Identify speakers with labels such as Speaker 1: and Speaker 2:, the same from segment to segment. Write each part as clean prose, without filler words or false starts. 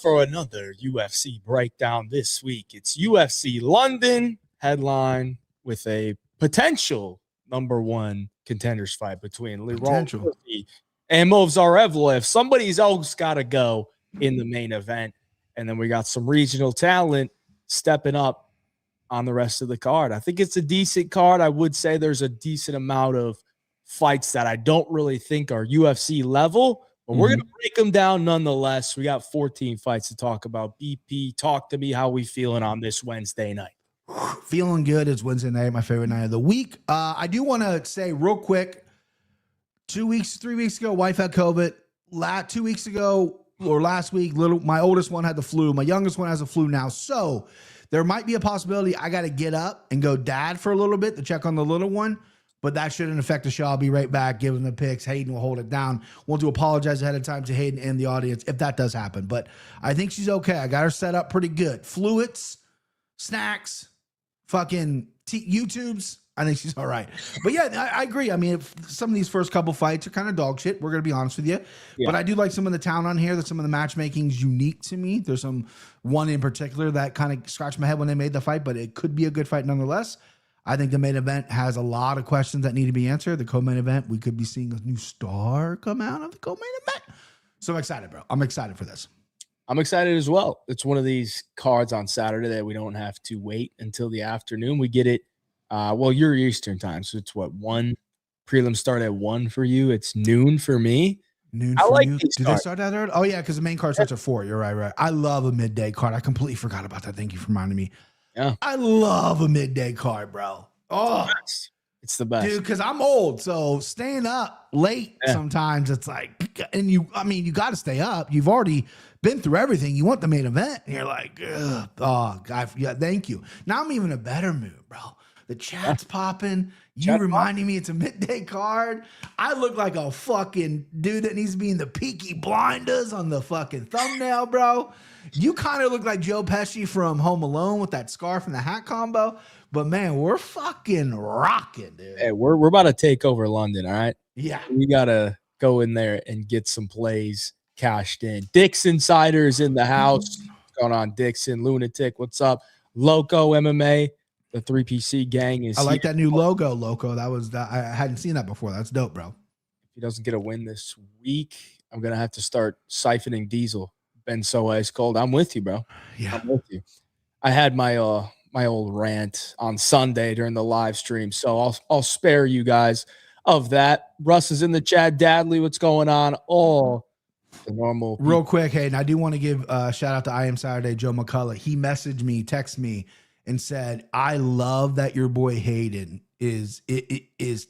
Speaker 1: for another UFC breakdown this week. It's UFC London headline with a potential number one contenders fight between Leroy and Movsar Evloev. Somebody's else got to go in the main event. And then we got some regional talent stepping up on the rest of the card. I think it's a decent card. I would say there's a decent amount of fights that I don't really think are UFC level, but we're going to break them down nonetheless. We got 14 fights to talk about. BP, talk to me. How we feeling on this Wednesday night?
Speaker 2: Feeling good. It's Wednesday night, my favorite night of the week. I do want to say real quick, 3 weeks ago, wife had COVID. 2 weeks ago or last week, my oldest one had the flu. My youngest one has the flu now. So there might be a possibility I got to get up and go dad for a little bit to check on the little one, but that shouldn't affect the show. I'll be right back giving the picks. Hayden will hold it down. Want to apologize ahead of time to Hayden and the audience if that does happen, but I think she's okay. I got her set up pretty good. Fluids, snacks, fucking YouTubes. I think she's all right. But yeah, I agree. I mean, if some of these first couple fights are kind of dog shit, we're going to be honest with you. Yeah. But I do like some of the talent on here. That some of the matchmaking's unique to me. There's one in particular that kind of scratched my head when they made the fight, but it could be a good fight nonetheless. I think the main event has a lot of questions that need to be answered. The co-main event, we could be seeing a new star come out of the co-main event. So I'm excited, bro. I'm excited for this.
Speaker 1: I'm excited as well. It's one of these cards on Saturday that we don't have to wait until the afternoon. We get it. Well, you're Eastern time, so it's what, 1? Prelims start at 1 for you. It's noon for me.
Speaker 2: Noon for you. Do they start that early? Oh yeah, because the main card starts at 4. You're right. I love a midday card. I completely forgot about that. Thank you for reminding me.
Speaker 1: Yeah,
Speaker 2: I love a midday card, bro. Oh,
Speaker 1: it's the best,
Speaker 2: dude. Because I'm old, so staying up late sometimes it's like, and you got to stay up. You've already been through everything. You want the main event, and you're like, ugh, oh God, yeah, thank you. Now I'm even in a better mood, bro. The chat's popping. You reminding me it's a midday card. I look like a fucking dude that needs to be in the Peaky Blinders on the fucking thumbnail, bro. You kind of look like Joe Pesci from Home Alone with that scarf and the hat combo. But man, we're fucking rocking, dude.
Speaker 1: Hey, we're about to take over London, all right?
Speaker 2: Yeah.
Speaker 1: We gotta go in there and get some plays cashed in. Dick's Insiders in the house. What's going on, Dixon? Lunatic, what's up? Loco MMA. The 3PC gang is.
Speaker 2: I like that new logo, Loco. I hadn't seen that before. That's dope, bro.
Speaker 1: If he doesn't get a win this week, I'm gonna have to start siphoning Diesel. Been so ice cold. I'm with you, bro.
Speaker 2: Yeah,
Speaker 1: I'm with you. I had my old rant on Sunday during the live stream, so I'll spare you guys of that. Russ is in the chat. Dadley, what's going on? All the normal.
Speaker 2: Real quick, Hayden, I do want to give a shout out to I Am Saturday Joe McCullough. He messaged me, texted me, and said, I love that your boy Hayden is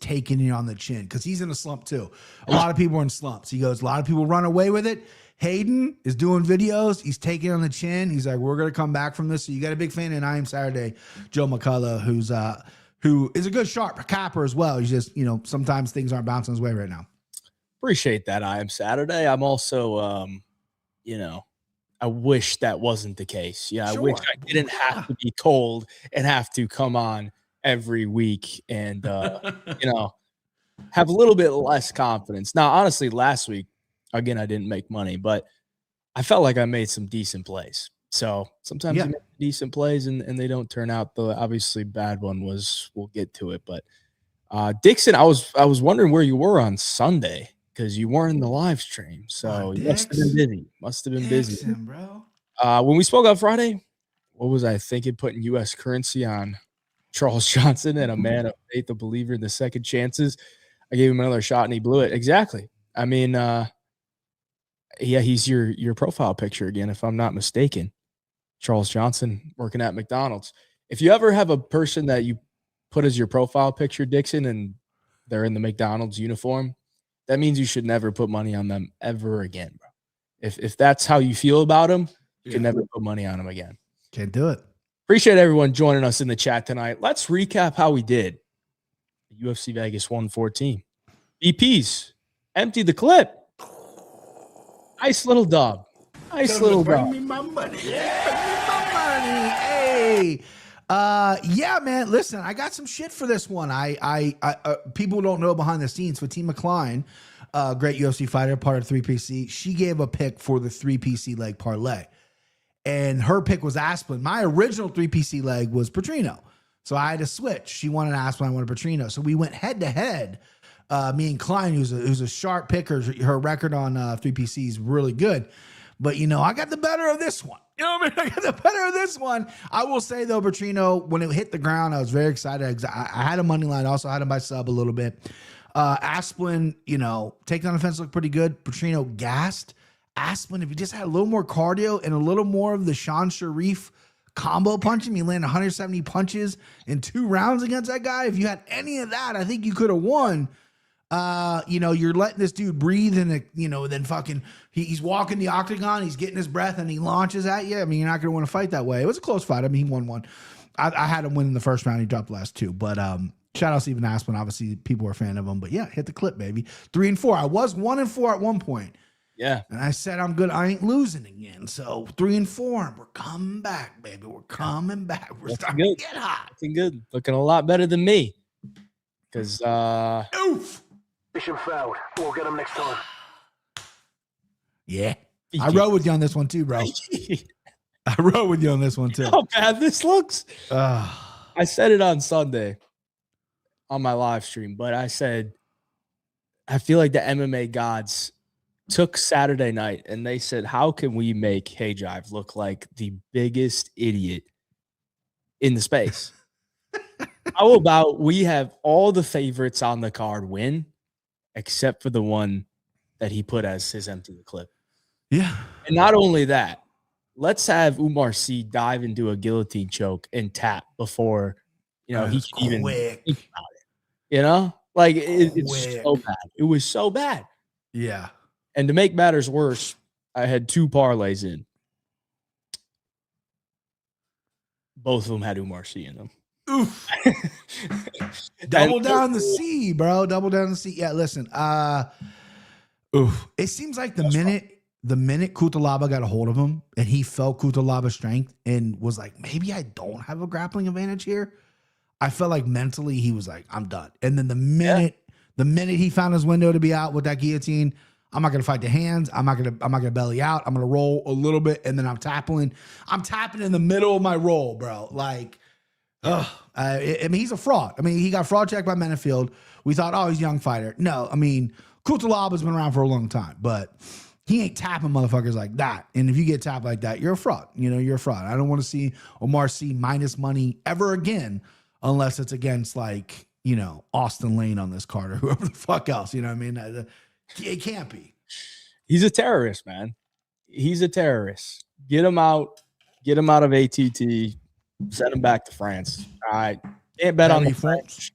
Speaker 2: taking it on the chin, because he's in a slump too. A lot of people are in slumps. He goes, a lot of people run away with it. Hayden is doing videos. He's taking it on the chin. He's like, we're going to come back from this. So you got a big fan in I Am Saturday, Joe McCullough, who is a good sharp capper as well. He's just, sometimes things aren't bouncing his way right now.
Speaker 1: Appreciate that, I Am Saturday. I'm also, I wish that wasn't the case. Yeah, sure. I wish I didn't have to be told and have to come on every week and, have a little bit less confidence. Now, honestly, last week, again, I didn't make money, but I felt like I made some decent plays. So sometimes you make decent plays and they don't turn out. The obviously bad one we'll get to it. But Dixon, I was wondering where you were on Sunday, because you weren't in the live stream, so you must have been busy.
Speaker 2: Bro.
Speaker 1: When we spoke on Friday, what was I thinking? Putting U.S. currency on Charles Johnson and a man of faith, a believer in the second chances. I gave him another shot and he blew it. Exactly. I mean, he's your profile picture again, if I'm not mistaken. Charles Johnson working at McDonald's. If you ever have a person that you put as your profile picture, Dixon, and they're in the McDonald's uniform, that means you should never put money on them ever again, bro. If that's how you feel about them, you can never put money on them again.
Speaker 2: Can't do it.
Speaker 1: Appreciate everyone joining us in the chat tonight. Let's recap how we did. UFC Vegas 114. BP's empty the clip. Nice little dub. Nice little dub.
Speaker 2: Bring me my money. Yeah, bring me my money. Hey. Yeah, man. Listen, I got some shit for this one. I people don't know behind the scenes. Fatima Klein, great UFC fighter, part of 3PC. She gave a pick for the 3PC leg parlay. and her pick was Asplin. My original 3PC leg was Petrino. So I had to switch. She wanted Asplin, I wanted Petrino. So we went head to head. Me and Klein, who's a sharp picker. Her record on 3PC is really good. But, I got the better of this one. You know what I mean? I got the better of this one. I will say, though, Petrino, when it hit the ground, I was very excited. I had a money line. Also had him by sub a little bit. Asplin, takedown defense looked pretty good. Petrino gassed. Asplin, if he just had a little more cardio and a little more of the Sean Sharif combo punching, he landed 170 punches in 2 rounds against that guy. If you had any of that, I think you could have won. You're letting this dude breathe and, then fucking he's walking the octagon, he's getting his breath and he launches at you. I mean, you're not going to want to fight that way. It was a close fight. I mean, he won one. I had him win in the first round. He dropped the last 2, but, shout out to Stephen Asplin. Obviously people are a fan of him, but yeah, hit the clip, baby. 3-4. I was 1-4 at one point.
Speaker 1: Yeah.
Speaker 2: And I said, I'm good. I ain't losing again. So 3-4. We're coming back, baby. We're coming back. We're starting to get hot.
Speaker 1: Looking good. Looking a lot better than me. Because,
Speaker 2: oof.
Speaker 3: Mission failed. We'll get him next time.
Speaker 2: Yeah. I rode with you on this one too, bro. I rode with you on this one too.
Speaker 1: How bad this looks. I said it on Sunday on my live stream, but I said, I feel like the MMA gods took Saturday night and they said, how can we make BigJive look like the biggest idiot in the space? How about we have all the favorites on the card win, except for the one that he put as his empty clip.
Speaker 2: Yeah. And
Speaker 1: not only that, let's have Umar C dive into a guillotine choke and tap before, he can even think about it. Like it's so bad. It was so bad.
Speaker 2: Yeah.
Speaker 1: And to make matters worse, I had 2 parlays in. Both of them had Umar C in them.
Speaker 2: Oof. Double down the C, bro. Double down the C. Yeah, listen. It seems like the minute Cutelaba got a hold of him and he felt Cutelaba's strength and was like, maybe I don't have a grappling advantage here. I felt like mentally he was like, I'm done. And then the minute he found his window to be out with that guillotine, I'm not gonna fight the hands. I'm not gonna belly out. I'm gonna roll a little bit and then I'm tapping in the middle of my roll, bro. Like, he's a fraud. I mean, he got fraud checked by Menefield. We thought, oh, he's a young fighter. No, I mean, Cutelaba's been around for a long time, but he ain't tapping motherfuckers like that. And if you get tapped like that, you're a fraud. You're a fraud. I don't want to see Omar C minus money ever again, unless it's against like, Austin Lane on this card or whoever the fuck else. You know what I mean? It can't be.
Speaker 1: He's a terrorist, man. He's a terrorist. Get him out of ATT. Send him back to France. All right. Can't bet on the French.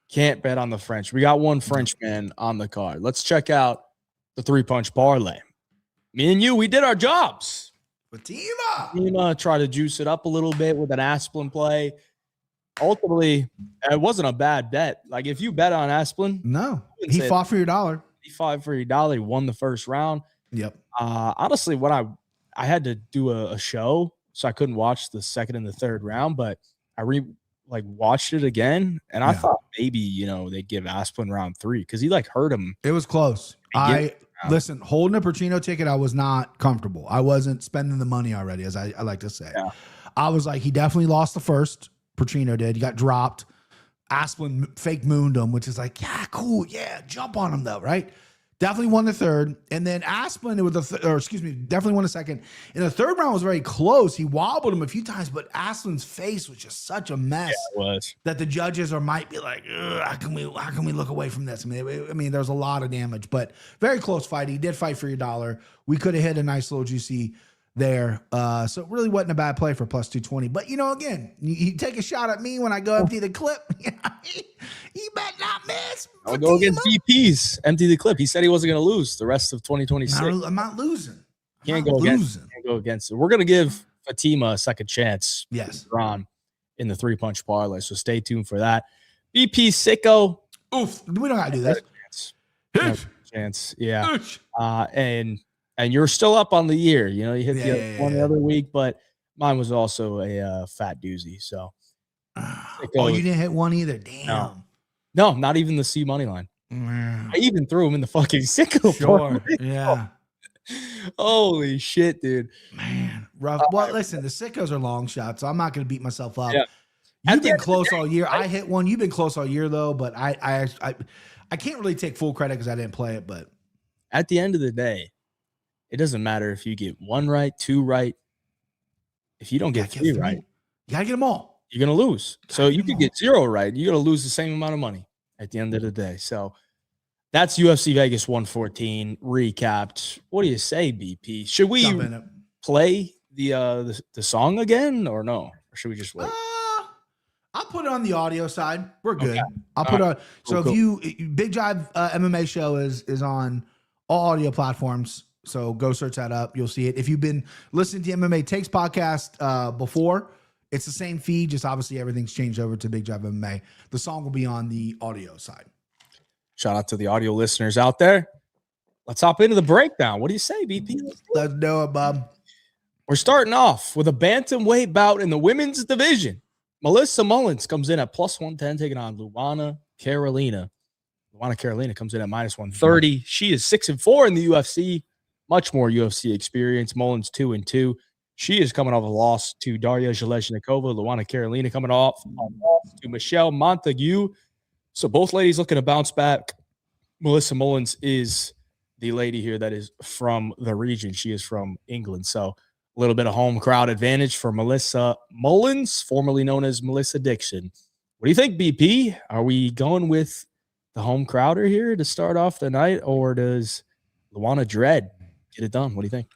Speaker 1: Can't bet on the French. We got one Frenchman on the card. Let's check out the 3-punch parlay. Me and you, we did our jobs. Fatima tried to juice it up a little bit with an Asplin play. Ultimately, it wasn't a bad bet. Like, if you bet on Asplin.
Speaker 2: No. He fought for your dollar.
Speaker 1: He fought for your dollar. He won the first round.
Speaker 2: Yep.
Speaker 1: Honestly, when I had to do a show, so I couldn't watch the second and the third round, but I watched it again, and I thought maybe they'd give Asplin round 3 because he hurt him.
Speaker 2: It was close. Listen, holding a Perchino ticket, I was not comfortable. I wasn't spending the money already, as I like to say. Yeah. I was like, he definitely lost the first. Perchino did. He got dropped. Asplin fake mooned him, which is like, yeah, cool, yeah, jump on him though, right? Definitely won the third. And then Asplin, definitely won the second. And the third round was very close. He wobbled him a few times, but Asplin's face was just such a mess.
Speaker 1: Yeah, it was.
Speaker 2: That the judges might be like, how can we look away from this? I mean, there's a lot of damage, but very close fight. He did fight for your dollar. We could have hit a nice little juicy there. So it really wasn't a bad play for plus 220. But, again, you take a shot at me when I go empty the clip. You better not miss.
Speaker 1: I'll go against DPs. Empty the clip. He said he wasn't going to lose the rest of 2026.
Speaker 2: I'm not losing.
Speaker 1: Can't go against it. We're going to give Fatima a second chance.
Speaker 2: Yes.
Speaker 1: On in the 3-punch parlay. So stay tuned for that. BP Sicko.
Speaker 2: Oof. We don't got to do this.
Speaker 1: Chance. Yeah. And you're still up on the year. You hit the other week, but mine was also a fat doozy. So,
Speaker 2: you didn't hit one either. Damn.
Speaker 1: No, not even the C money line. I even threw him in the fucking Sicko.
Speaker 2: Sure. Yeah.
Speaker 1: Holy shit, dude.
Speaker 2: Man, rough. Well, listen, the sickos are long shots, so I'm not going to beat myself up.
Speaker 1: Yeah.
Speaker 2: You've been close all year. I hit one. You've been close all year though, but I can't really take full credit because I didn't play it. But
Speaker 1: at the end of the day, it doesn't matter if you get 1 right, 2 right. If you don't get 3 right,
Speaker 2: you gotta get them all.
Speaker 1: You're gonna lose. So you could get 0 right. You're gonna lose the same amount of money at the end of the day. So that's UFC Vegas 114 recapped. What do you say, BP? Should we play the song again or no? Or should we just wait?
Speaker 2: I'll put it on the audio side. We're good. Okay. I'll put it on. So if you BigJive MMA Show is on all audio platforms. So go search that up. You'll see it. If you've been listening to the MMA Takes podcast before, it's the same feed. Just obviously everything's changed over to BigJive MMA. The song will be on the audio side.
Speaker 1: Shout out to the audio listeners out there. Let's hop into the breakdown. What do you say, BP?
Speaker 2: Let's do it, bub.
Speaker 1: We're starting off with a bantamweight bout in the women's division. Melissa Mullins comes in at plus 110, taking on Luana Carolina. Luana Carolina comes in at minus 130. She is 6-4 in the UFC. Much more UFC experience. Mullins 2-2. She is coming off a loss to Daria Zhelezhnikova. Luana Carolina coming off a loss to Michelle Montague. So both ladies looking to bounce back. Melissa Mullins is the lady here that is from the region. She is from England. So a little bit of home crowd advantage for Melissa Mullins, formerly known as Melissa Dixon. What do you think, BP? Are we going with the home crowder here to start off the night, or does Luana Dread get it done? What do you think?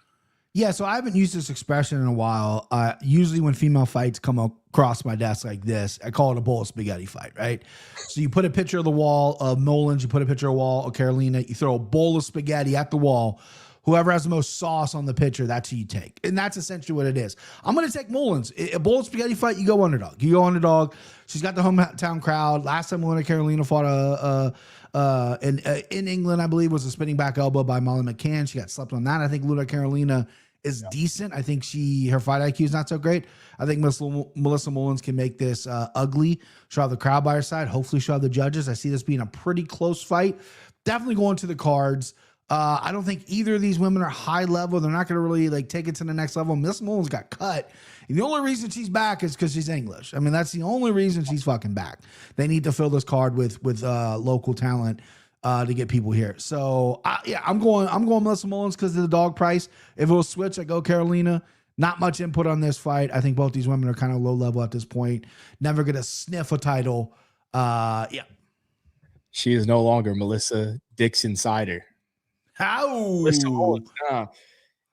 Speaker 2: Yeah, so I haven't used this expression in a while. Usually when female fights come across my desk like this, I call it a bowl of spaghetti fight, right? So you put a picture of the wall of Mullins, you put a picture of the wall of Carolina, you throw a bowl of spaghetti at the wall. Whoever has the most sauce on the picture, that's who you take. And that's essentially what it is. I'm going to take Mullins. A bowl of spaghetti fight, you go underdog. You go underdog. She's got the hometown crowd. Last time Luana Carolina fought in England, I believe, was a spinning back elbow by Molly McCann. She got slept on that. I think Luana Carolina is decent. I think her fight IQ is not so great. I think Melissa Mullins can make this ugly. She'll have the crowd by her side. Hopefully she'll have the judges. I see this being a pretty close fight. Definitely going to the cards. I don't think either of these women are high level. They're not going to really take it to the next level. Miss Mullins got cut. And the only reason she's back is because she's English. I mean, that's the only reason she's fucking back. They need to fill this card with local talent to get people here. So I'm going Melissa Mullins because of the dog price. If it was switch, I go Carolina. Not much input on this fight. I think both these women are kind of low level at this point. Never going to sniff a title.
Speaker 1: She is no longer Melissa Dixon Sider.
Speaker 2: How?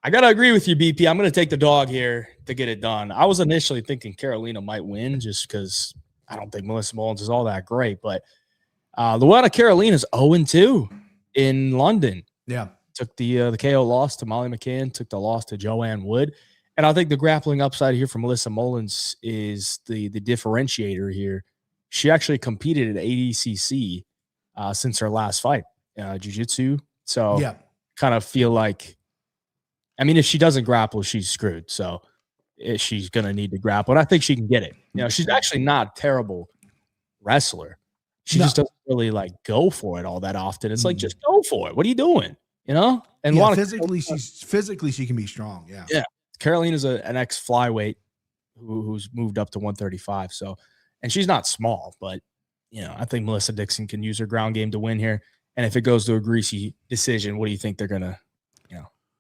Speaker 1: I got to agree with you, BP. I'm going to take the dog here to get it done. I was initially thinking Carolina might win just because I don't think Melissa Mullins is all that great. But Luana Carolina is 0-2 in London.
Speaker 2: Yeah.
Speaker 1: Took the KO loss to Molly McCann, took the loss to Joanne Wood. And I think the grappling upside here for Melissa Mullins is the differentiator here. She actually competed at ADCC since her last fight, jiu-jitsu. So kind of feel like, I mean, if she doesn't grapple, she's screwed. So she's going to need to grapple. And I think she can get it. She's actually not a terrible wrestler. She just doesn't really go for it all that often. It's like, just go for it. What are you doing? And
Speaker 2: physically she can be strong. Yeah.
Speaker 1: Yeah. Carolina's an ex flyweight who's moved up to 135. So, and she's not small, but I think Melissa Dixon can use her ground game to win here. And if it goes to a greasy decision, what do you think they're gonna,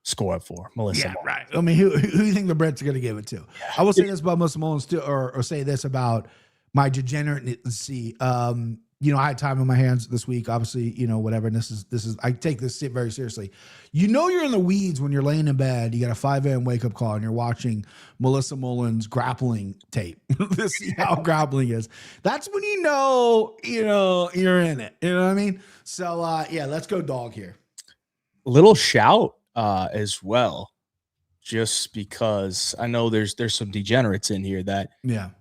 Speaker 1: score up for? Melissa.
Speaker 2: Yeah, right. I mean, who do you think the Brits are gonna give it to? Yeah. I will say this about Melissa Mullins too, or say this about my degeneracy. I had time on my hands this week, obviously, whatever. And this is I take this very seriously. You're in the weeds when you're laying in bed, you got a 5 a.m. wake up call and you're watching Melissa Mullins grappling tape to see how grappling is. That's when you're in it. You know what I mean? So let's go dog here.
Speaker 1: Little shout as well, just because I know there's some degenerates in here that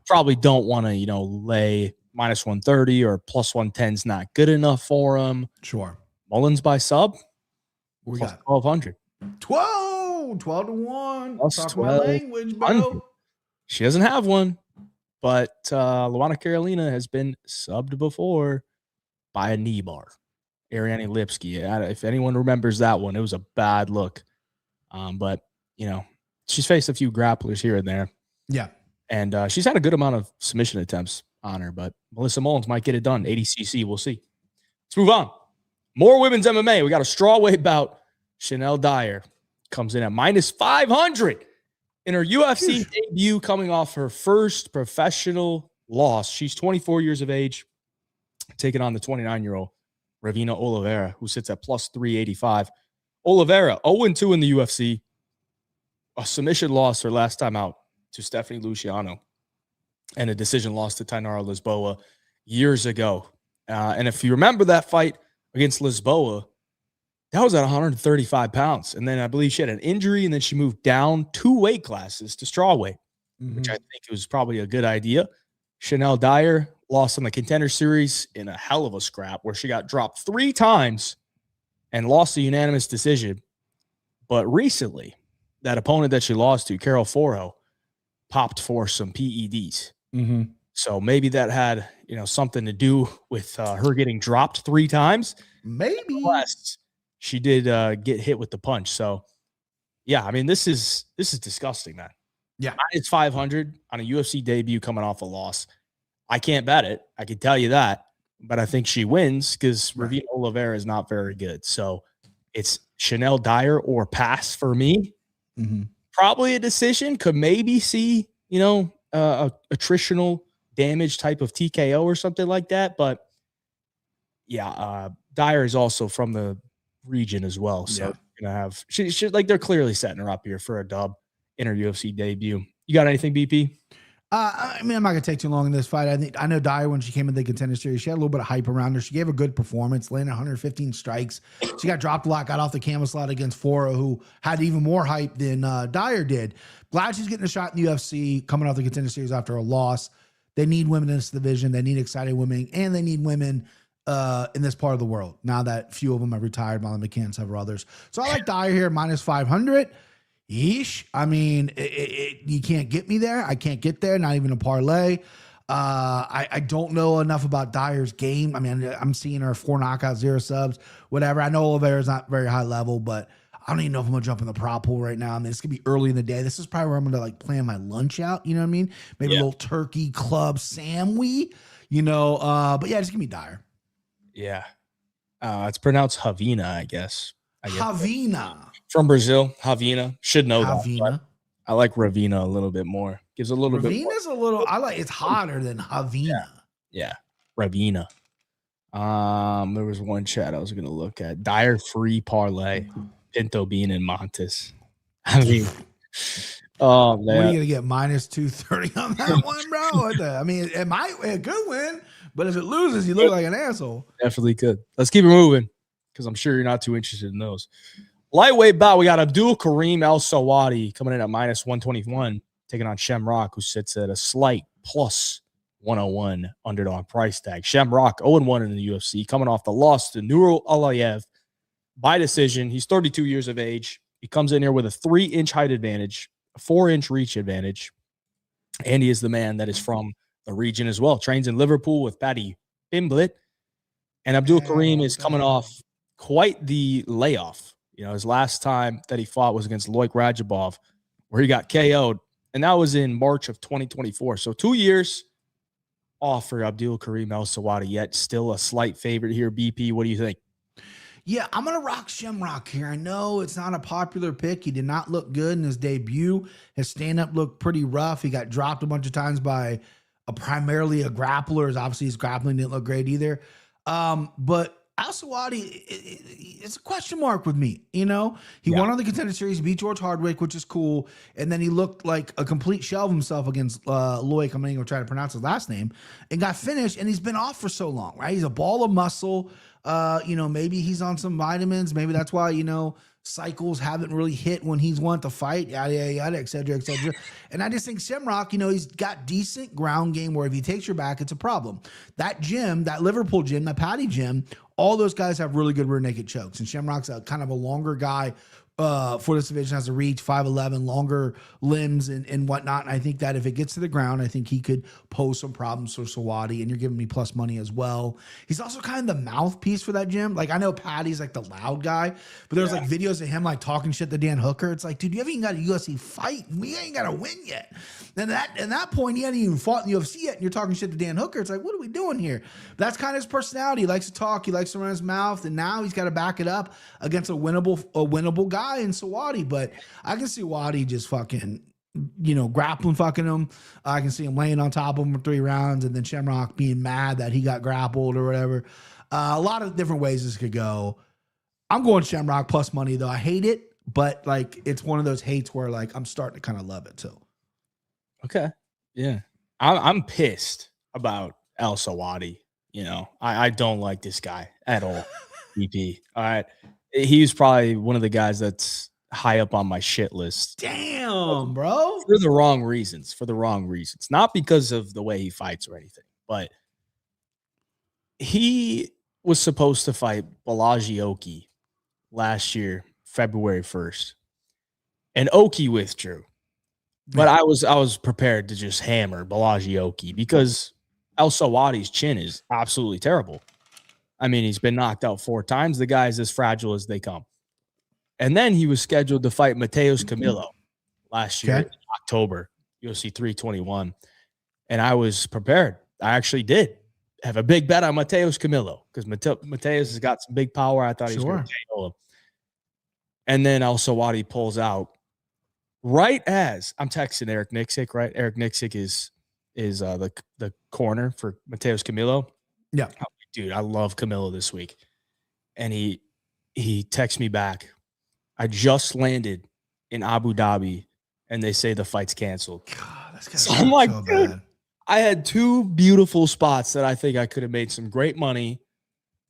Speaker 1: probably don't want to, lay minus 130 or plus 110 is not good enough for them.
Speaker 2: Sure.
Speaker 1: Mullins by sub.
Speaker 2: We got
Speaker 1: 1,200.
Speaker 2: 12 to 1.
Speaker 1: Talk my language, bro. She doesn't have one, but Luana Carolina has been subbed before by a knee bar. Ariane Lipsky. If anyone remembers that one, it was a bad look But, you know, she's faced a few grapplers here and there.
Speaker 2: Yeah.
Speaker 1: And she's had a good amount of submission attempts on her, but Melissa Mullins might get it done. 80cc, we'll see. Let's move on. More women's MMA. We got a strawweight bout. Chanel Dyer comes in at minus 500 in her UFC debut, coming off her first professional loss. She's 24 years of age, taking on the 29-year-old Ravina Oliveira, who sits at plus 385. Oliveira, 0-2 in the UFC. A submission loss her last time out to Stephanie Luciano, and a decision loss to Tainara Lisboa years ago. And if you remember that fight against Lisboa, that was at 135 pounds. And then I believe she had an injury, and then she moved down 2 weight classes to strawweight, which I think was probably a good idea. Chanel Dyer lost on the Contender Series in a hell of a scrap where she got dropped 3 times and lost a unanimous decision. But recently, that opponent that she lost to, Carol Foro, popped for some PEDs. So maybe that had, you know, something to do with her getting dropped 3 times.
Speaker 2: Maybe.
Speaker 1: Plus, she did get hit with the punch. So, yeah, I mean, this is disgusting, man.
Speaker 2: Yeah.
Speaker 1: It's 500 on a UFC debut coming off a loss. I can't bet it. I can tell you that. But I think she wins because Ravina Oliveira is not very good. So it's Chanel Dyer or pass for me. Probably a decision. Could maybe see, you know, attritional damage type of TKO or something like that. But yeah, Dyer is also from the region as well. So you're gonna have she like they're clearly setting her up here for a dub in her UFC debut. You got anything, BP?
Speaker 2: I mean, I'm not gonna take too long in this fight. I know Dyer, when she came in the Contender Series, she had a little bit of hype around her. She gave a good performance, landed 115 strikes. She got dropped a lot, got off the camel slot against Foro, who had even more hype than Dyer did. Glad she's getting a shot in the UFC, coming off the Contender Series after a loss. They need women in this division. They need excited women, and they need women in this part of the world. Now that few of them have retired, Molly McCann, several others. So I like Dyer here, minus 500. Yeesh. I mean, you can't get me there. I can't get there. Not even a parlay. I don't know enough about Dyer's game. I mean, I'm seeing her 4 knockouts, 0 subs, whatever. I know Oliveira's not very high level, but I don't even know if I'm gonna jump in the prop pool right now. I mean, it's gonna be early in the day. This is probably where I'm gonna like plan my lunch out. You know what I mean? Maybe a little turkey club sandwich. You know, but yeah, just give me Dyer.
Speaker 1: Yeah, it's pronounced Ravina, I guess.
Speaker 2: Ravina.
Speaker 1: From Brazil, Ravina. Should know
Speaker 2: Ravina.
Speaker 1: that. I like Ravina a little bit more. Gives a little bit more.
Speaker 2: Ravina's a little, I like, it's hotter than Ravina.
Speaker 1: Yeah. Ravina. There was one chat I was going to look at. Dyer free parlay. Pinto being in Montes. I mean, oh, man.
Speaker 2: What are you going to get, minus 230 on that one, bro? I mean, it could win, but if it loses, you look like an asshole.
Speaker 1: Definitely could. Let's keep it moving, because I'm sure you're not too interested in those. Lightweight bout, we got Abdul Karim El Sawadi coming in at minus 121, taking on Shamrock, who sits at a slight plus 101 underdog price tag. Shamrock 0-1 in the UFC, coming off the loss to Nurul Alayev by decision. He's 32 years of age. He comes in here with a 3-inch height advantage, a 4-inch reach advantage, and he is the man that is from the region as well. Trains in Liverpool with Paddy Pimblett. And Abdul Karim is coming off quite the layoff. You know, his last time that he fought was against Loic Rajabov, where he got KO'd, and that was in March of 2024. So 2 years off for Abdul Karim El Sawadi, yet still a slight favorite here. BP, what do you think?
Speaker 2: Yeah, I'm going to rock Shamrock here. I know it's not a popular pick. He did not look good in his debut. His stand-up looked pretty rough. He got dropped a bunch of times by primarily a grappler. Obviously, his grappling didn't look great either. But Al Sawadi, it's a question mark with me. You know, he won on the Contender Series, beat George Hardwick, which is cool. And then he looked like a complete shell of himself against Loic. I'm not even going to try to pronounce his last name, and got finished. And he's been off for so long, right? He's a ball of muscle. You know, maybe he's on some vitamins. Maybe that's why, you know, cycles haven't really hit when he's wanted to fight, yada, yada, yada, et cetera, et cetera. And I just think Shamrock, you know, he's got decent ground game where if he takes your back, it's a problem. That gym, that Liverpool gym, that Paddy gym, all those guys have really good rear naked chokes. And Shamrock's a kind of a longer guy for this division, has a reach, 5'11", longer limbs and whatnot. And I think that if it gets to the ground, I think he could pose some problems for Sawadi, and you're giving me plus money as well. He's also kind of the mouthpiece for that gym. Like, I know Patty's like the loud guy, but there's like videos of him like talking shit to Dan Hooker. It's like, dude, you haven't even got a UFC fight. We ain't got to win yet. And at that point, he hadn't even fought in the UFC yet, and you're talking shit to Dan Hooker. It's like, what are we doing here? But that's kind of his personality. He likes to talk. He likes to run his mouth, and now he's got to back it up against a winnable guy in Sawadi. But I can see Wadi just fucking, grappling fucking him. I can see him laying on top of him for 3 rounds, and then Shamrock being mad that he got grappled or whatever. A lot of different ways this could go. I'm going Shamrock plus money, though. I hate it, but like it's one of those hates where like I'm starting to kind of love it too.
Speaker 1: Okay. Yeah. I'm pissed about El Sawadi. I don't like this guy at all. EP. All right. He's probably one of the guys that's high up on my shit list.
Speaker 2: Damn, bro.
Speaker 1: For the wrong reasons. Not because of the way he fights or anything, but he was supposed to fight Balaji Oki last year, February 1st. And Oki withdrew. But I was prepared to just hammer Balaji Oki because El Sawadi's chin is absolutely terrible. I mean, he's been knocked out 4 times. The guy is as fragile as they come. And then he was scheduled to fight Mateus Camilo last year in October, UFC 321. And I was prepared. I actually did have a big bet on Mateus Camilo because Mateus has got some big power. I thought he was going to KO him. And then El Sawadi pulls out right as I'm texting Eric Nixick, right? Eric Nixick is the corner for Mateus Camilo.
Speaker 2: Yeah.
Speaker 1: Dude, I love Camilo this week. And he texts me back. I just landed in Abu Dhabi, and they say the fight's canceled.
Speaker 2: God, that's
Speaker 1: so I'm like, dude, I had 2 beautiful spots that I think I could have made some great money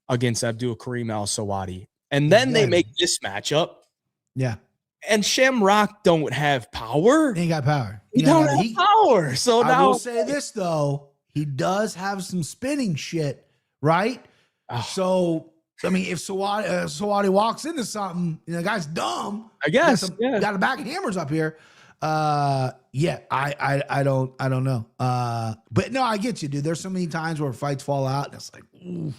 Speaker 1: against Abdul Karim Al Sawadi. And then they make this matchup.
Speaker 2: Yeah.
Speaker 1: And Shamrock don't have power.
Speaker 2: He ain't got power.
Speaker 1: He don't have power. So
Speaker 2: I
Speaker 1: now
Speaker 2: will say this, though. He does have some spinning shit, right? So, I mean, if Sawadi walks into something, the guy's dumb.
Speaker 1: I guess.
Speaker 2: Got a back of hammers up here. I don't know. But no, I get you, dude. There's so many times where fights fall out, and it's like, ooh,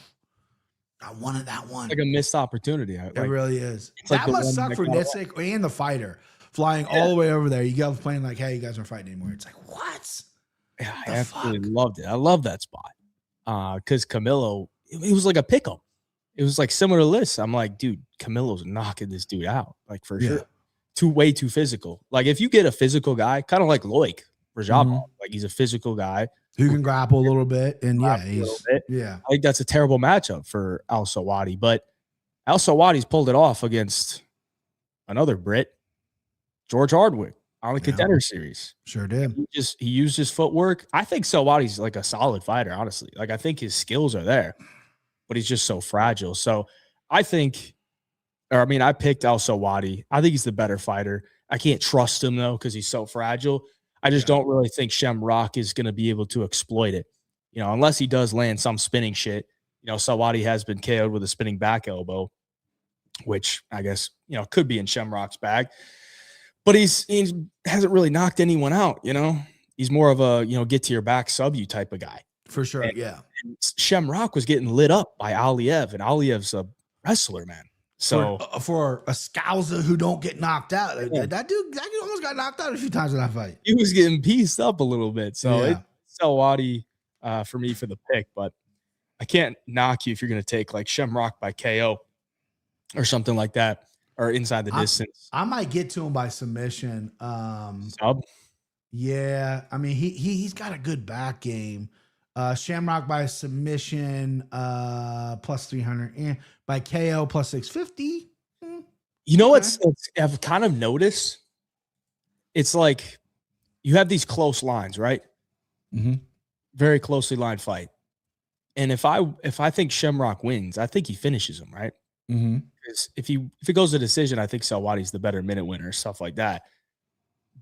Speaker 2: I wanted that one.
Speaker 1: Like a missed opportunity.
Speaker 2: It really is.
Speaker 1: That
Speaker 2: like must suck for Nixick and the fighter flying all the way over there. You guys playing like, hey, you guys aren't fighting anymore. It's like, what?
Speaker 1: Yeah, I absolutely loved it. I love that spot. Because Camilo, it was like a pick'em. It was like similar to this. I'm like, dude, Camilo's knocking this dude out, like for sure. Way too physical. Like if you get a physical guy, kind of like Loic Rajabov, like he's a physical guy
Speaker 2: who can grapple a little bit, and I
Speaker 1: think that's a terrible matchup for Al Sawadi. But Al Sawadi's pulled it off against another Brit, George Hardwick, on the Contender Series.
Speaker 2: Sure did.
Speaker 1: He used his footwork. I think Sawadi's like a solid fighter, honestly. Like I think his skills are there, but he's just so fragile. So I picked Al Sawadi. I think he's the better fighter. I can't trust him though because he's so fragile. I just don't really think Shamrock is going to be able to exploit it, unless he does land some spinning shit. Sawadi has been KO'd with a spinning back elbow, which I guess could be in Shamrock's bag. But he hasn't really knocked anyone out. He's more of a get to your back sub you type of guy.
Speaker 2: For sure,
Speaker 1: and Shamrock was getting lit up by Oliveira, and Oliveira's a wrestler, man. So
Speaker 2: for a Scouser who don't get knocked out, that dude almost got knocked out a few times in that fight.
Speaker 1: He was getting pieced up a little bit. So it's Sawadi for me for the pick, but I can't knock you if you're going to take like Shamrock by KO or something like that, or inside the distance.
Speaker 2: I might get to him by submission.
Speaker 1: Sub?
Speaker 2: Yeah, I mean he's got a good back game. Shamrock by submission, plus 300, and by KO plus 650.
Speaker 1: What I've kind of noticed? It's like you have these close lines, right?
Speaker 2: Mm-hmm.
Speaker 1: Very closely lined fight. And if I think Shamrock wins, I think he finishes him, right?
Speaker 2: Mm-hmm.
Speaker 1: Because if it goes to decision, I think Sawadi's the better minute winner, stuff like that.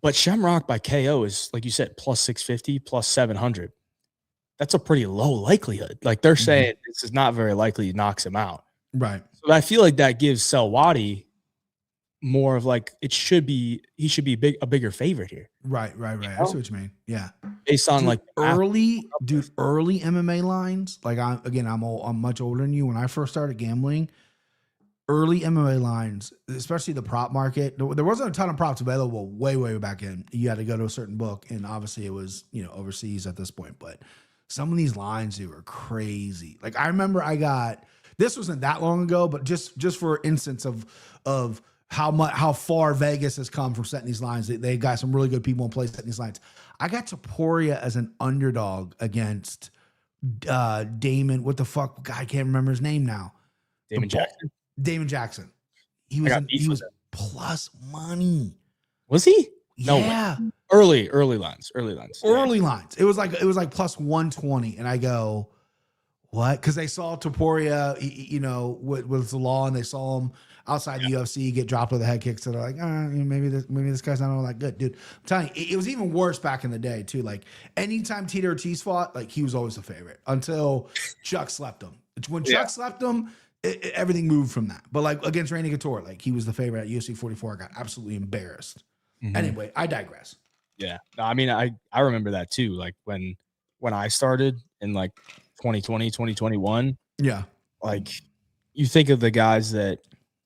Speaker 1: But Shamrock by KO is, like you said, plus 650, plus 700. That's a pretty low likelihood. Like they're saying this is not very likely he knocks him out.
Speaker 2: Right.
Speaker 1: So I feel like that gives Sawadi more of like he should be a bigger favorite here.
Speaker 2: Right. I see what you mean. Yeah.
Speaker 1: Based on
Speaker 2: early MMA lines. Like I'm much older than you. When I first started gambling, early MMA lines, especially the prop market, there wasn't a ton of props available way back in. You had to go to a certain book, and obviously it was, overseas at this point. But some of these lines, they were crazy. Like I remember this wasn't that long ago, but just for instance of how far Vegas has come from setting these lines. They got some really good people in place setting these lines. I got Topuria as an underdog against Damon. What the fuck? I can't remember his name now. Damon Jackson. He was plus money.
Speaker 1: Was he?
Speaker 2: Yeah.
Speaker 1: No, early lines.
Speaker 2: Early lines. It was like plus 120, and I go, what? Because they saw Topuria, with the law, and they saw him outside the UFC get dropped with a head kick. So they're like, maybe this guy's not all that good, dude. I'm telling you, it was even worse back in the day too. Like anytime Tito Ortiz fought, like he was always the favorite until Chuck slept him. When Chuck slept him, everything moved from that. But like against Randy Couture, like he was the favorite at UFC 44. I got absolutely embarrassed. Mm-hmm. Anyway, I digress.
Speaker 1: Yeah, no, I mean, I remember that too. Like when I started in like 2020, 2021.
Speaker 2: Yeah,
Speaker 1: like you think of the guys that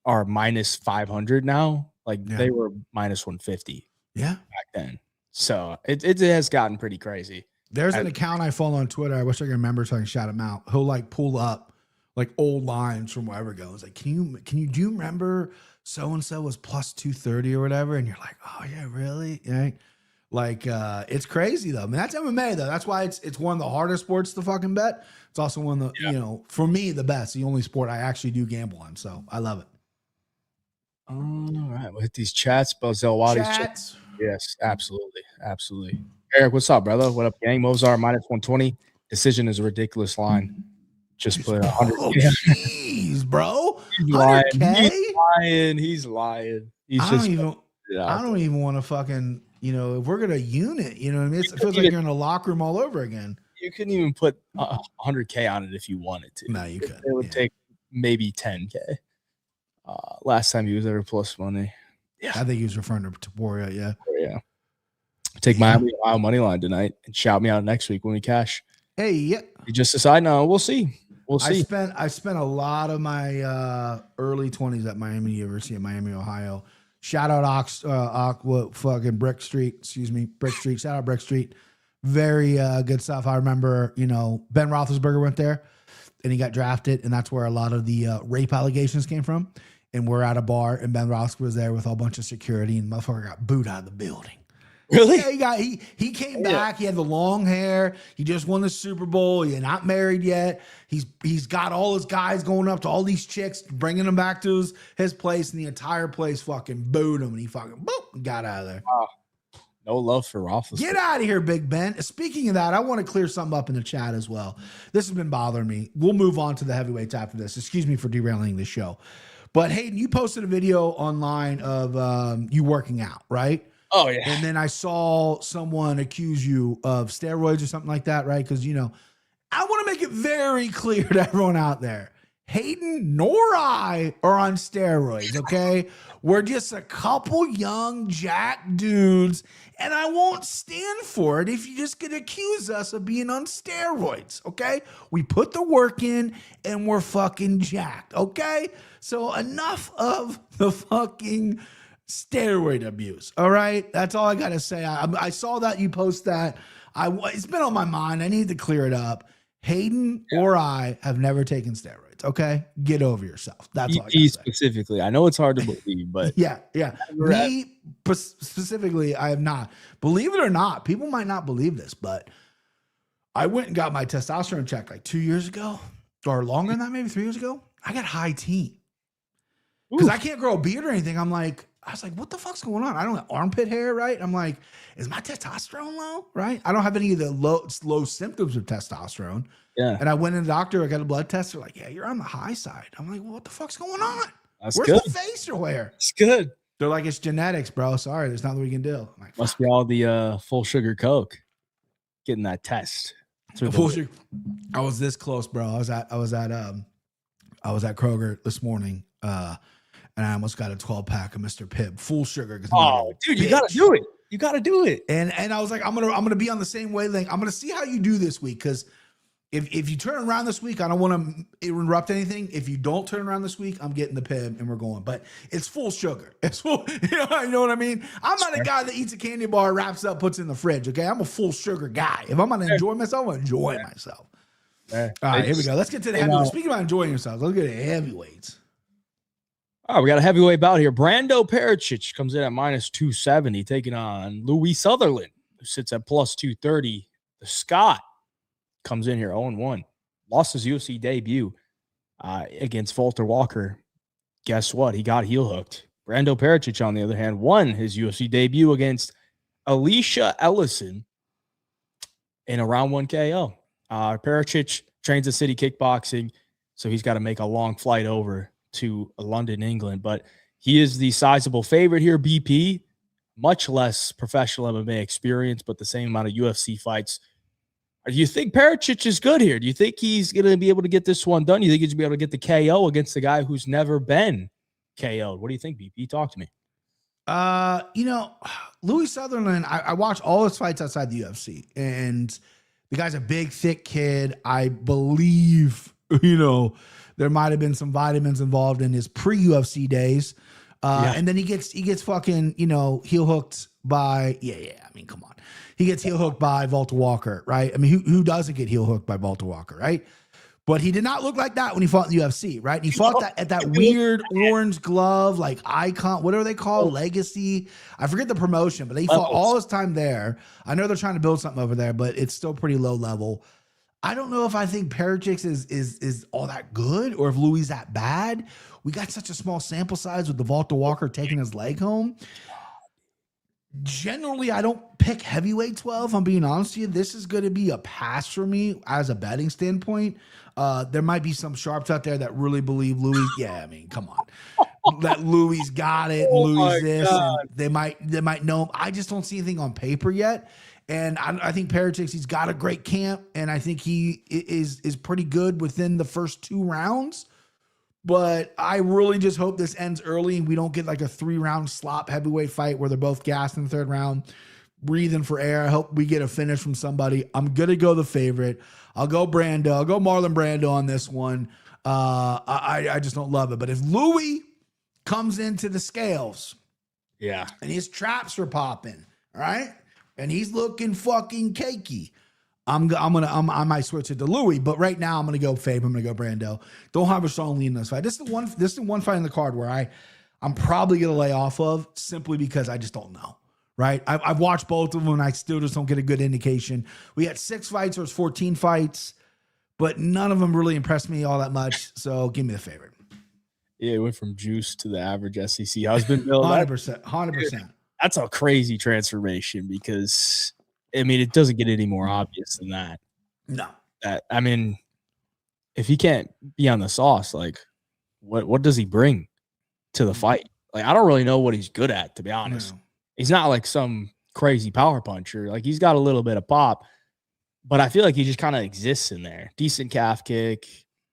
Speaker 1: are minus 500 now, like they were minus 150.
Speaker 2: Yeah,
Speaker 1: back then. So it has gotten pretty crazy.
Speaker 2: There's an account I follow on Twitter. I wish I could remember so I can shout him out. He'll like pull up like old lines from wherever it goes. Like, do you remember so and so was plus 230 or whatever? And you're like, oh yeah, really? Yeah. Like it's crazy though. I mean, that's MMA though. That's why it's one of the hardest sports to fucking bet. It's also one of the for me the best. The only sport I actually do gamble on. So I love it.
Speaker 1: All right, we'll hit these chats. Sawadi's
Speaker 2: chats.
Speaker 1: Yes, absolutely. Eric, what's up, brother? What up, gang? Mozart minus 120. Decision is a ridiculous line. Just put 100.
Speaker 2: Oh, jeez, bro.
Speaker 1: He's lying. He's lying.
Speaker 2: I don't even want to fucking, if we're going to unit, you know what I mean? It feels like you're in a locker room all over again.
Speaker 1: You couldn't even put 100K on it if you wanted to.
Speaker 2: No, you couldn't.
Speaker 1: It would take maybe 10K. Last time he was ever plus money.
Speaker 2: Yeah. I think he was referring to Topuria, yeah.
Speaker 1: Yeah. Take Miami money line tonight and shout me out next week when we cash.
Speaker 2: Hey, yeah.
Speaker 1: You just decide now. We'll see.
Speaker 2: I spent a lot of my early 20s at Miami University in Miami, Ohio. Shout out Brick Street. Shout out Brick Street. Very good stuff. I remember, Ben Roethlisberger went there and he got drafted, and that's where a lot of the rape allegations came from. And we're at a bar, and Ben Roethlisberger was there with a bunch of security, and motherfucker got booed out of the building.
Speaker 1: Really?
Speaker 2: Yeah, he came back. He had the long hair. He just won the Super Bowl. He's not married yet. He's got all his guys going up to all these chicks, bringing them back to his place, and the entire place fucking booed him, and he fucking got out of there.
Speaker 1: Wow. No love for Roethlisberger. Get
Speaker 2: out of here, Big Ben. Speaking of that, I want to clear something up in the chat as well. This has been bothering me. We'll move on to the heavyweights after this. Excuse me for derailing the show. But Hayden, you posted a video online of you working out, right?
Speaker 1: Oh, yeah.
Speaker 2: And then I saw someone accuse you of steroids or something like that, right? Because, I want to make it very clear to everyone out there. Hayden nor I are on steroids, okay? We're just a couple young jack dudes, and I won't stand for it if you just could accuse us of being on steroids, okay? We put the work in, and we're fucking jacked, okay? So enough of the fucking steroid abuse, all right? That's all I got to say. I saw that you post that. It's been on my mind. I need to clear it up. Hayden or I have never taken steroids, okay? Get over yourself. That's all I gotta say.
Speaker 1: Specifically. I know it's hard to believe, but...
Speaker 2: Yeah. Me specifically, I have not. Believe it or not, people might not believe this, but I went and got my testosterone checked like 2 years ago, or longer than that, maybe 3 years ago. I got high teen. Because I can't grow a beard or anything. I was like, what the fuck's going on? I don't have armpit hair, right? I'm like, is my testosterone low, right? I don't have any of the low symptoms of testosterone.
Speaker 1: Yeah.
Speaker 2: And I went to the doctor, I got a blood test. They're like, yeah, you're on the high side. I'm like, well, what the fuck's going on?
Speaker 1: Where's
Speaker 2: the face or where?
Speaker 1: It's good.
Speaker 2: They're like, it's genetics, bro. Sorry, there's nothing we can do. I'm like,
Speaker 1: must be all the full sugar Coke. Getting that test.
Speaker 2: I was this close, bro. I was at Kroger this morning. and I almost got a 12-pack of Mr. Pibb, full sugar.
Speaker 1: Oh, dude, you gotta do it. You gotta do it.
Speaker 2: And I was like, I'm gonna be on the same wavelength. I'm gonna see how you do this week, because if you turn around this week, I don't want to interrupt anything. If you don't turn around this week, I'm getting the Pibb and we're going. But it's full sugar. It's full. You know what I mean? I'm not a guy that eats a candy bar, wraps up, puts it in the fridge. Okay, I'm a full sugar guy. If I'm gonna enjoy myself, I'm gonna enjoy myself. All right, here we go. Let's get to the heavyweights. Speaking about enjoying yourself, let's get to heavyweights.
Speaker 1: All right, we got a heavyweight bout here. Brando Perichic comes in at -270, taking on Louis Sutherland, who sits at +230. The Scot comes in here 0-1. Lost his UFC debut against Walter Walker. Guess what? He got heel hooked. Brando Perichic, on the other hand, won his UFC debut against Alicia Ellison in a round 1 KO. Perichic trains at City Kickboxing, so he's got to make a long flight over to London, England. But he is the sizable favorite here, BP. Much less professional MMA experience, but the same amount of UFC fights. Do you think Perichic is good here? Do you think he's going to be able to get this one done? Do you think he's going to be able to get the KO against the guy who's never been KO'd? What do you think, BP? Talk to me.
Speaker 2: Louis Sutherland, I watch all his fights outside the UFC, and the guy's a big, thick kid. I believe, there might have been some vitamins involved in his pre-UFC days. And then he gets fucking, heel hooked by, I mean, come on. He gets heel hooked by Walter Walker, right? I mean, who doesn't get heel hooked by Walter Walker, right? But he did not look like that when he fought in the UFC, right? And he fought at that weird orange glove, like icon, whatever they call legacy. I forget the promotion, but he fought all his time there. I know they're trying to build something over there, but it's still pretty low level. I don't know if I think Perichic is all that good, or if Louis is that bad. We got such a small sample size with the Walter Walker taking his leg home. Generally, I don't pick heavyweight 12. I'm being honest with you. This is going to be a pass for me as a betting standpoint. There might be some sharps out there that really believe Louis. Yeah, I mean, come on, that Louis got it, Louis this, and they might know him. I just don't see anything on paper yet. And I think Perichic, he's got a great camp, and I think he is pretty good within the first 2 rounds. But I really just hope this ends early and we don't get like a 3-round slop heavyweight fight where they're both gassed in the 3rd round, breathing for air. I hope we get a finish from somebody. I'm going to go the favorite. I'll go Brando. I'll go Marlon Brando on this one. I just don't love it. But if Louis comes into the scales, and his traps are popping, all right, and he's looking fucking cakey, I might switch it to Louis, but right now I'm gonna go Fabe. I'm gonna go Brando. Don't have a strong lead in this fight. This is the one fight in the card where I'm probably gonna lay off of, simply because I just don't know. Right? I've watched both of them and I still just don't get a good indication. We had 6 fights, there was 14 fights, but none of them really impressed me all that much. So give me the favorite.
Speaker 1: Yeah, it went from juice to the average SEC husband bill.
Speaker 2: 100%.
Speaker 1: That's a crazy transformation, because I mean, it doesn't get any more obvious than that.
Speaker 2: No.
Speaker 1: I mean, if he can't be on the sauce, like, what does he bring to the fight? Like, I don't really know what he's good at, to be honest. No. He's not like some crazy power puncher. Like, he's got a little bit of pop, but I feel like he just kind of exists in there. Decent calf kick,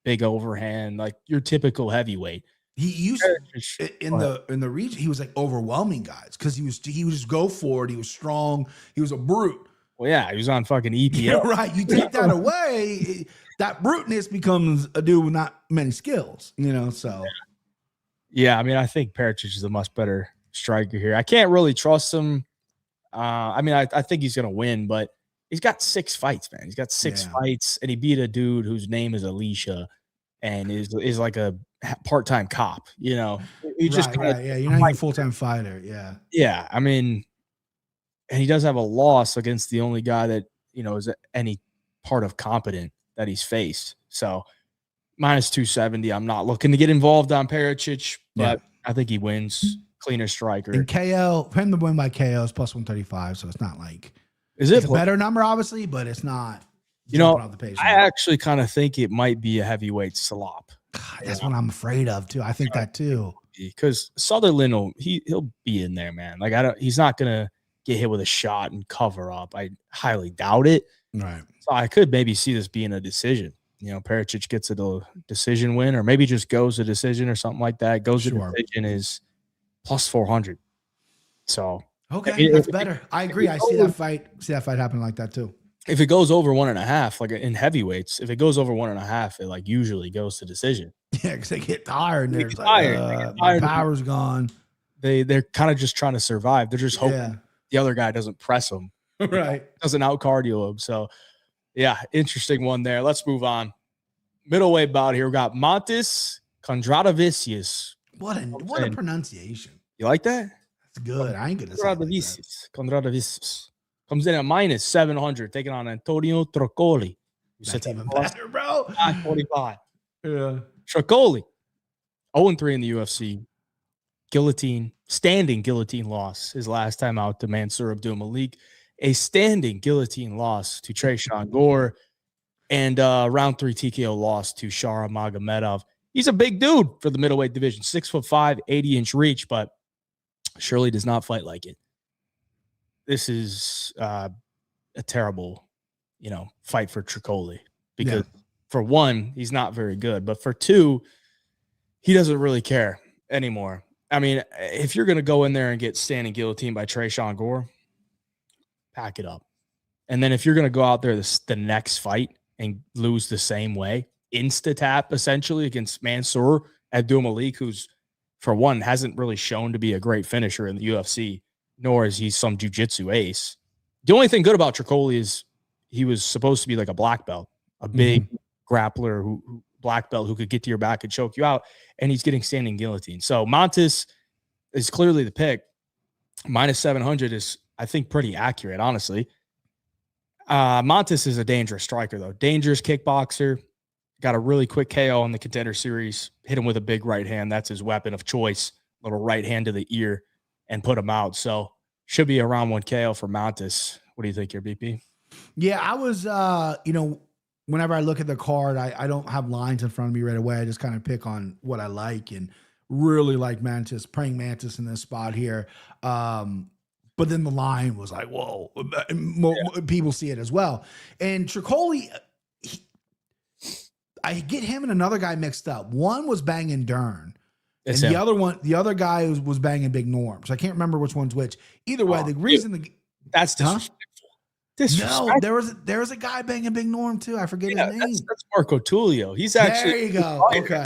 Speaker 1: big overhand, like your typical heavyweight.
Speaker 2: He used to, in the region, he was like overwhelming guys because he would just go for it. He was strong. He was a brute.
Speaker 1: Well, yeah, he was on fucking EPO.
Speaker 2: Yeah, right. You take that away, that bruteness becomes a dude with not many skills, so.
Speaker 1: Yeah, I mean, I think Perichic is a much better striker here. I can't really trust him. I mean, I think he's going to win, but he's got 6 fights, man. He's got 6 fights, and he beat a dude whose name is Alicia and is like a part-time cop, He just
Speaker 2: Yeah, you're not a full-time fighter. Yeah.
Speaker 1: Yeah, I mean, and he does have a loss against the only guy that, is any part of competent that he's faced. So -270. I'm not looking to get involved on Perichic, but I think he wins. Cleaner striker.
Speaker 2: And KO, him to win by KO is +135, so it's not like
Speaker 1: it's a
Speaker 2: better number, obviously, but it's not.
Speaker 1: I actually kind of think it might be a heavyweight slop.
Speaker 2: That's what I'm afraid of too. I think that too,
Speaker 1: because Sutherland he'll be in there, man. Like he's not gonna get hit with a shot and cover up. I highly doubt it.
Speaker 2: Right.
Speaker 1: So I could maybe see this being a decision. Perichic gets a decision win, or maybe just goes a decision or something like that. Goes a decision is plus 400. So
Speaker 2: okay, that's better. I agree. I see that fight happening like that too.
Speaker 1: If it goes over 1.5, like in heavyweights, if it goes over 1.5, it like usually goes to decision.
Speaker 2: Yeah, because they get tired and they're like, my power's gone.
Speaker 1: They're kind of just trying to survive. They're just hoping the other guy doesn't press them.
Speaker 2: Right.
Speaker 1: Doesn't out cardio him. So yeah, interesting one there. Let's move on. Middleweight bout here. We got Montes Kondratavicius.
Speaker 2: What a pronunciation.
Speaker 1: You like that?
Speaker 2: That's good. I ain't gonna say
Speaker 1: Kondratavicius. Comes in at minus 700, taking on Antonio Trocoli.
Speaker 2: That's even better, bro.
Speaker 1: 45.
Speaker 2: Yeah.
Speaker 1: Trocoli, 0-3 in the UFC. Standing guillotine loss his last time out to Mansour Abdul-Malik. A standing guillotine loss to Tresean Gore. And round 3 TKO loss to Shara Magomedov. He's a big dude for the middleweight division. 6'5", 80-inch reach, but surely does not fight like it. This is a terrible, fight for Trocoli because for one, he's not very good, but for two, he doesn't really care anymore. I mean, if you're going to go in there and get standing guillotine by Tresean Gore, pack it up. And then if you're going to go out there the next fight and lose the same way, insta-tap essentially against Mansour Abdul-Malik, who's for one hasn't really shown to be a great finisher in the UFC, nor is he some jiu-jitsu ace. The only thing good about Trocoli is he was supposed to be like a black belt, a big grappler who black belt who could get to your back and choke you out, and he's getting standing guillotine. So Montes is clearly the pick. Minus 700 is, I think, pretty accurate, honestly. Montes is a dangerous striker, though. Dangerous kickboxer. Got a really quick KO on the Contender Series. Hit him with a big right hand. That's his weapon of choice. Little right hand to the ear and put him out. So should be around 1 KO for Montes. What do you think here, BP?
Speaker 2: Yeah, I was, whenever I look at the card, I don't have lines in front of me right away. I just kind of pick on what I like and really like praying Mantis in this spot here. But then the line was like, whoa, people see it as well. And Trocoli, I get him and another guy mixed up. One was banging Dern. And the other guy was banging Big Norm. So I can't remember which one's which. Either way, the reason
Speaker 1: that's disrespectful.
Speaker 2: No, there was a guy banging Big Norm too. I forget his name.
Speaker 1: That's Marco Tullio. He's actually
Speaker 2: there. You go. Okay.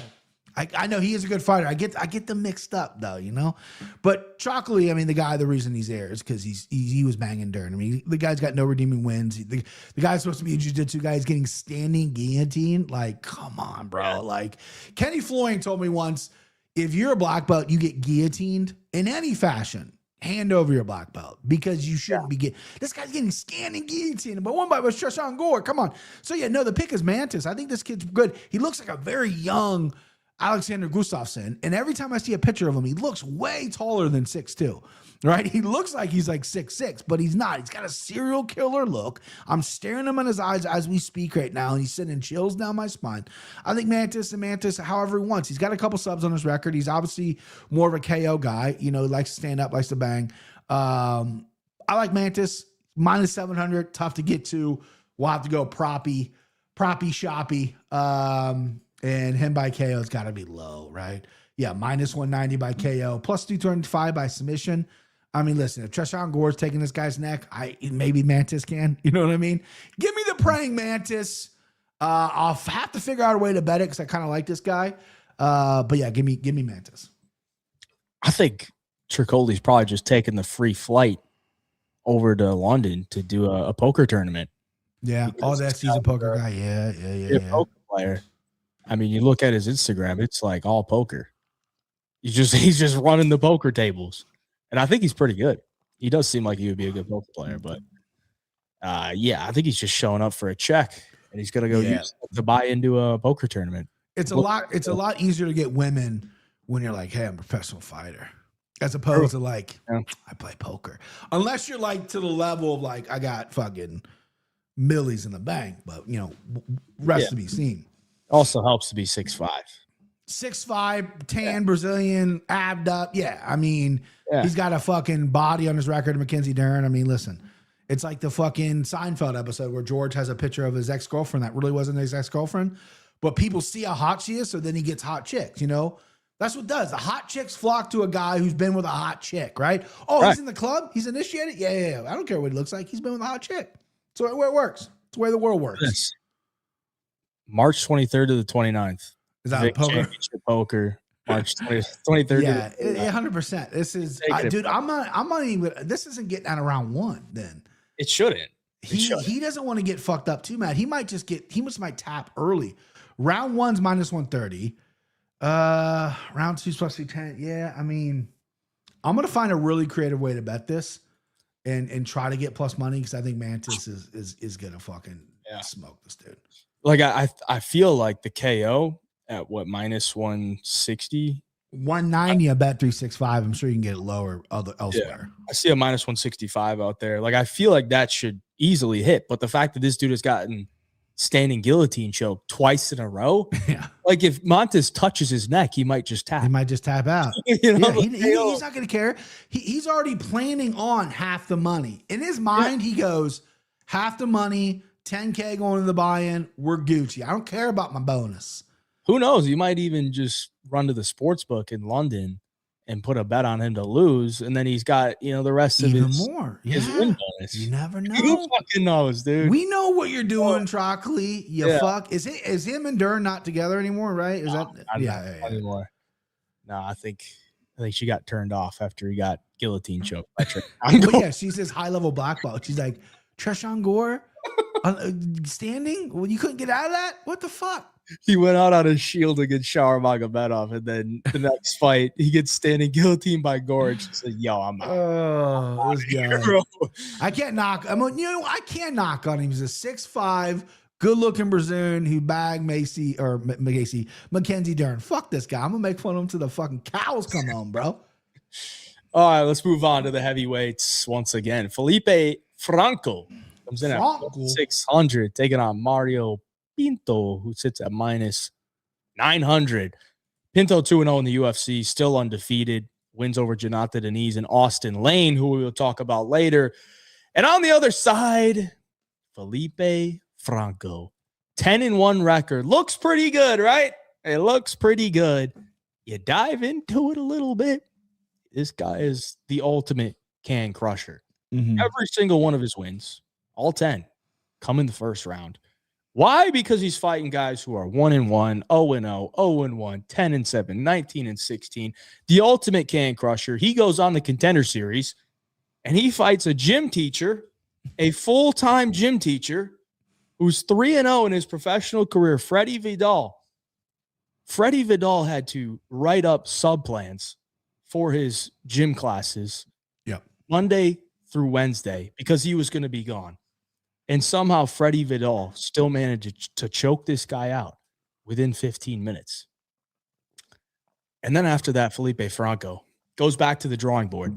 Speaker 2: I know he is a good fighter. I get them mixed up though, But Trocoli, I mean, the reason he's there is because he was banging Dern. I mean, the guy's got no redeeming wins. The guy's supposed to be a jiu-jitsu guy. He's getting standing guillotine. Like, come on, bro. Yeah. Like, Kenny Floyd told me once, if you're a black belt, you get guillotined in any fashion. Hand over your black belt because you shouldn't be getting. This guy's getting standing guillotine, but one by was Tresean Gore. Come on. So the pick is Mantis. I think this kid's good. He looks like a very young Alexander Gustafsson, and every time I see a picture of him, he looks way taller than 6'2", right? He looks like he's like 6'6", but he's not. He's got a serial killer look. I'm staring him in his eyes as we speak right now, and he's sending chills down my spine. I think Mantis, however he wants. He's got a couple subs on his record. He's obviously more of a KO guy. He likes to stand up, likes to bang. I like Mantis. Minus 700, tough to get to. We'll have to go proppy shoppy. And him by KO has got to be low, right? Yeah, minus 190 by KO, plus 225 by submission. I mean, listen, if Tresean Gore's taking this guy's neck, maybe Mantis can. You know what I mean? Give me the praying Mantis. I'll have to figure out a way to bet it because I kind of like this guy. But yeah, give me Mantis.
Speaker 1: I think Trocoli's probably just taking the free flight over to London to do a poker tournament.
Speaker 2: Yeah. That's he's a poker guy. Yeah.
Speaker 1: Poker player. I mean, you look at his Instagram, it's like all poker. He's just running the poker tables. And I think he's pretty good. He does seem like he would be a good poker player, but I think he's just showing up for a check and he's gonna go use it to buy into a poker tournament.
Speaker 2: It's a lot easier to get women when you're like, hey, I'm a professional fighter. As opposed to like, I play poker. Unless you're like to the level of like, I got fucking millies in the bank, but rest to be seen.
Speaker 1: Also helps to be 6'5".
Speaker 2: 6'5", tan, Brazilian, abbed up. Yeah, I mean, he's got a fucking body on his record of Mackenzie Dern. I mean, listen, It's like the fucking Seinfeld episode where George has a picture of his ex-girlfriend that really wasn't his ex-girlfriend, but people see how hot she is, so then he gets hot chicks, you know? That's what it does. The hot chicks flock to a guy who's been with a hot chick, right? Oh, right. He's in the club? He's initiated? Yeah. I don't care what he looks like. He's been with a hot chick. So where it works. It's where the world works.
Speaker 1: Yes. March 23rd to the 29th.
Speaker 2: Is that poker?
Speaker 1: Championship poker. March 23rd.
Speaker 2: Yeah, 100%. This is, dude, I'm not even, this isn't getting out of round one then.
Speaker 1: It shouldn't.
Speaker 2: He doesn't want to get fucked up too mad. He might tap early. Round one's minus 130. Round two's plus 210. Yeah, I mean, I'm gonna find a really creative way to bet this and try to get plus money because I think Mantis is gonna fucking smoke this dude.
Speaker 1: Like I feel like the KO at what minus 160.
Speaker 2: 190, I bet 365. I'm sure you can get it lower elsewhere.
Speaker 1: Yeah. I see a minus 165 out there. Like I feel like that should easily hit, but the fact that this dude has gotten standing guillotine choke twice in a row, like if Montes touches his neck, he might just tap.
Speaker 2: He might just tap out. You know? He's not going to care. He's already planning on half the money. In his mind, he goes, half the money, 10K going to the buy-in, we're Gucci. I don't care about my bonus.
Speaker 1: Who knows? You might even just run to the sports book in London and put a bet on him to lose, and then he's got the rest of his win bonus.
Speaker 2: You never know.
Speaker 1: Who fucking knows, dude?
Speaker 2: We know what you're doing, Trocoli. Fuck. Is him and Dern not together anymore? Right? Is
Speaker 1: not anymore? No, I think she got turned off after he got guillotine choked.
Speaker 2: Yeah, she says high level black belt. She's like Treshawn Gore standing. Well, you couldn't get out of that. What the fuck?
Speaker 1: He went out on his shield against Sharmagomedov, and then the next fight, he gets standing guillotine by Gorge. He said, "Yo, I'm out."
Speaker 2: Oh, this guy. I can't knock. I can't knock on him. He's a 6'5", good-looking Brazilian who bagged Mackenzie Dern. Fuck this guy. I'm gonna make fun of him till the fucking cows come home, bro.
Speaker 1: All right, let's move on to the heavyweights once again. Felipe Franco comes in at 600, taking on Mario Pinto, who sits at minus 900. Pinto 2-0 in the UFC, still undefeated. Wins over Jonathan Denise and Austin Lane, who we will talk about later. And on the other side, Felipe Franco, 10-1 record. Looks pretty good, right? It looks pretty good. You dive into it a little bit. This guy is the ultimate can crusher. Every single one of his wins, all 10, come in the first round. Why? Because he's fighting guys who are 1-1, 0-0, 0-1, 10-7, 19-16. The ultimate can crusher. He goes on the Contender Series, and he fights a gym teacher, a full-time gym teacher, who's 3-0 in his professional career, Freddie Vidal. Freddie Vidal had to write up sub-plans for his gym classes Monday through Wednesday because he was going to be gone. And somehow Freddie Vidal still managed to choke this guy out within 15 minutes. And then after that, Felipe Franco goes back to the drawing board,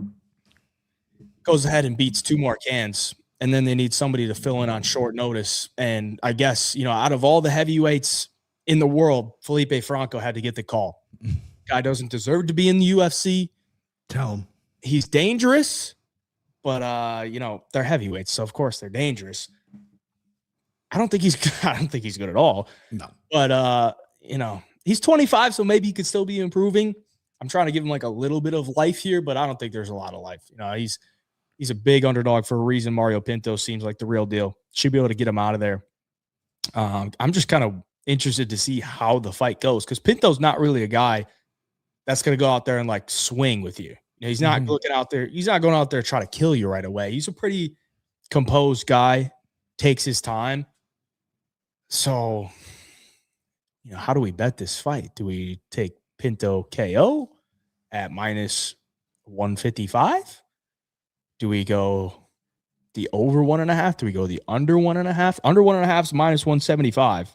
Speaker 1: goes ahead and beats 2 more cans. And then they need somebody to fill in on short notice. And I guess, out of all the heavyweights in the world, Felipe Franco had to get the call. Guy doesn't deserve to be in the UFC.
Speaker 2: Tell him.
Speaker 1: He's dangerous, but, they're heavyweights. So, of course, they're dangerous. I don't think he's good at all.
Speaker 2: No.
Speaker 1: But he's 25, so maybe he could still be improving. I'm trying to give him like a little bit of life here, but I don't think there's a lot of life. He's a big underdog for a reason. Mario Pinto seems like the real deal. Should be able to get him out of there. I'm just kind of interested to see how the fight goes because Pinto's not really a guy that's going to go out there and like swing with you. He's not looking out there. He's not going out there to try to kill you right away. He's a pretty composed guy, takes his time. So, how do we bet this fight? Do we take Pinto KO at minus 155? Do we go the over 1.5? Do we go the under 1.5? Under 1.5 is minus 175.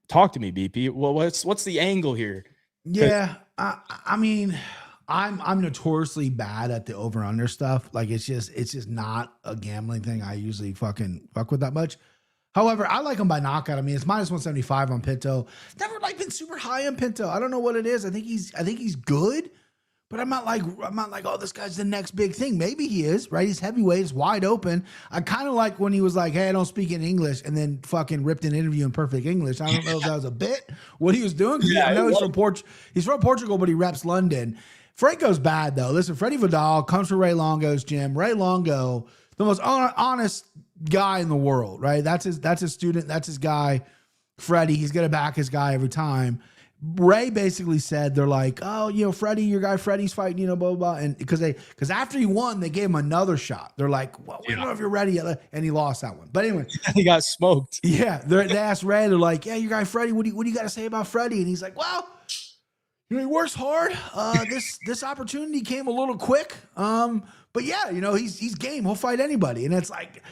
Speaker 1: Talk to me, BP. Well, what's the angle here?
Speaker 2: Yeah, I mean, I'm notoriously bad at the over under stuff. Like it's just not a gambling thing I usually fucking fuck with that much. However, I like him by knockout. I mean, it's minus 175 on Pinto. Never been super high on Pinto. I don't know what it is. I think he's good, But I'm not like, oh, this guy's the next big thing. Maybe he is, right? He's heavyweight, it's wide open. I kind of like when he was like, hey, I don't speak in English, and then fucking ripped an interview in perfect English. I don't know if that was a bit, what he was doing. Yeah, I know he's from Portugal, but he reps London. Franco's bad, though. Listen, Freddie Vidal comes from Ray Longo's gym. Ray Longo, the most honest guy in the world, right? That's his student. That's his guy, Freddie. He's going to back his guy every time. Ray basically said, they're like, oh, you know, Freddie, your guy Freddie's fighting, you know, blah, blah, blah. And because after he won, they gave him another shot. They're like, well, we don't know if you're ready yet. And he lost that one. But anyway.
Speaker 1: He got smoked.
Speaker 2: Yeah. They asked Ray, they're like, yeah, your guy Freddie, what do you got to say about Freddie? And he's like, well, you know, he works hard. This opportunity came a little quick. But yeah, you know, he's game. He'll fight anybody. And it's like,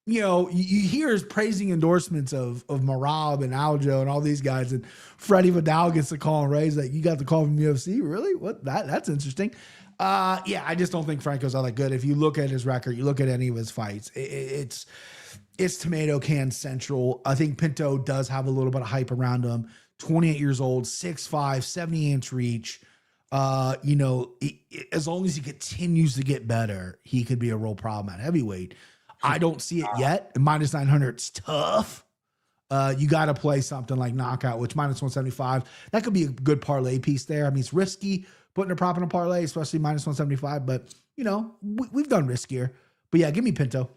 Speaker 2: you know, you hear his praising endorsements of Marab and Aljo and all these guys, and Freddie Vidal gets the call and Ray's like, you got the call from UFC? Really? What? That's interesting. Yeah, I just don't think Franco's all that good. If you look at his record, you look at any of his fights, it's tomato can central. I think Pinto does have a little bit of hype around him. 28 years old, 6'5", 70-inch reach. You know, as long as he continues to get better, he could be a real problem at heavyweight. I don't see it yet. Minus 900, it's tough. You got to play something like knockout, which minus 175. That could be a good parlay piece there. I mean, it's risky putting a prop in a parlay, especially minus 175. But, you know, we've done riskier. But, yeah, give me Pinto.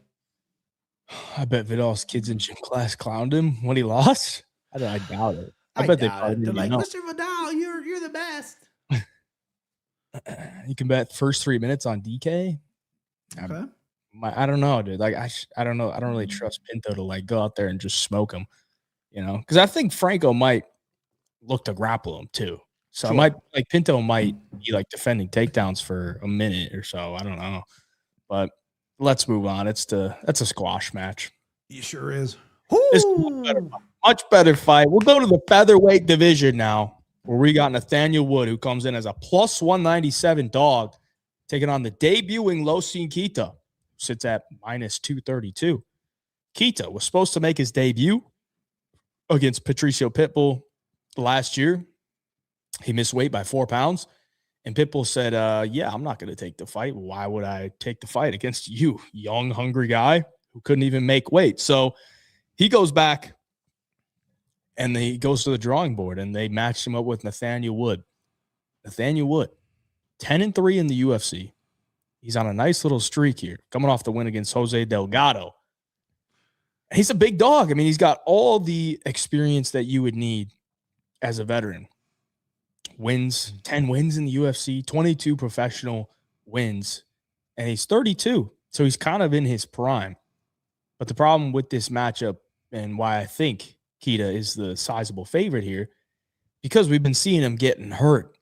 Speaker 1: I bet Vidal's kids in gym class clowned him when he lost. I doubt it. I bet they probably
Speaker 2: They're like, Mr. Vidal, you're the best.
Speaker 1: You can bet first 3 minutes on DK.
Speaker 2: Okay.
Speaker 1: I don't know, dude. Like, I don't know. I don't really trust Pinto to like go out there and just smoke him, you know, because I think Franco might look to grapple him too. So sure. Pinto might be like defending takedowns for a minute or so. I don't know, but let's move on. That's a squash match.
Speaker 2: It sure is.
Speaker 1: It's much better fight. We'll go to the featherweight division now, where we got Nathaniel Wood, who comes in as a plus 197 dog, taking on the debuting Losine Keita. Sits at minus 232. Keita was supposed to make his debut against Patricio Pitbull last year. He missed weight by 4 pounds. And Pitbull said, yeah, I'm not going to take the fight. Why would I take the fight against you, young, hungry guy who couldn't even make weight? So he goes back and he goes to the drawing board, and they matched him up with Nathaniel Wood. Nathaniel Wood, 10-3 in the UFC. He's on a nice little streak here, coming off the win against Jose Delgado. He's a big dog. I mean, he's got all the experience that you would need as a veteran. 10 wins in the UFC, 22 professional wins, and he's 32. So he's kind of in his prime. But the problem with this matchup, and why I think Keita is the sizable favorite here, because we've been seeing him getting hurt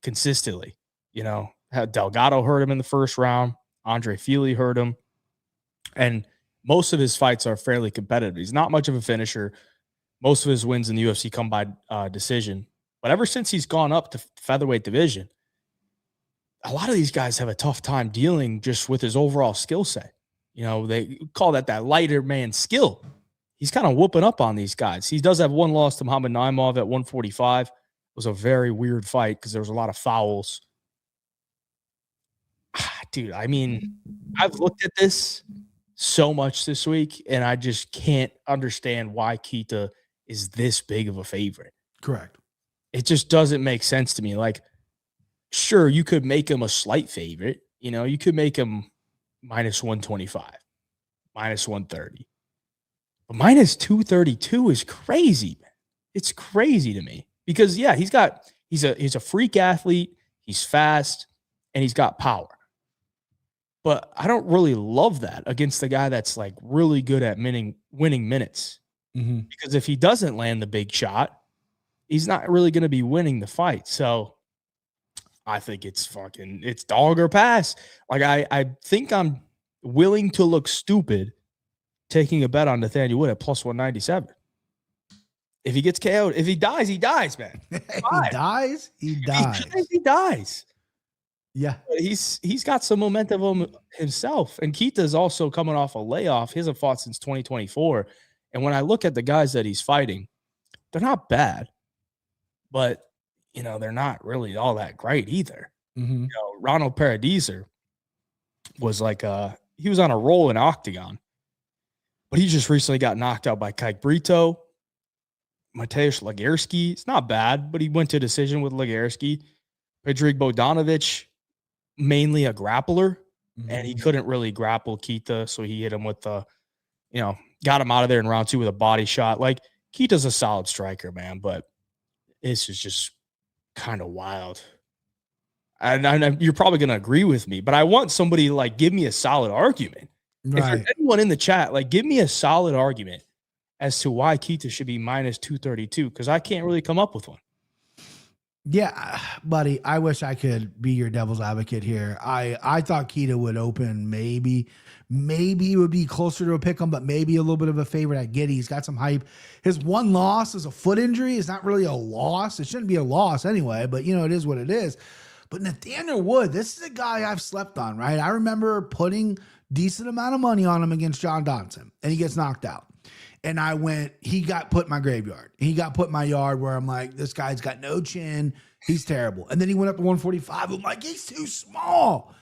Speaker 1: consistently. You know, Delgado hurt him in the first round. Andre Fili hurt him. And most of his fights are fairly competitive. He's not much of a finisher. Most of his wins in the UFC come by decision. But ever since he's gone up to featherweight division, a lot of these guys have a tough time dealing just with his overall skill set. You know, they call that lighter man skill. He's kind of whooping up on these guys. He does have one loss to Muhammad Naimov at 145. It was a very weird fight because there was a lot of fouls. Dude, I mean, I've looked at this so much this week, and I just can't understand why Keita is this big of a favorite.
Speaker 2: Correct.
Speaker 1: It just doesn't make sense to me. Like, sure, you could make him a slight favorite. You know, you could make him minus 125, minus 130. But minus 232 is crazy, man. It's crazy to me because, yeah, he's a freak athlete. He's fast, and he's got power. But I don't really love that against the guy that's like really good at winning minutes. Mm-hmm. Because if he doesn't land the big shot, he's not really going to be winning the fight. So I think it's dog or pass. Like I think I'm willing to look stupid taking a bet on Nathaniel Wood at plus 197. If he gets KO'd, if he dies, he dies, man.
Speaker 2: He dies.
Speaker 1: He dies.
Speaker 2: Yeah.
Speaker 1: He's got some momentum himself. And Keita's also coming off a layoff. He hasn't fought since 2024. And when I look at the guys that he's fighting, they're not bad. But they're not really all that great either.
Speaker 2: Mm-hmm.
Speaker 1: Ronald Paradiser was like he was on a roll in Octagon, but he just recently got knocked out by Kike Brito. Mateusz Lagerski, it's not bad, but he went to decision with Lagerski. Pedrig Bogdanovic, mainly a grappler, and he couldn't really grapple Keita, so he hit him with got him out of there in round 2 with a body shot. Like, Keita's a solid striker, man, but this is just kind of wild. And you're probably going to agree with me, but I want somebody like give me a solid argument. Right. If there's anyone in the chat, like give me a solid argument as to why Keita should be minus 232, because I can't really come up with one.
Speaker 2: Yeah, buddy, I wish I could be your devil's advocate here. I thought Keita would open maybe it would be closer to a pick 'em, but maybe a little bit of a favorite. I get it. He's got some hype. His one loss is a foot injury. It's not really a loss. It shouldn't be a loss anyway, but it is what it is. But Nathaniel Wood, this is a guy I've slept on, right? I remember putting decent amount of money on him against John Dodson, and he gets knocked out. And he got put in my graveyard. He got put in my yard where I'm like, this guy's got no chin. He's terrible. And then he went up to 145. I'm like, he's too small.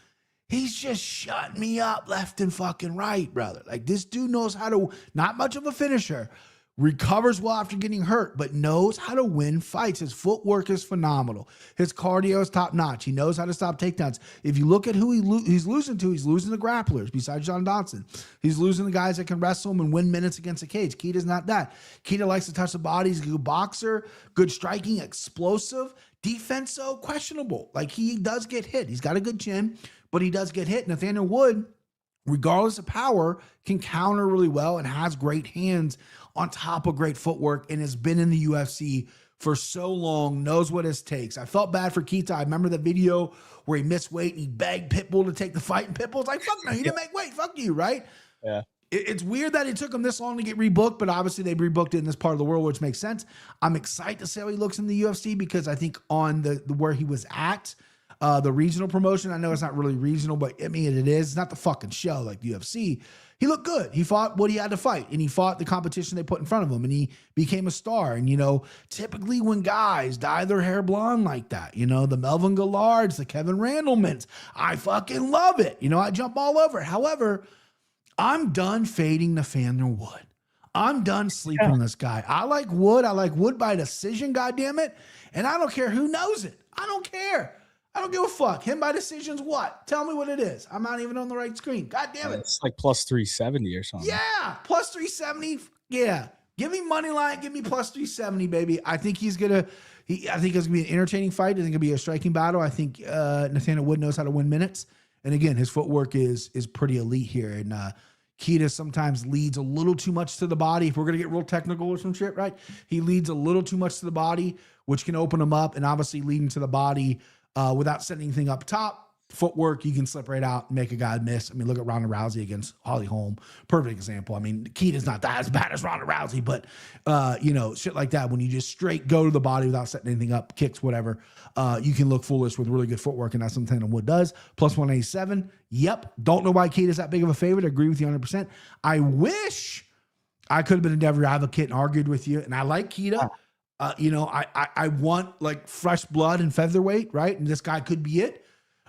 Speaker 2: He's just shutting me up left and fucking right, brother. Like, this dude knows how to, not much of a finisher, recovers well after getting hurt, but knows how to win fights. His footwork is phenomenal. His cardio is top notch. He knows how to stop takedowns. If you look at who he's losing to, he's losing the grapplers besides John Dodson. He's losing the guys that can wrestle him and win minutes against the cage. Keita's not that. Keita likes to touch the body. He's a good boxer, good striking, explosive. Defense, so questionable. Like, he does get hit. He's got a good chin, but he does get hit. Nathaniel Wood, regardless of power, can counter really well and has great hands on top of great footwork and has been in the UFC for so long, knows what it takes. I felt bad for Keita. I remember the video where he missed weight and he begged Pitbull to take the fight, and Pitbull's like, fuck no, you didn't make weight, fuck you, right?
Speaker 1: Yeah.
Speaker 2: It's weird that it took him this long to get rebooked, but obviously they rebooked it in this part of the world, which makes sense. I'm excited to see how he looks in the UFC because I think on the where he was at, the regional promotion, I know it's not really regional, but I mean, it is. It's not the fucking show like the UFC. He looked good. He fought what he had to fight, and he fought the competition they put in front of him, and he became a star. And, typically when guys dye their hair blonde like that, the Melvin Gillards, the Kevin Randlemans, I fucking love it. I jump all over it. However, I'm done fading Nathaniel Wood. I'm done sleeping on this guy. I like Wood. I like Wood by decision, goddammit. And I don't care who knows it. I don't care. I don't give a fuck. Him by decision's what? Tell me what it is. I'm not even on the right screen. God damn it.
Speaker 1: It's like plus 370 or something.
Speaker 2: Yeah, plus 370. Yeah. Give me money line. Give me plus 370, baby. I think I think it's gonna be an entertaining fight. I think it'll be a striking battle. I think Nathaniel Wood knows how to win minutes. And again, his footwork is pretty elite here. And Keita sometimes leads a little too much to the body. If we're going to get real technical or some shit, right? He leads a little too much to the body, which can open him up. And obviously leading to the body without setting anything up top, footwork, you can slip right out and make a guy miss. I mean, look at Ronda Rousey against Holly Holm. Perfect example. I mean, Keita's not that as bad as Ronda Rousey, but, shit like that. When you just straight go to the body without setting anything up, kicks, whatever, you can look foolish with really good footwork, and that's something Wood does. Plus 187. Yep. Don't know why Keita's that big of a favorite. I agree with you 100%. I wish I could have been a devil advocate and argued with you, and I like Keita. I want like fresh blood and featherweight, right? And this guy could be it.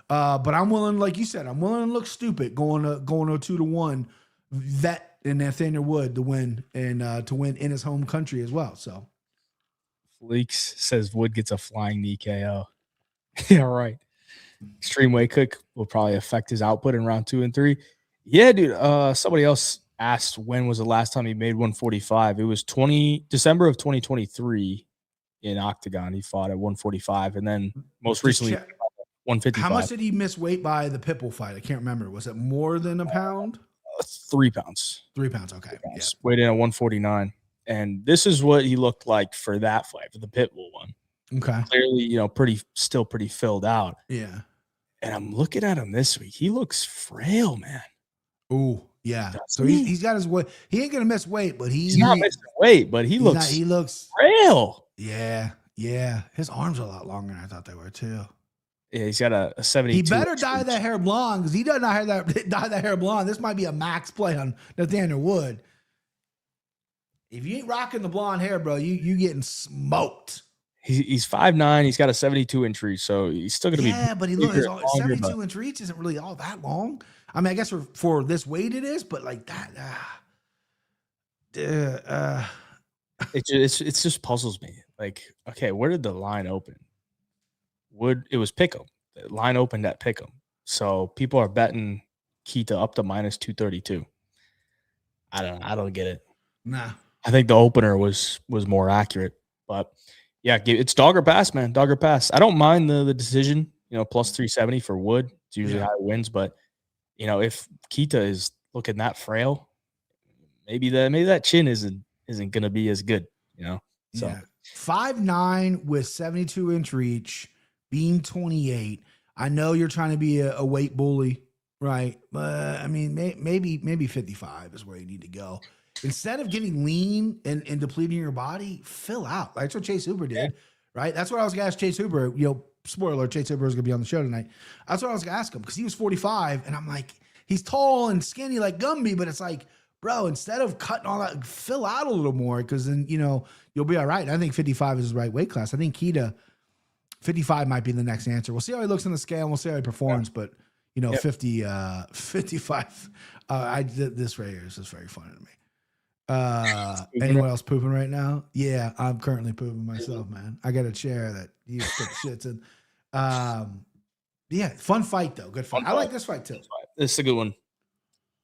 Speaker 2: But I'm willing, like you said, I'm willing to look stupid going to 2-1 vet and Nathaniel Wood to win and to win in his home country as well. So
Speaker 1: Fleeks says Wood gets a flying knee KO. Yeah, right. Extreme weight cook will probably affect his output in round 2 and 3. Yeah, dude. Somebody else asked when was the last time he made 145. It was December of 2023 in Octagon. He fought at 145, and then most recently 155.
Speaker 2: How much did he miss weight by the Pitbull fight? I can't remember. Was it more than a pound?
Speaker 1: 3 pounds.
Speaker 2: 3 pounds. Okay. 3
Speaker 1: pounds. Yeah. Weighed in at 149. And this is what he looked like for that fight, for the Pitbull one.
Speaker 2: Okay.
Speaker 1: Clearly, still pretty filled out.
Speaker 2: Yeah.
Speaker 1: And I'm looking at him this week. He looks frail, man.
Speaker 2: Ooh, yeah. So he's got his weight. He ain't gonna miss weight, but he's
Speaker 1: not missing weight, but he looks frail.
Speaker 2: Yeah, yeah. His arms are a lot longer than I thought they were too.
Speaker 1: Yeah, he's got a 72.
Speaker 2: He better dye that hair blonde because he does not have that dye that hair blonde. This might be a max play on Nathaniel Wood. If you ain't rocking the blonde hair, bro, you getting smoked.
Speaker 1: He's 5'9". He's got a 72-inch reach, so he's still going to be.
Speaker 2: Yeah, but he looks 72-inch reach isn't really all that long. I mean, I guess for this weight it is, but like that,
Speaker 1: it just puzzles me. Like, okay, where did the line open? It was Pick'em. The line opened at Pick'em, so people are betting Keita up to minus 232. I don't get it.
Speaker 2: Nah,
Speaker 1: I think the opener was more accurate, but yeah, it's dog or pass, man. Dog or pass. I don't mind the decision. Plus 370 for Wood. It's usually how it wins, but if Keita is looking that frail, maybe that chin isn't going to be as good. So
Speaker 2: 5'9" with 72-inch reach, being 28. I know you're trying to be a weight bully, right? But I mean, maybe 55 is where you need to go. Instead of getting lean and depleting your body, fill out. That's what Chase Hooper did, right? That's what I was going to ask Chase Hooper. Spoiler, Chase Hooper is going to be on the show tonight. That's what I was going to ask him because he was 45, and I'm like, he's tall and skinny like Gumby, but it's like, bro, instead of cutting all that, fill out a little more because then, you'll be all right. And I think 55 is his right weight class. I think Keita, 55 might be the next answer. We'll see how he looks on the scale. And we'll see how he performs. But, 55. This right here is just very funny to me. Anyone else pooping right now? Yeah, I'm currently pooping myself, man. I got a chair that you put shits in. Yeah, fun fight though. Good fight. I like this fight too.
Speaker 1: This is a good one.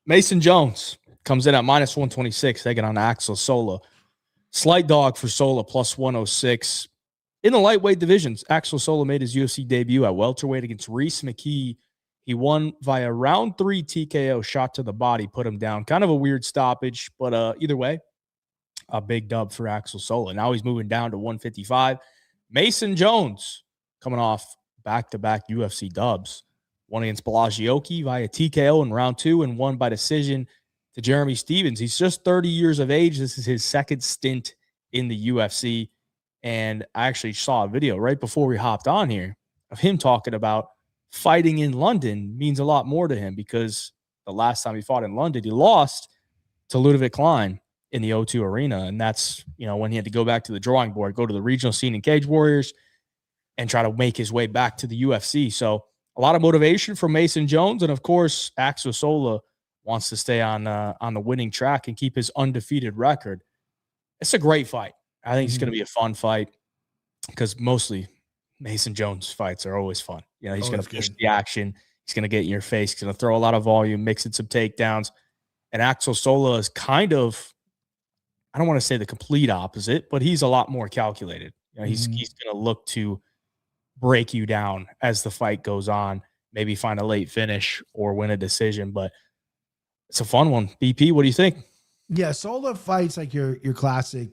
Speaker 1: Mason Jones comes in at minus 126, taking on Axel Sola. Slight dog for Sola, plus 106. In the lightweight divisions, Axel Sola made his UFC debut at welterweight against Reese McKee. He won via round 3 TKO, shot to the body, put him down. Kind of a weird stoppage, but either way, a big dub for Axel Sola. Now he's moving down to 155. Mason Jones coming off back-to-back UFC dubs. One against Bellagioki via TKO in round 2 and won by decision to Jeremy Stevens. He's just 30 years of age. This is his second stint in the UFC. And I actually saw a video right before we hopped on here of him talking about fighting in London means a lot more to him because the last time he fought in London, he lost to Ludovic Klein in the O2 Arena. And that's, when he had to go back to the drawing board, go to the regional scene in Cage Warriors and try to make his way back to the UFC. So a lot of motivation for Mason Jones. And of course, Axel Sola wants to stay on the winning track and keep his undefeated record. It's a great fight. I think it's going to be a fun fight because mostly Mason Jones fights are always fun. He's going to push the action. He's going to get in your face. He's going to throw a lot of volume, mix in some takedowns. And Axel Sola is kind of, I don't want to say the complete opposite, but he's a lot more calculated. He's going to look to break you down as the fight goes on, maybe find a late finish or win a decision. But it's a fun one. BP, what do you think?
Speaker 2: Yeah, Sola fights like your classically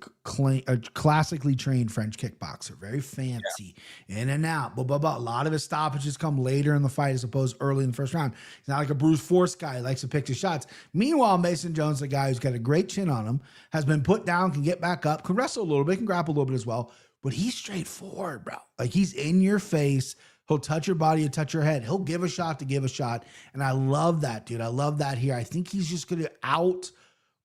Speaker 2: trained French kickboxer. Very fancy, in and out, blah, blah, blah. A lot of his stoppages come later in the fight as opposed to early in the first round. He's not like a brute force guy. He likes to pick his shots. Meanwhile, Mason Jones, the guy who's got a great chin on him, has been put down, can get back up, can wrestle a little bit, can grapple a little bit as well. But he's straightforward, bro. Like, he's in your face. He'll touch your body and touch your head. He'll give a shot to give a shot. And I love that, dude. I love that here. I think he's just going to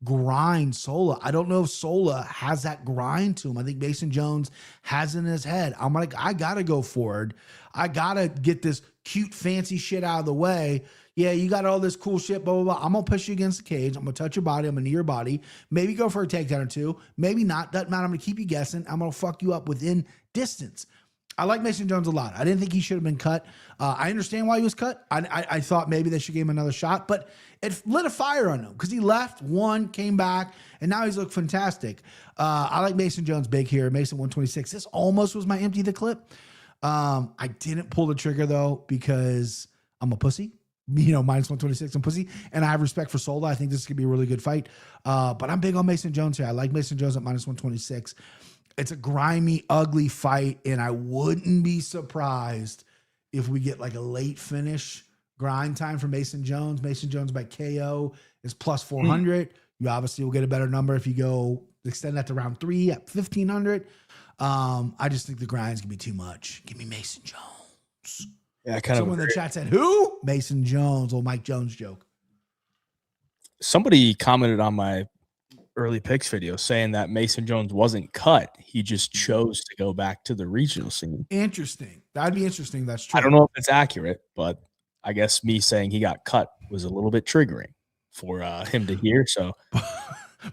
Speaker 2: grind Sola. I don't know if Sola has that grind to him. I think Mason Jones has in his head, I'm like, I gotta go forward. I gotta get this cute, fancy shit out of the way. Yeah, you got all this cool shit, blah, blah, blah. I'm gonna push you against the cage. I'm gonna touch your body. I'm gonna knee your body. Maybe go for a takedown or two. Maybe not. Doesn't matter. I'm gonna keep you guessing. I'm gonna fuck you up within distance. I like Mason Jones a lot. I didn't think he should have been cut. I understand why he was cut. I thought maybe they should give him another shot, but it lit a fire on him because he left, won, came back, and now he's looked fantastic. I like Mason Jones big here. Mason 126. This almost was my empty the clip. I didn't pull the trigger though because I'm a pussy. Minus 126, I'm pussy. And I have respect for Sola. I think this could be a really good fight. But I'm big on Mason Jones here. I like Mason Jones at minus 126. It's a grimy, ugly fight, and I wouldn't be surprised if we get like a late finish grind time for Mason Jones. Mason Jones by KO is plus 400. You obviously will get a better number if you go extend that to round 3 at 1,500. I just think the grind's going to be too much. Give me Mason Jones.
Speaker 1: Yeah, someone
Speaker 2: in the chat said, who? Mason Jones, old Mike Jones joke.
Speaker 1: Somebody commented on my early picks video saying that Mason Jones wasn't cut. He just chose to go back to the regional scene.
Speaker 2: Interesting. That'd be interesting. That's true.
Speaker 1: I don't know if it's accurate, but I guess me saying he got cut was a little bit triggering for him to hear. So,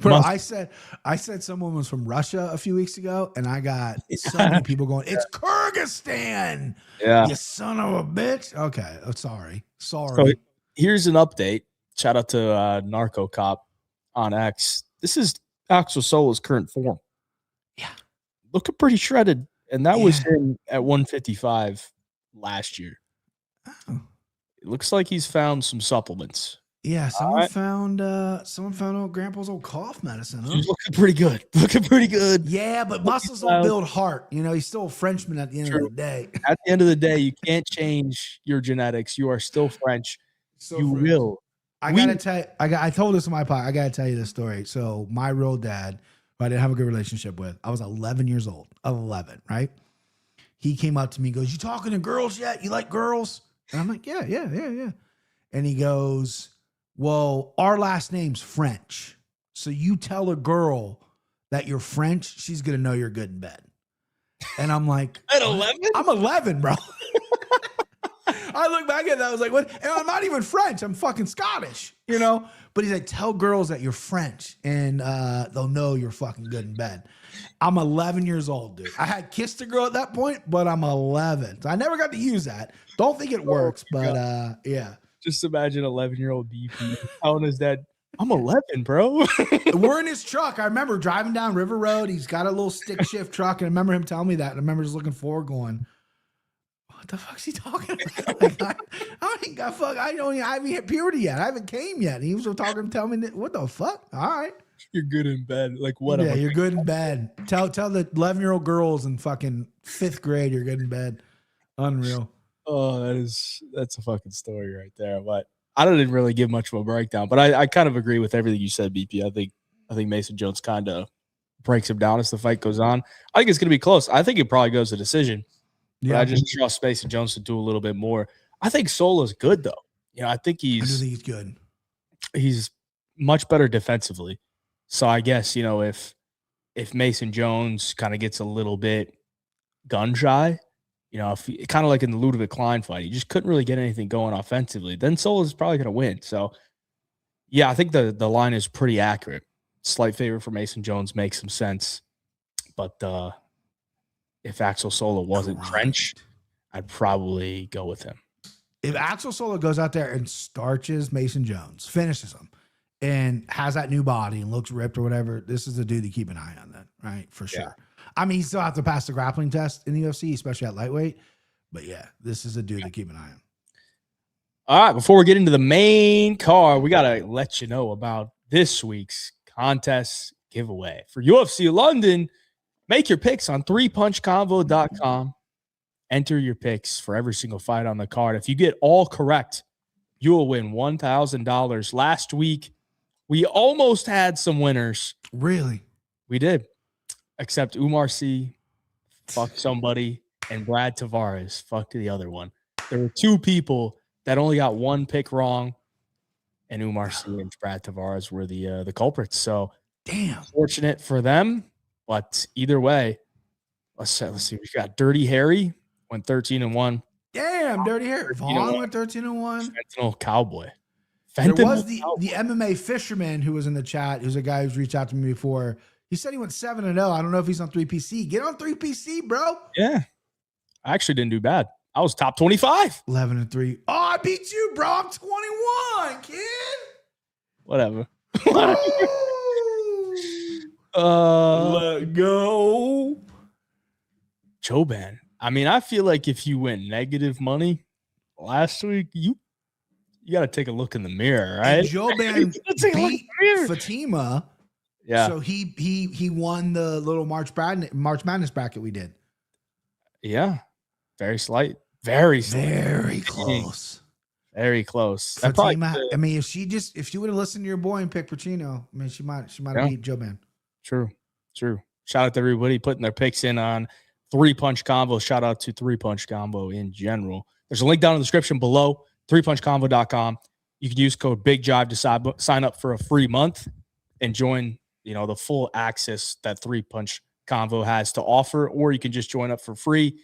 Speaker 2: bro, I said someone was from Russia a few weeks ago, and I got so many people going, "It's Kyrgyzstan."
Speaker 1: Yeah,
Speaker 2: you son of a bitch. Okay, sorry.
Speaker 1: So here's an update. Shout out to Narco Cop on X. This is Axel Sola's current form.
Speaker 2: Yeah,
Speaker 1: looking pretty shredded, and that was him at 155 last year.
Speaker 2: Oh.
Speaker 1: It looks like he's found some supplements.
Speaker 2: Yeah, someone found old grandpa's old cough medicine. Huh?
Speaker 1: He's looking pretty good. Looking pretty good.
Speaker 2: Yeah, but muscles don't build heart. You know, he's still a Frenchman at the end of the day.
Speaker 1: At the end of the day, you can't change your genetics. You are still French. Will.
Speaker 2: I gotta tell you, I told this in my podcast. I gotta tell you this story. So my real dad, who I didn't have a good relationship with, I was 11 years old. 11, right? He came up to me and goes, "You talking to girls yet? You like girls?" And I'm like, yeah. And he goes, "Well, our last name's French. So you tell a girl that you're French, she's going to know you're good in bed." And I'm like,
Speaker 1: at 11?
Speaker 2: I'm 11, bro. I look back at that. I was like, what? And I'm not even French. I'm fucking Scottish, you know? But he's like, tell girls that you're French and they'll know you're fucking good in bed. I'm 11 years old, dude. I had kissed a girl at that point, but I'm 11. So I never got to use that. Don't think it works, but yeah.
Speaker 1: Just imagine 11-year-old BP telling his dad, "I'm 11, bro."
Speaker 2: We're in his truck. I remember driving down River Road. He's got a little stick shift truck. And I remember him telling me that. And I remember just looking forward going, what the fuck's he talking about? Like, I haven't hit puberty yet. I haven't came yet. And he was telling me, what the fuck? All right.
Speaker 1: You're good in bed. Like, what?
Speaker 2: Yeah, you're good in bed. Tell the 11-year-old girls in fucking 5th grade you're good in bed. Unreal.
Speaker 1: Oh, that's a fucking story right there. But I didn't really give much of a breakdown. But I kind of agree with everything you said, BP. I think Mason Jones kind of breaks him down as the fight goes on. I think it's going to be close. I think it probably goes to decision. Yeah, I just trust Mason Jones to do a little bit more. I think Sola's good though. You know, I do think he's
Speaker 2: good.
Speaker 1: He's much better defensively. So I guess, you know, if Mason Jones kind of gets a little bit gun shy, you know, if kind of like in the Ludovic Klein fight, he just couldn't really get anything going offensively, then Sola's probably going to win. So yeah, I think the line is pretty accurate. Slight favor for Mason Jones makes some sense. But if Axel Sola wasn't French, I'd probably go with him.
Speaker 2: If Axel Sola goes out there and starches Mason Jones, finishes him, and has that new body and looks ripped or whatever, this is the dude to keep an eye on then, right? For sure. Yeah. I mean, he still has to pass the grappling test in the UFC, especially at lightweight. But yeah, this is a dude to keep an eye on.
Speaker 1: All right, before we get into the main card, we got to let you know about this week's contest giveaway. For UFC London, make your picks on 3punchconvo.com. Enter your picks for every single fight on the card. If you get all correct, you will win $1,000. Last week, we almost had some winners.
Speaker 2: Really?
Speaker 1: We did. Except Umar C. fucked somebody, and Brad Tavares fucked the other one. There were two people that only got one pick wrong, and Umar C. and Brad Tavares were the culprits. So,
Speaker 2: damn,
Speaker 1: fortunate for them. But either way, let's see. We got Dirty Harry went 13-1.
Speaker 2: Damn, Dirty Harry. Vaughn went 13-1.
Speaker 1: Fentanyl Cowboy.
Speaker 2: There was the MMA fisherman who was in the chat, who's a guy who's reached out to me before. He said he went 7-0. I don't know if he's on 3PC. Get on 3PC, bro.
Speaker 1: Yeah. I actually didn't do bad. I was top 25.
Speaker 2: 11-3. Oh, I beat you, bro. I'm 21, kid.
Speaker 1: Whatever.
Speaker 2: Let go.
Speaker 1: Choban. I mean, I feel like if you went negative money last week, you got to take a look in the mirror, right?
Speaker 2: Choban beat Fatima.
Speaker 1: Yeah.
Speaker 2: So he won the little March Madness bracket we did.
Speaker 1: Yeah. Very slight. Very slight.
Speaker 2: Very close.
Speaker 1: Very close.
Speaker 2: Fatima, I mean, if she would have listened to your boy and picked Pacino, I mean, she might have beat Choban.
Speaker 1: True. Shout out to everybody putting their picks in on 3-Punch Combo. Shout out to 3-Punch Combo in general. There's a link down in the description below, 3punchconvo.com. You can use code BigJive to sign up for a free month and join the full access that 3-Punch Convo has to offer, or you can just join up for free.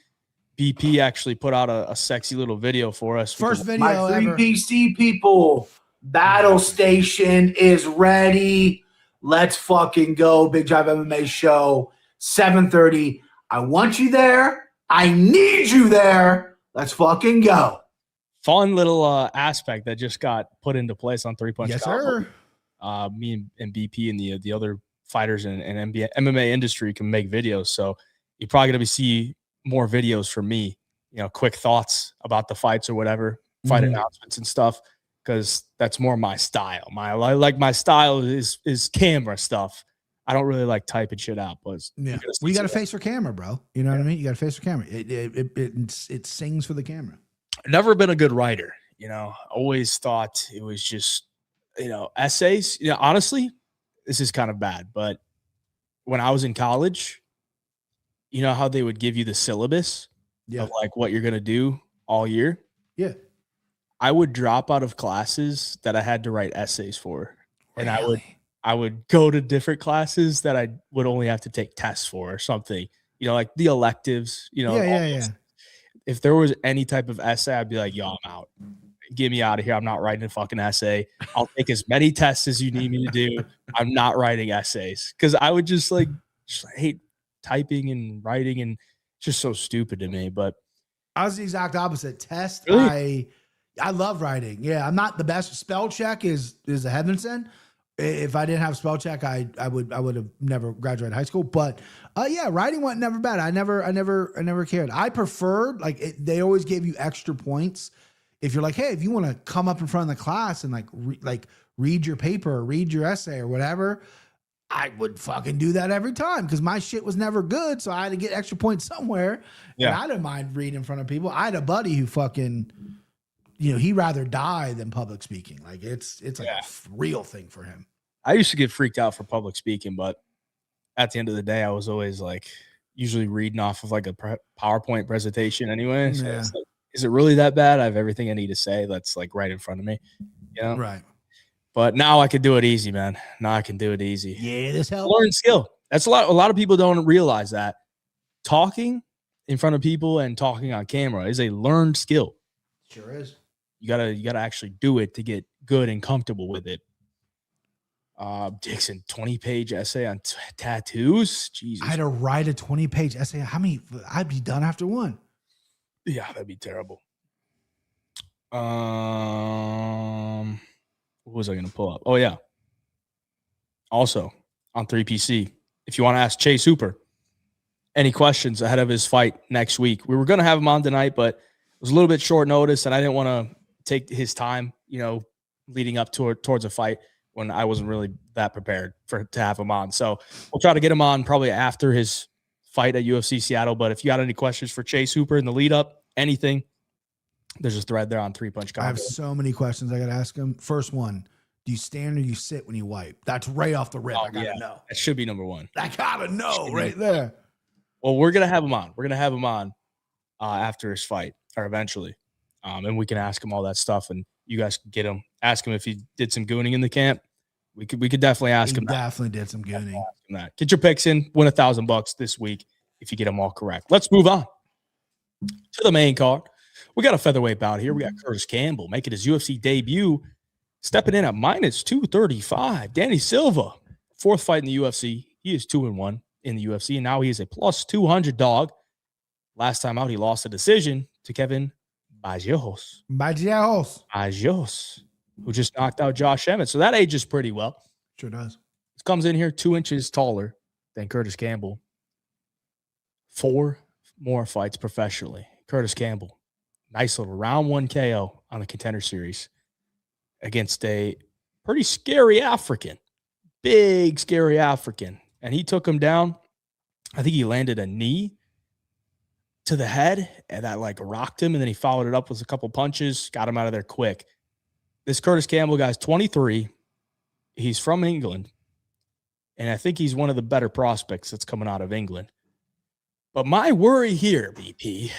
Speaker 1: BP actually put out a sexy little video for us.
Speaker 2: First video
Speaker 4: My
Speaker 2: ever.
Speaker 4: 3PC people, Battle Station is ready. Let's fucking go. BigJive MMA Show, 7:30. I want you there. I need you there. Let's fucking go.
Speaker 1: Fun little aspect that just got put into place on 3-Punch.
Speaker 2: Yes,
Speaker 1: Convo.
Speaker 2: sir.
Speaker 1: Me and BP and the other fighters in MMA industry can make videos. So you're probably going to see more videos from me, quick thoughts about the fights or whatever, fight announcements and stuff, because that's more my style. My style is camera stuff. I don't really like typing shit out, but
Speaker 2: we got a face for camera, bro. You know what I mean? You got a face for camera. It sings for the camera.
Speaker 1: Never been a good writer, always thought it was just, essays. Honestly, this is kind of bad, but when I was in college, you know how they would give you the syllabus of like what you're going to do all year?
Speaker 2: Yeah.
Speaker 1: I would drop out of classes that I had to write essays for. And I would go to different classes that I would only have to take tests for or something, like the electives, If there was any type of essay, I'd be like, yo, I'm out. Get me out of here. I'm not writing a fucking essay. I'll take as many tests as you need me to do. I'm not writing essays. Because I would just hate typing and writing, and it's just so stupid to me. But
Speaker 2: I was the exact opposite. Test,
Speaker 1: really?
Speaker 2: I love writing. Yeah, I'm not the best. Spell check is a heaven sent. If I didn't have spell check, I would have never graduated high school. But writing went never bad. I never cared. I preferred they always gave you extra points if you're like, hey, if you want to come up in front of the class and read your paper or read your essay or whatever, I would fucking do that every time because my shit was never good. So I had to get extra points somewhere. Yeah. And I didn't mind reading in front of people. I had a buddy who fucking, he'd rather die than public speaking. Like it's a real thing for him.
Speaker 1: I used to get freaked out for public speaking, but at the end of the day, I was always usually reading off of a PowerPoint presentation anyway. So it's is it really that bad? I have everything I need to say that's right in front of me,
Speaker 2: Right.
Speaker 1: But now I can do it easy, man. Now I can do it easy.
Speaker 2: Yeah, this helps.
Speaker 1: Learn skill. That's a lot of people don't realize that talking in front of people and talking on camera is a learned skill.
Speaker 2: Sure is.
Speaker 1: You gotta actually do it to get good and comfortable with it. Dixon, 20-page essay on tattoos. Jesus,
Speaker 2: I had to write a 20-page essay. How many? I'd be done after one.
Speaker 1: Yeah, that'd be terrible. What was I going to pull up? Oh, yeah. Also, on 3PC, if you want to ask Chase Hooper any questions ahead of his fight next week, we were going to have him on tonight, but it was a little bit short notice, and I didn't want to take his time, leading up towards a fight when I wasn't really that prepared to have him on. So we'll try to get him on probably after his fight at UFC Seattle. But if you got any questions for Chase Hooper in the lead up, anything, there's a thread there on 3-Punch Convo.
Speaker 2: I have so many questions I got to ask him. First one, do you stand or do you sit when you wipe? That's right off the rip. I got to know.
Speaker 1: That should be number one.
Speaker 2: I got to know right there.
Speaker 1: Well, we're going to have him on. We're going to have him on after his fight or eventually. And we can ask him all that stuff, and you guys can get him. Ask him if he did some gooning in the camp. We could definitely ask him.
Speaker 2: Definitely did some gooning.
Speaker 1: Get your picks in. Win $1,000 this week if you get them all correct. Let's move on to the main card. We got a featherweight bout here. We got Curtis Campbell making his UFC debut, stepping in at -235. Danny Silva, fourth fight in the UFC. He is 2-1 in the UFC, and now he is a +200 dog. Last time out, he lost a decision to Kevin Bajos, who just knocked out Josh Emmett. So that ages pretty well.
Speaker 2: Sure does.
Speaker 1: He comes in here 2 inches taller than Curtis Campbell. 4 more fights professionally. Curtis Campbell, nice little round 1 KO on the Contender Series against a pretty scary African. Big, scary African. And he took him down. I think he landed a knee to the head and that rocked him, and then he followed it up with a couple punches, got him out of there quick. This Curtis Campbell guy's 23. He's from England, and I think he's one of the better prospects that's coming out of England. But my worry here, BP,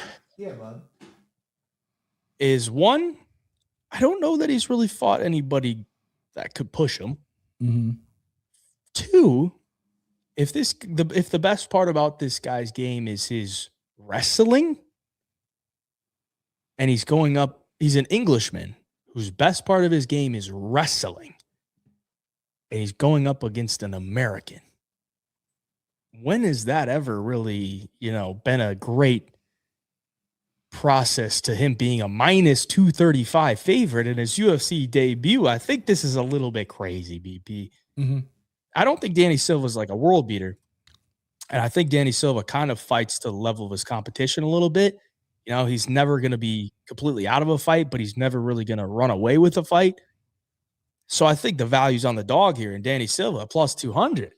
Speaker 1: is one, I don't know that he's really fought anybody that could push him.
Speaker 2: Mm-hmm.
Speaker 1: 2, if the best part about this guy's game is his wrestling, and he's an Englishman whose best part of his game is wrestling, and he's going up against an American. When has that ever really, been a great process to him being a minus 235 favorite in his UFC debut? I think this is a little bit crazy, BP.
Speaker 2: Mm-hmm.
Speaker 1: I don't think Danny Silva's like a world beater. And I think Danny Silva kind of fights to the level of his competition a little bit. He's never going to be completely out of a fight, but he's never really going to run away with a fight. So I think the value's on the dog here in Danny Silva, plus 200.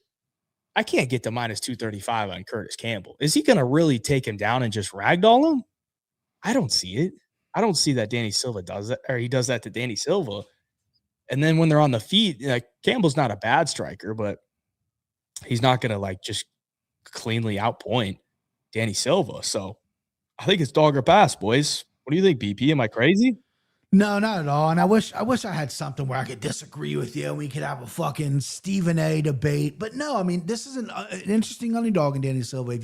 Speaker 1: I can't get to minus 235 on Curtis Campbell. Is he going to really take him down and just ragdoll him? I don't see it. I don't see that Danny Silva does that, or he does that to Danny Silva. And then when they're on the feet, Campbell's not a bad striker, but he's not going to just cleanly outpoint Danny Silva. So I think it's dog or pass, boys. What do you think, BP? Am I crazy?
Speaker 2: No, not at all. And I wish I had something where I could disagree with you. We could have a fucking Stephen A debate. But no, I mean, this is an interesting underdog in Danny Silva.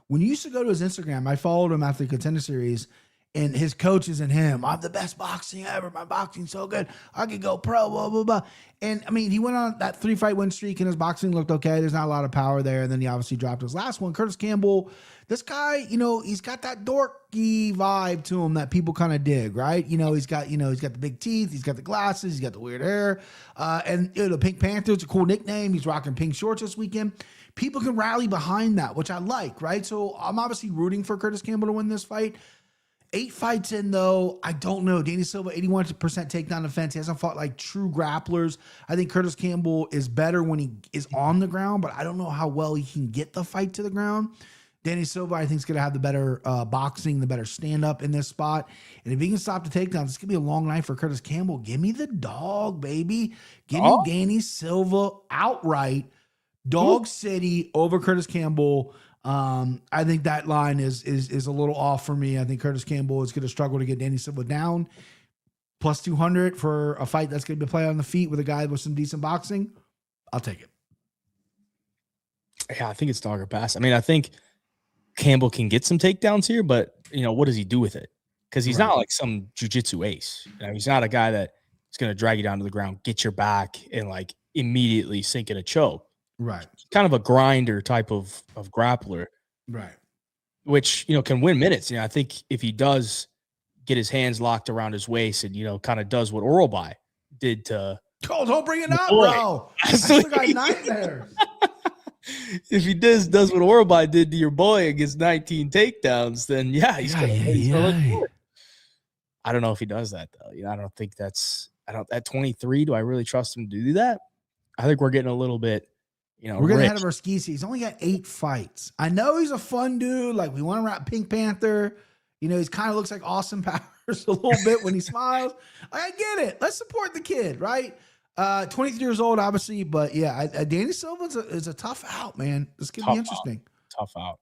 Speaker 2: When you used to go to his Instagram, I followed him after the Contender Series, and his coaches and him, I'm the best boxing ever. My boxing's so good. I could go pro, blah, blah, blah. And I mean, he went on that 3-fight win streak and his boxing looked okay. There's not a lot of power there. And then he obviously dropped his last one. Curtis Campbell, this guy, he's got that dorky vibe to him that people kind of dig, right? He's got the big teeth. He's got the glasses. He's got the weird hair. And the Pink Panther, it's a cool nickname. He's rocking pink shorts this weekend. People can rally behind that, which I like, right? So I'm obviously rooting for Curtis Campbell to win this fight. 8 fights in, though, I don't know. Danny Silva, 81% takedown defense. He hasn't fought like true grapplers. I think Curtis Campbell is better when he is on the ground, but I don't know how well he can get the fight to the ground. Danny Silva, I think, is going to have the better boxing, the better stand-up in this spot. And if he can stop the takedowns, it's going to be a long night for Curtis Campbell. Give me the dog, baby. Give me Danny Silva outright. Dog City over Curtis Campbell. I think that line is a little off for me. I think Curtis Campbell is going to struggle to get Danny Silva down. Plus 200 for a fight that's going to be played on the feet with a guy with some decent boxing. I'll take it.
Speaker 1: Yeah, I think it's dog or pass. I mean, I think Campbell can get some takedowns here, but what does he do with it? Because he's not like some jiu-jitsu ace. He's not a guy that is going to drag you down to the ground, get your back, and immediately sink in a choke.
Speaker 2: Right.
Speaker 1: Kind of a grinder type of grappler.
Speaker 2: Right.
Speaker 1: Which, can win minutes. I think if he does get his hands locked around his waist and, kind of does what Oralby did to.
Speaker 2: Oh, don't bring it up, bro. I still got nightmares.
Speaker 1: If he does what Oralby did to your boy and gets 19 takedowns, then he's gonna look good. I don't know if he does that though. I don't think at 23, do I really trust him to do that? I think we're getting a little bit.
Speaker 2: We're getting ahead of our skis. He's only got 8 fights. I know he's a fun dude. We want to wrap Pink Panther. He's kind of looks like Austin Powers a little bit when he smiles. I get it. Let's support the kid, right? 23 years old, obviously, but Danny Silva is a tough out, man. This could be interesting.
Speaker 1: Tough out.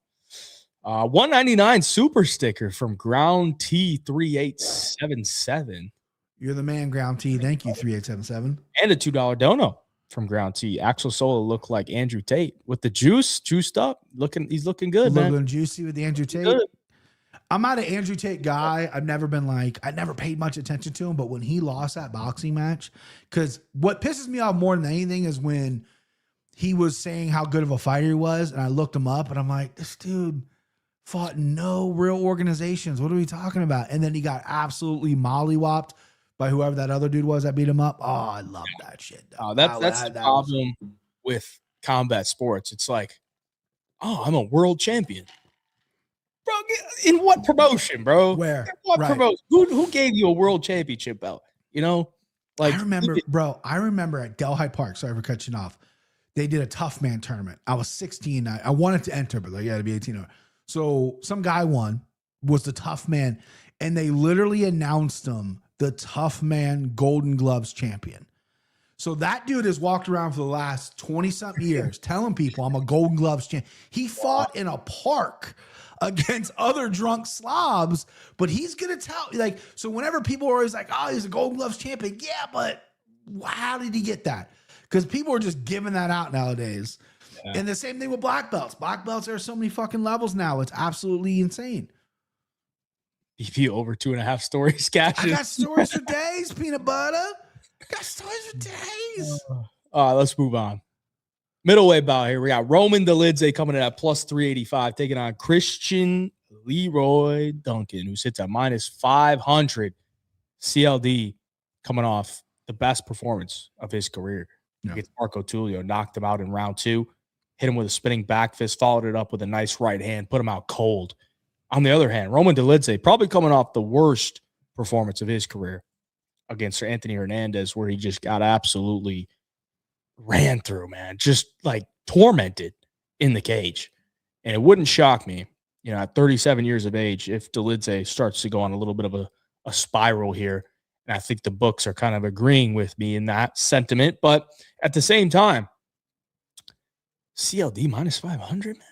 Speaker 1: 199 super sticker from Ground T 3877.
Speaker 2: You're the man, Ground T. Thank you, 3877.
Speaker 1: And a $2 dono from Ground T. Axel Sola looked like Andrew Tate with the juiced up. He's looking good, man.
Speaker 2: Looking juicy with the Andrew Tate. Good. I'm not an Andrew Tate guy. I've never been I never paid much attention to him, but when he lost that boxing match, because what pisses me off more than anything is when he was saying how good of a fighter he was, and I looked him up, and I'm like, this dude fought in no real organizations. What are we talking about? And then he got absolutely mollywopped by whoever that other dude was that beat him up. Oh, I love that shit.
Speaker 1: That's the problem with combat sports. It's like, I'm a world champion. Bro, in what promotion, bro?
Speaker 2: Where?
Speaker 1: In what promotion? Who gave you a world championship belt?
Speaker 2: I remember at Delhi Park, sorry for cutting off, they did a tough man tournament. I was 16. I wanted to enter, but you had to be 18. So some guy won, was the tough man, and they literally announced him the tough man Golden Gloves champion. So that dude has walked around for the last 20-something years telling people I'm a Golden Gloves champion. He fought in a park against other drunk slobs, but he's going to tell, so whenever people are always like, oh, he's a Golden Gloves champion. Yeah, but how did he get that? because people are just giving that out nowadays.
Speaker 1: Yeah.
Speaker 2: And the same thing with black belts. Black belts, there are so many fucking levels now. It's absolutely insane.
Speaker 1: BP over 2.5 stories catches.
Speaker 2: I got stories for days, peanut butter. I got stories for days.
Speaker 1: All right, let's move on. Middleweight bout here. We got Roman Dolidze coming in at plus 385, taking on Christian Leroy Duncan, who sits at minus 500. CLD coming off the best performance of his career. Against Marco Tulio, knocked him out in round 2, hit him with a spinning back fist, followed it up with a nice right hand, put him out cold. On the other hand, Roman Dolidze probably coming off the worst performance of his career against Anthony Hernandez, where he just got absolutely ran through, man, just like tormented in the cage. And it wouldn't shock me, at 37 years of age, if Dolidze starts to go on a little bit of a spiral here. And I think the books are kind of agreeing with me in that sentiment. But at the same time, CLD minus 500, man.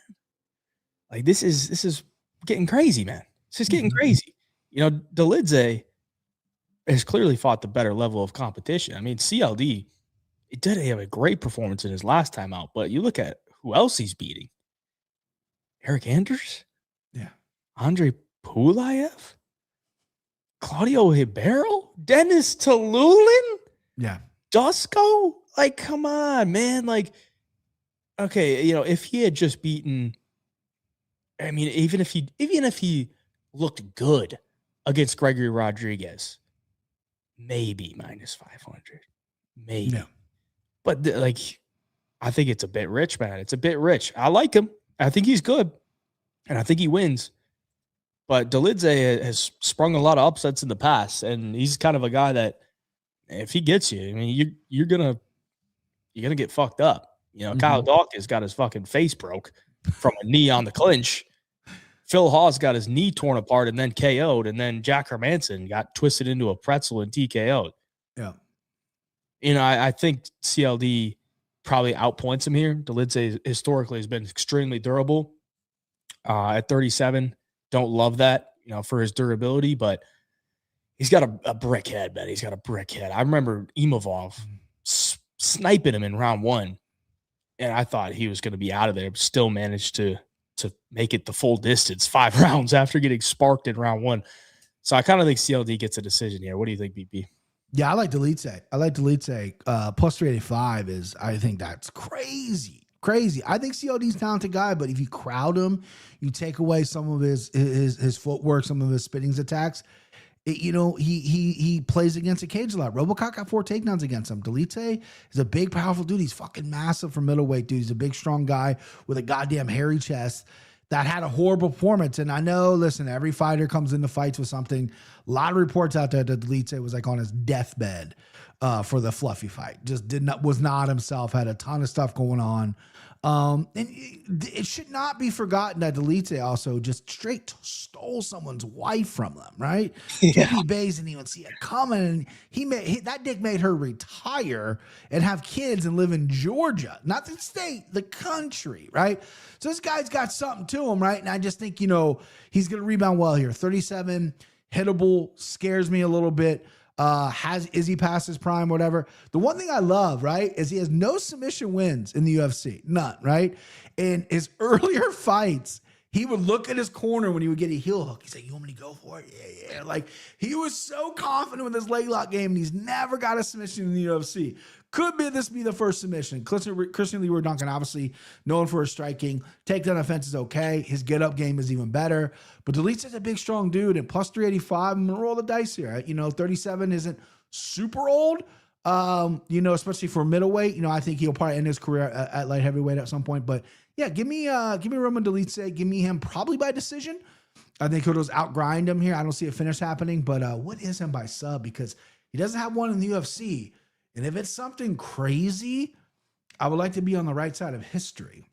Speaker 1: Like this is getting crazy, man. This is getting crazy. Dolidze has clearly fought the better level of competition. I mean, CLD, it did have a great performance in his last time out, but you look at who else he's beating. Eric Anders?
Speaker 2: Yeah.
Speaker 1: Andre Pulayev? Claudio Ribeiro? Dennis Talulin?
Speaker 2: Yeah.
Speaker 1: Dusko? Like, come on, man. Like, okay, if he had just beaten, I mean, even if he looked good against Gregory Rodriguez, maybe minus 500. Maybe.
Speaker 2: No.
Speaker 1: But I think it's a bit rich, man. It's a bit rich. I like him. I think he's good. And I think he wins. But Dolidze has sprung a lot of upsets in the past, and he's kind of a guy that if he gets you, I mean, you're gonna get fucked up. Kyle Dawkins got his fucking face broke from a knee on the clinch. Phil Hawes got his knee torn apart and then KO'd, and then Jack Hermanson got twisted into a pretzel and TKO'd.
Speaker 2: Yeah.
Speaker 1: I think CLD probably outpoints him here. Dolidze historically has been extremely durable. At 37, don't love that, for his durability, but he's got a brick head, man. He's got a brick head. I remember Evloev sniping him in round 1, and I thought he was going to be out of there, but still managed to make it the full distance 5 rounds after getting sparked in round 1. So I kind of think CLD gets a decision here. What do you think, BP?
Speaker 2: Yeah, I like Dolidze. Plus 385 I think that's crazy. I think CLD's a talented guy, but if you crowd him, you take away some of his footwork, some of his spinning attacks. He plays against a cage a lot. RoboCop got 4 takedowns against him. Dolidze is a big, powerful dude. He's fucking massive for middleweight, dude. He's a big, strong guy with a goddamn hairy chest that had a horrible performance. And I know, listen, every fighter comes into fights with something. A lot of reports out there that Dolidze was like on his deathbed for the fluffy fight. Just was not himself, had a ton of stuff going on. And it should not be forgotten that Deit also just straight stole someone's wife from them, right?
Speaker 1: Yeah.
Speaker 2: Jimmy Bays didn't even see it coming. And that dick made her retire and have kids and live in Georgia, not the state, the country, right? So this guy's got something to him, right? And I just think, he's going to rebound well here. 37, hittable, scares me a little bit. Is he past his prime, whatever? The one thing I love, right, is he has no submission wins in the UFC. None, right? In his earlier fights, he would look at his corner when he would get a heel hook. He's like, you want me to go for it? Yeah. Like, he was so confident with his leg lock game, and he's never got a submission in the UFC. Could this be the first submission? Christian Leroy Duncan, obviously known for his striking. Takedown offense is okay. His get-up game is even better. But Dolidze's a big, strong dude, and plus 385, I'm going to roll the dice here. 37 isn't super old, especially for middleweight. I think he'll probably end his career at light heavyweight at some point. But, yeah, give me Roman Dolidze. Give me him probably by decision. I think he'll just outgrind him here. I don't see a finish happening. But what is him by sub? Because he doesn't have one in the UFC. And if it's something crazy, I would like to be on the right side of history.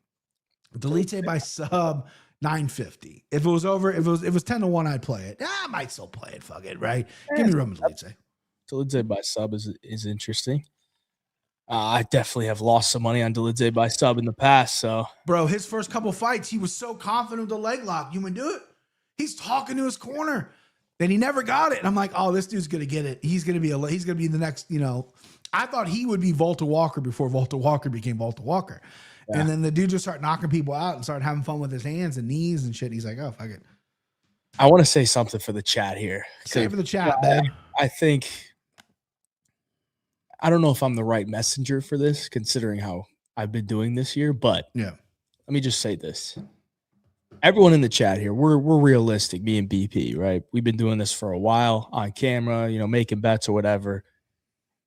Speaker 2: Deit by sub 950. If it was over, if it was 10-1, I'd play it. I might still play it. Fuck it, right? Give me Roman Deit.
Speaker 1: Deit by sub is interesting. I definitely have lost some money on Deit by sub in the past. So,
Speaker 2: bro, his first couple fights, he was so confident with the leg lock. You would do it. He's talking to his corner. Then he never got it. And I'm like, oh, this dude's going to get it. He's going to be the next, I thought he would be Volta Walker before Volta Walker became Volta Walker. Yeah. And then the dude just started knocking people out and started having fun with his hands and knees and shit. He's like, oh, fuck it.
Speaker 1: I want to say something for the chat here.
Speaker 2: Say it for the chat, man.
Speaker 1: I don't know if I'm the right messenger for this, considering how I've been doing this year, but
Speaker 2: yeah,
Speaker 1: let me just say this. Everyone in the chat here, we're realistic, me and BP, right? We've been doing this for a while on camera, making bets or whatever.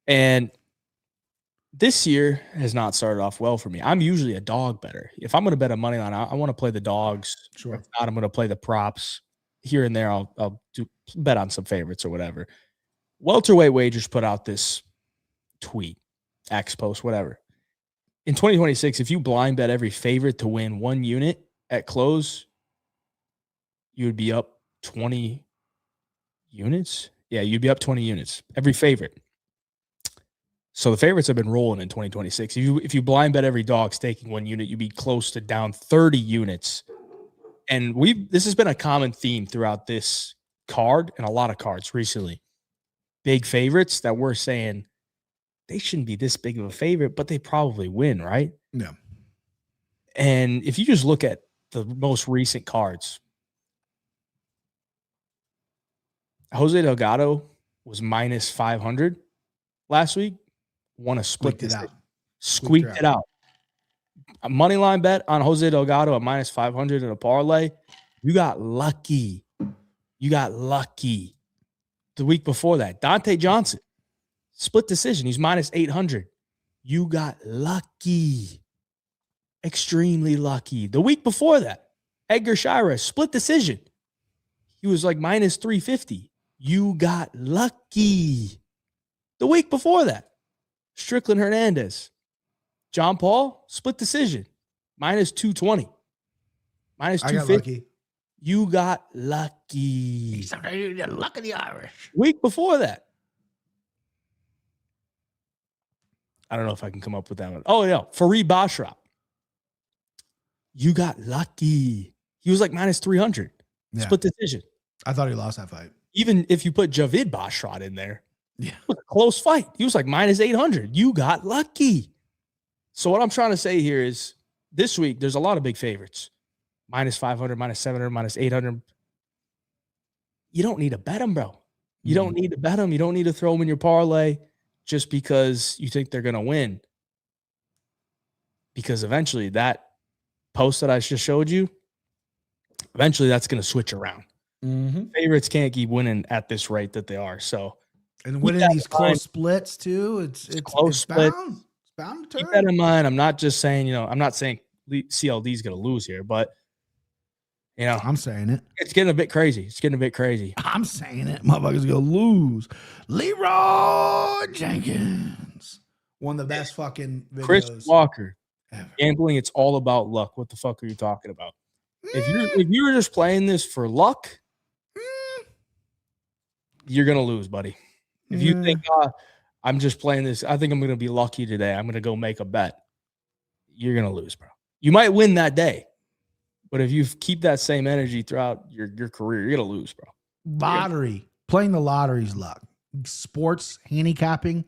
Speaker 1: And this year has not started off well for me. I'm usually a dog better. If I'm going to bet a money line, I want to play the dogs.
Speaker 2: Sure.
Speaker 1: If not, I'm going to play the props. Here and there, I'll bet on some favorites or whatever. Welterweight Wagers put out this tweet, X post, whatever. In 2026, if you blind bet every favorite to win 1 unit at close, you would be up 20 units. Yeah, you'd be up 20 units. Every favorite. So the favorites have been rolling in 2026. If you blind bet every dog staking 1 unit, you'd be close to down 30 units. And this has been a common theme throughout this card and a lot of cards recently. Big favorites that we're saying they shouldn't be this big of a favorite, but they probably win, right?
Speaker 2: Yeah.
Speaker 1: And if you just look at the most recent cards, Jose Delgado was minus 500 last week. Won a split it out. Squeaked it out. A money line bet on Jose Delgado at minus 500 in a parlay. You got lucky. The week before that, Dante Johnson, split decision. He's minus 800. You got lucky. Extremely lucky. The week before that, Edgar Shira, split decision. He was like minus 350. You got lucky. The week before that, Strickland Hernandez, John Paul, split decision, minus 220, minus 250. You got lucky.
Speaker 2: He's the luck of the Irish.
Speaker 1: Week before that. I don't know if I can come up with that one. Oh, yeah. Fareed Bashrap. You got lucky. He was like minus 300. Yeah. Split decision.
Speaker 2: I thought he lost that fight.
Speaker 1: Even if you put Javid Bashrap in there,
Speaker 2: yeah,
Speaker 1: it was a close fight. He was like minus 800. You got lucky. So what I'm trying to say here is this week, there's a lot of big favorites. Minus 500, minus 700, minus 800. You don't need to bet them, bro. You don't need to bet them. You don't need to throw them in your parlay just because you think they're going to win. Because eventually that post that I just showed you, eventually that's going to switch around.
Speaker 2: Mm-hmm.
Speaker 1: Favorites can't keep winning at this rate that they are. So,
Speaker 2: and winning these close splits too, it's
Speaker 1: close splits.
Speaker 2: It's bound to turn.
Speaker 1: Keep that in mind. I'm not just saying, I'm not saying CLD is going to lose here, but
Speaker 2: I'm saying it.
Speaker 1: It's getting a bit crazy.
Speaker 2: I'm saying it. Motherfuckers going to lose. Leroy Jenkins. One of the best fucking videos.
Speaker 1: Chris Walker.
Speaker 2: Ever.
Speaker 1: Gambling, it's all about luck. What the fuck are you talking about? If you're just playing this for luck, you're going to lose, buddy. If you think, I'm just playing this, I think I'm going to be lucky today, I'm going to go make a bet, you're going to lose, bro. You might win that day, but if you keep that same energy throughout your career, you're going to lose, bro.
Speaker 2: Lottery. Playing the lottery's luck. Sports, handicapping,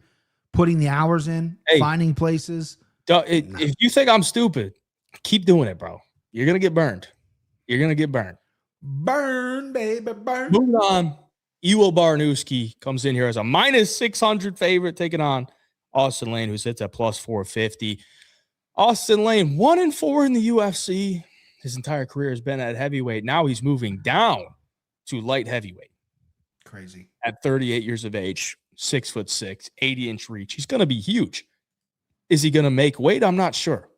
Speaker 2: putting the hours in, finding places.
Speaker 1: If you think I'm stupid, keep doing it, bro. You're going to get burned.
Speaker 2: Burn, baby, burn.
Speaker 1: Moving on. Iwo Barnowski comes in here as a minus 600 favorite, taking on Austin Lane, who sits at plus 450. Austin Lane, 1-4 in the UFC. His entire career has been at heavyweight. Now he's moving down to light heavyweight.
Speaker 2: Crazy.
Speaker 1: At 38 years of age, 6'6", 80-inch reach. He's going to be huge. Is he going to make weight? I'm not sure.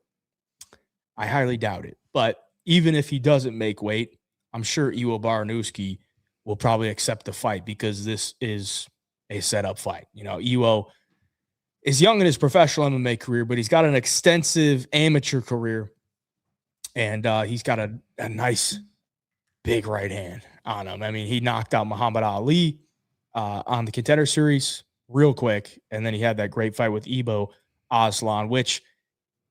Speaker 1: I highly doubt it. But even if he doesn't make weight, I'm sure Iwo Barnowski will probably accept the fight because this is a setup fight. Iwo is young in his professional MMA career, but he's got an extensive amateur career, and he's got a nice big right hand on him. I mean, he knocked out Muhammad Ali on the Contender Series real quick, and then he had that great fight with Ibo Aslan, which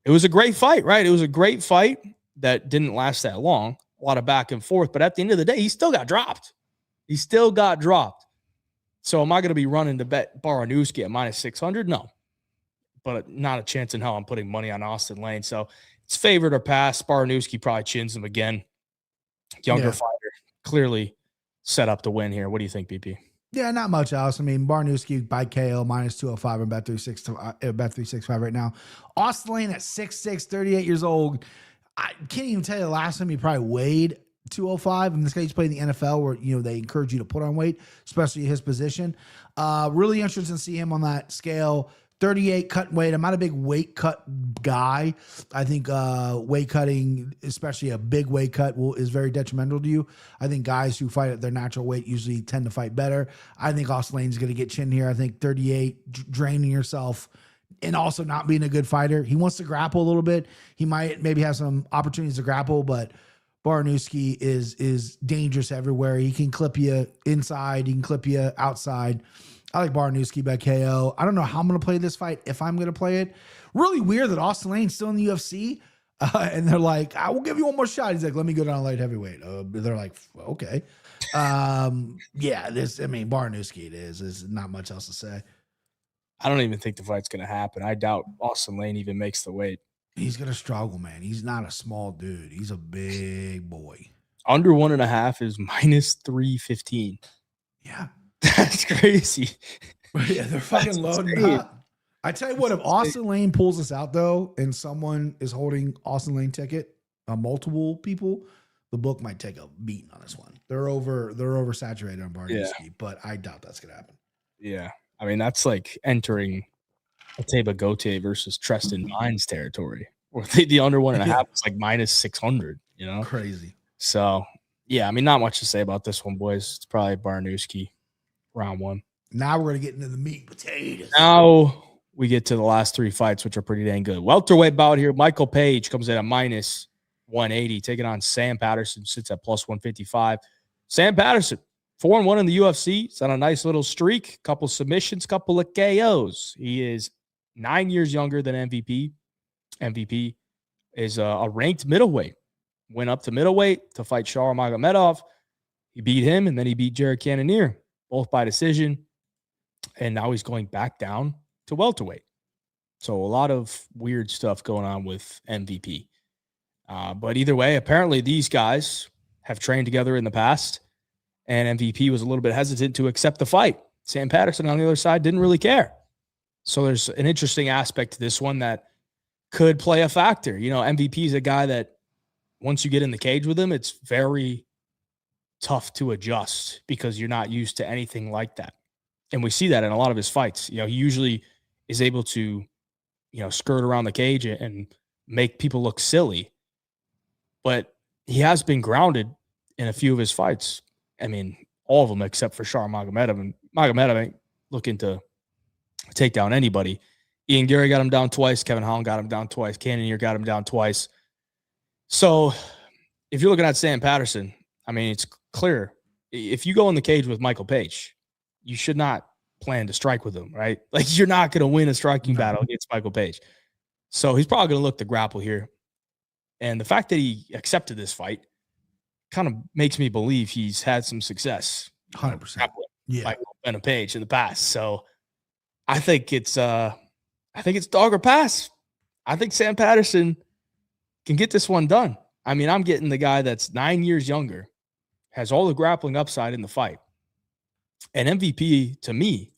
Speaker 1: it was a great fight, right? It was a great fight that didn't last that long, a lot of back and forth, but at the end of the day, he still got dropped. He still got dropped. So am I going to be running to bet Baroni at minus 600? No. But not a chance in hell I'm putting money on Austin Lane. So it's favored or pass. Baroni probably chins him again. Younger fighter, clearly set up to win here. What do you think, BP?
Speaker 2: Yeah, not much else. I mean, Baroni by KO minus 205 and Bet365 right now. Austin Lane at 6'6", 38 years old. I can't even tell you the last time he probably weighed 205. And this guy, he's playing the NFL where, they encourage you to put on weight, especially his position. Really interested to see him on that scale. 38 cut weight. I'm not a big weight cut guy. I think weight cutting, especially a big weight cut, is very detrimental to you. I think guys who fight at their natural weight usually tend to fight better. I think Austin Lane's going to get chin here. I think 38, draining yourself and also not being a good fighter. He wants to grapple a little bit. He might maybe have some opportunities to grapple, but Baroni is dangerous everywhere. He can clip you inside. He can clip you outside. I like Baroni by KO. I don't know how I'm going to play this fight, if I'm going to play it. Really weird that Austin Lane's still in the UFC. And they're like, I will give you one more shot. He's like, let me go down light heavyweight. They're like, okay. Baroni it is. There's not much else to say.
Speaker 1: I don't even think the fight's going to happen. I doubt Austin Lane even makes the weight.
Speaker 2: He's going to struggle, man. He's not a small dude. He's a big boy.
Speaker 1: Under 1.5 is minus 315.
Speaker 2: Yeah.
Speaker 1: That's crazy.
Speaker 2: Yeah, they're fucking loading up. I tell you what, if Austin Lane pulls this out, though, and someone is holding Austin Lane ticket, multiple people, the book might take a beating on this one. They're oversaturated on Baroni, but I doubt that's going to happen.
Speaker 1: Yeah. I mean, that's like entering Ateba Gote versus Treston Mines territory, where the under 1.5 is like minus 600,
Speaker 2: Crazy.
Speaker 1: So, yeah, I mean, not much to say about this one, boys. It's probably Baroni round one.
Speaker 2: Now we're going to get into the meat and potatoes.
Speaker 1: Now we get to the last three fights, which are pretty dang good. Welterweight bout here. Michael Paige comes in at minus 180, taking on Sam Patterson, sits at plus 155. Sam Patterson, 4-1 in the UFC. He's on a nice little streak, couple submissions, couple of KOs. He is 9 years younger than MVP. MVP is a ranked middleweight. Went up to middleweight to fight Shar Magomedov. He beat him, and then he beat Jared Cannonier, both by decision. And now he's going back down to welterweight. So a lot of weird stuff going on with MVP. But either way, apparently these guys have trained together in the past, and MVP was a little bit hesitant to accept the fight. Sam Patterson on the other side didn't really care. So there's an interesting aspect to this one that could play a factor. MVP is a guy that once you get in the cage with him, it's very tough to adjust because you're not used to anything like that. And we see that in a lot of his fights. He usually is able to, skirt around the cage and make people look silly. But he has been grounded in a few of his fights. I mean, all of them except for Shar Magomedov. And Magomedov ain't looking to take down anybody. Ian Gary got him down twice. Kevin Holland got him down twice. Cannonier got him down twice. So if you're looking at Sam Patterson, I mean, it's clear. If you go in the cage with Michael Paige, you should not plan to strike with him, right? Like, you're not going to win a striking battle against Michael Paige. So he's probably going to look to grapple here. And the fact that he accepted this fight kind of makes me believe he's had some success.
Speaker 2: 100%.
Speaker 1: Michael and Paige in the past. So I think it's dog or pass. I think Sam Patterson can get this one done. I mean, I'm getting the guy that's 9 years younger, has all the grappling upside in the fight. And MVP, to me,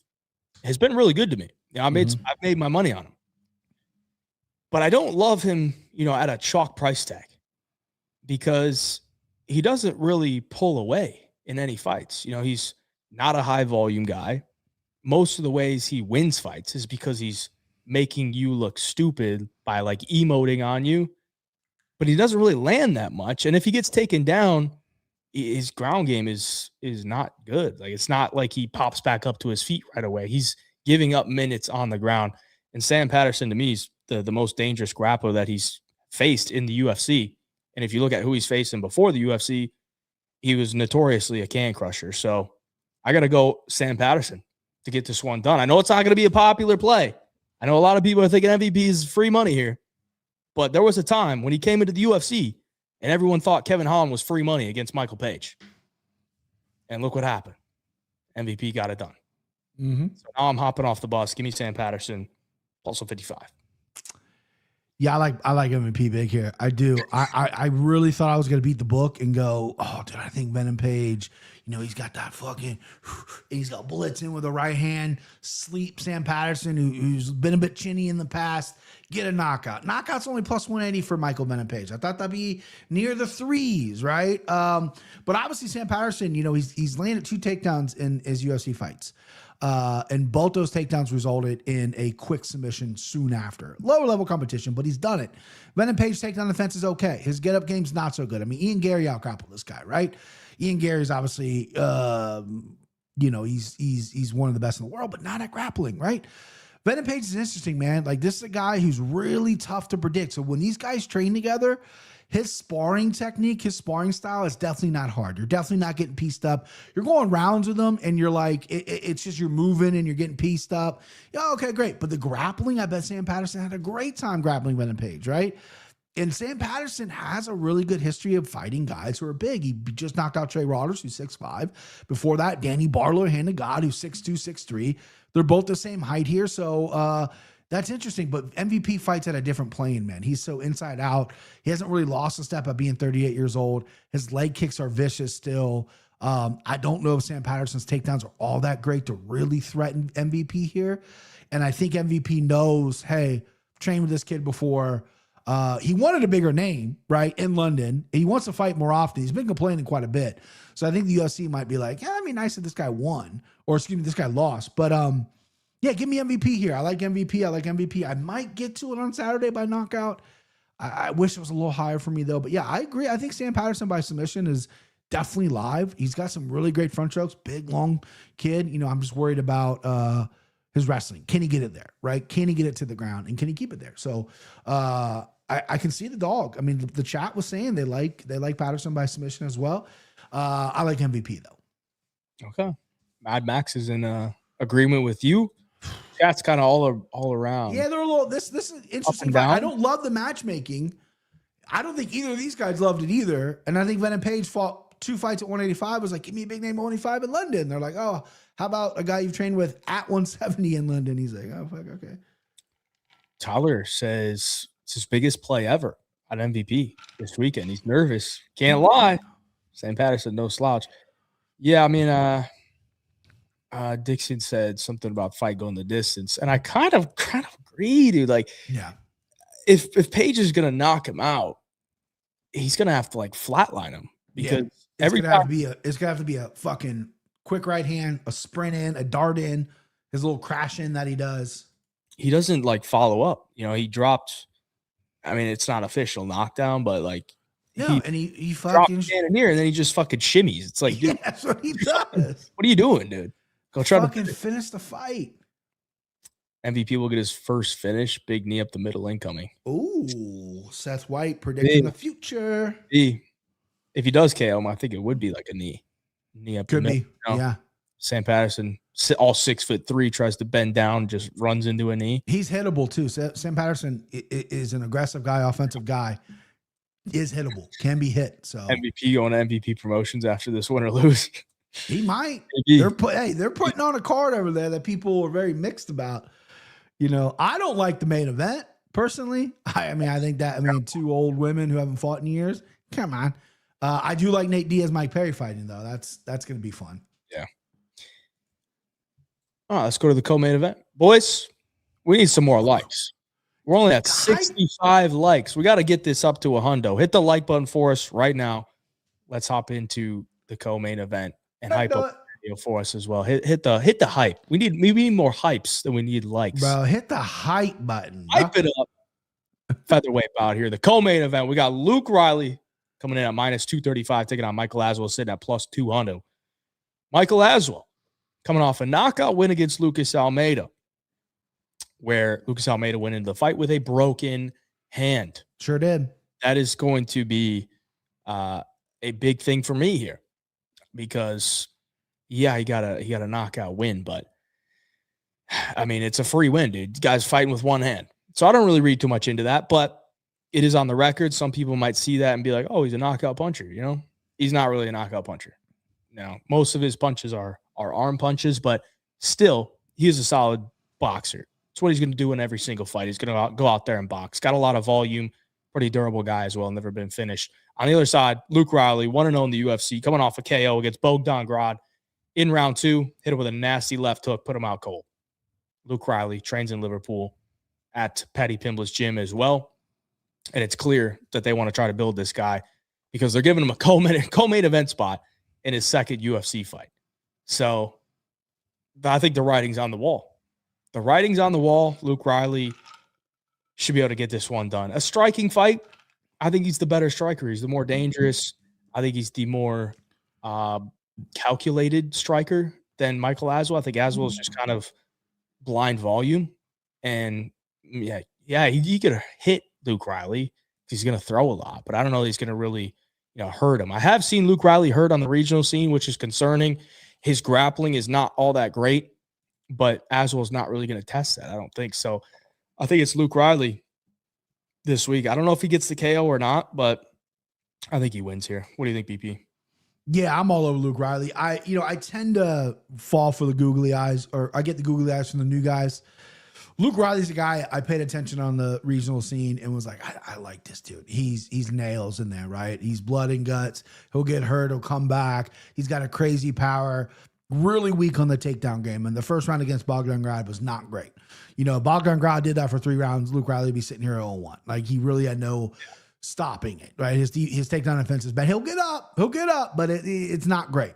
Speaker 1: has been really good to me. I've made my money on him. But I don't love him, at a chalk price tag because he doesn't really pull away in any fights. He's not a high volume guy. Most of the ways he wins fights is because he's making you look stupid by like emoting on you. But he doesn't really land that much. And if he gets taken down, his ground game is not good. Like, it's not like he pops back up to his feet right away. He's giving up minutes on the ground. And Sam Patterson, to me, is the most dangerous grappler that he's faced in the UFC. And if you look at who he's facing before the UFC, he was notoriously a can crusher. So I got to go Sam Patterson to get this one done. I know it's not going to be a popular play. I know a lot of people are thinking MVP is free money here. But there was a time when he came into the UFC and everyone thought Kevin Holland was free money against Michael Paige. And look what happened. MVP got it done.
Speaker 2: Mm-hmm.
Speaker 1: So now I'm hopping off the bus. Give me Sam Patterson, plus 155.
Speaker 2: Yeah, I like MVP big here. I do. I really thought I was going to beat the book and go, oh, dude, I think Ben and Paige, he's got that fucking, he's got bullets in with the right hand, sleep Sam Patterson, who's been a bit chinny in the past, get a knockout. Knockout's only plus 180 for Michael Ben and Paige. I thought that'd be near the threes, right? But obviously Sam Patterson, he's landed 2 takedowns in his UFC fights. And both those takedowns resulted in a quick submission soon after. Lower level competition, but he's done it. Ben and Paige takedown defense is okay. His get up game's not so good. I mean, Ian Gary out-grappled this guy, right? Ian Gary's obviously, he's one of the best in the world, but not at grappling, right? Ben and Paige is interesting, man. Like, this is a guy who's really tough to predict. So when these guys train together, his sparring technique, his sparring style is definitely not hard. You're definitely not getting pieced up. You're going rounds with them, and you're like, it's just you're moving and you're getting pieced up. Yeah, okay, great. But the grappling, I bet Sam Patterson had a great time grappling Ben and Paige, right? And Sam Patterson has a really good history of fighting guys who are big. He just knocked out Trey Rogers, who's 6'5". Before that, Danny Barlow, hand of God, who's 6'2", 6'3". They're both the same height here, so that's interesting, but MVP fights at a different plane, man. He's so inside out. He hasn't really lost a step at being 38 years old. His leg kicks are vicious still. I don't know if Sam Patterson's takedowns are all that great to really threaten MVP here. And I think MVP knows, hey, I've trained with this kid before. He wanted a bigger name, right, in London. He wants to fight more often. He's been complaining quite a bit. So I think the UFC might be like, yeah, it'd be nice if this guy won. Or, excuse me, this guy lost. But, yeah, give me MVP here. I like MVP. I might get to it on Saturday by knockout. I wish it was a little higher for me, though. But, yeah, I agree. I think Sam Patterson by submission is definitely live. He's got some really great front strokes. Big, long kid. I'm just worried about his wrestling. Can he get it there, right? Can he get it to the ground? And can he keep it there? So, I can see the dog. I mean, the chat was saying they like Patterson by submission as well. I like MVP, though.
Speaker 1: Okay. Mad Max is in agreement with you. Chat's kind of all around.
Speaker 2: Yeah, they're a little. This is interesting. I don't love the matchmaking. I don't think either of these guys loved it either. And I think Ben and Paige fought 2 fights at 185. Was like, give me a big name 185 in London. They're like, oh, how about a guy you've trained with at 170 in London? He's like, oh fuck, okay.
Speaker 1: Tyler says it's his biggest play ever on MVP this weekend. He's nervous. Can't lie. Sam Patterson, no slouch. Yeah, I mean, Dixon said something about fight going the distance, and I kind of agree, dude. Like,
Speaker 2: yeah,
Speaker 1: if Paige is gonna knock him out, he's gonna have to like flatline him because
Speaker 2: it's gonna have to be a fucking quick right hand, a sprint in, a dart in, his little crash in that he does.
Speaker 1: He doesn't like follow up. He dropped. I mean, it's not official knockdown, but like.
Speaker 2: No, and he fucking
Speaker 1: cannoneer, and then he just fucking shimmies. It's like, dude,
Speaker 2: that's what he does.
Speaker 1: What are you doing, dude? Go try
Speaker 2: fucking to finish the fight.
Speaker 1: MVP will get his first finish. Big knee up the middle incoming.
Speaker 2: Ooh, Seth White predicting the future.
Speaker 1: If he does KO him, I think it would be like a knee up
Speaker 2: Could
Speaker 1: the middle.
Speaker 2: Be, yeah.
Speaker 1: Sam Patterson, all 6'3", tries to bend down, just runs into a knee.
Speaker 2: He's hittable too. Sam Patterson is an aggressive guy, offensive guy. Is hittable, can be hit. So
Speaker 1: MVP going to MVP promotions after this win or lose.
Speaker 2: He might.
Speaker 1: Maybe.
Speaker 2: They're putting on a card over there that people are very mixed about. I don't like the main event personally. I mean, 2 old women who haven't fought in years. Come on. I do like Nate Diaz, Mike Perry fighting though. That's going to be fun.
Speaker 1: Yeah. All right, let's go to the co-main event, boys. We need some more likes. We're only at 65 likes. We got to get this up to a hundo. Hit the like button for us right now. Let's hop into the co-main event and hype up video for us as well. Hit the hype. We need more hypes than we need likes.
Speaker 2: Bro, hit the hype button.
Speaker 1: Hype it up. Featherweight out here. The co-main event. We got Luke Riley coming in at -235, taking on Michael Azwell, sitting at +200. Michael Azwell coming off a knockout win against Lucas Almeida, where Lucas Almeida went into the fight with a broken hand.
Speaker 2: Sure did.
Speaker 1: That is going to be a big thing for me here because, yeah, he got a knockout win, but I mean, it's a free win, dude. Guy's fighting with one hand. So I don't really read too much into that, but it is on the record. Some people might see that and be like, oh, he's a knockout puncher, He's not really a knockout puncher. Now, most of his punches are arm punches, but still, he is a solid boxer. It's what he's going to do in every single fight. He's going to go out there and box. Got a lot of volume, pretty durable guy as well, never been finished. On the other side, Luke Riley, 1-0 in the UFC, coming off a KO against Bogdan Grad in round 2, hit him with a nasty left hook, put him out cold. Luke Riley trains in Liverpool at Paddy Pimblett's gym as well. And it's clear that they want to try to build this guy because they're giving him a co-main event spot in his second UFC fight. So I think the writing's on the wall. The writing's on the wall. Luke Riley should be able to get this one done. A striking fight, I think he's the better striker. He's the more dangerous. I think he's the more calculated striker than Michael Azwell. I think Azwell is just kind of blind volume. And he could hit Luke Riley. He's going to throw a lot, but I don't know if he's going to really hurt him. I have seen Luke Riley hurt on the regional scene, which is concerning. His grappling is not all that great, but Azwell's not really going to test that. I don't think so. I think it's Luke Riley this week. I don't know if he gets the KO or not, but I think he wins here. What do you think, BP?
Speaker 2: Yeah, I'm all over Luke Riley. I tend to fall for the googly eyes, or I get the googly eyes from the new guys. Luke Riley's a guy I paid attention on the regional scene and was like, I like this dude. He's nails in there, right? He's blood and guts. He'll get hurt. He'll come back. He's got a crazy power. Really weak on the takedown game. And the first round against Bogdan Grad was not great. Bogdan Grad did that for 3 rounds. Luke Riley would be sitting here 0-1. Like, he really had no stopping it, right? His takedown offense is bad. He'll get up, but it's not great.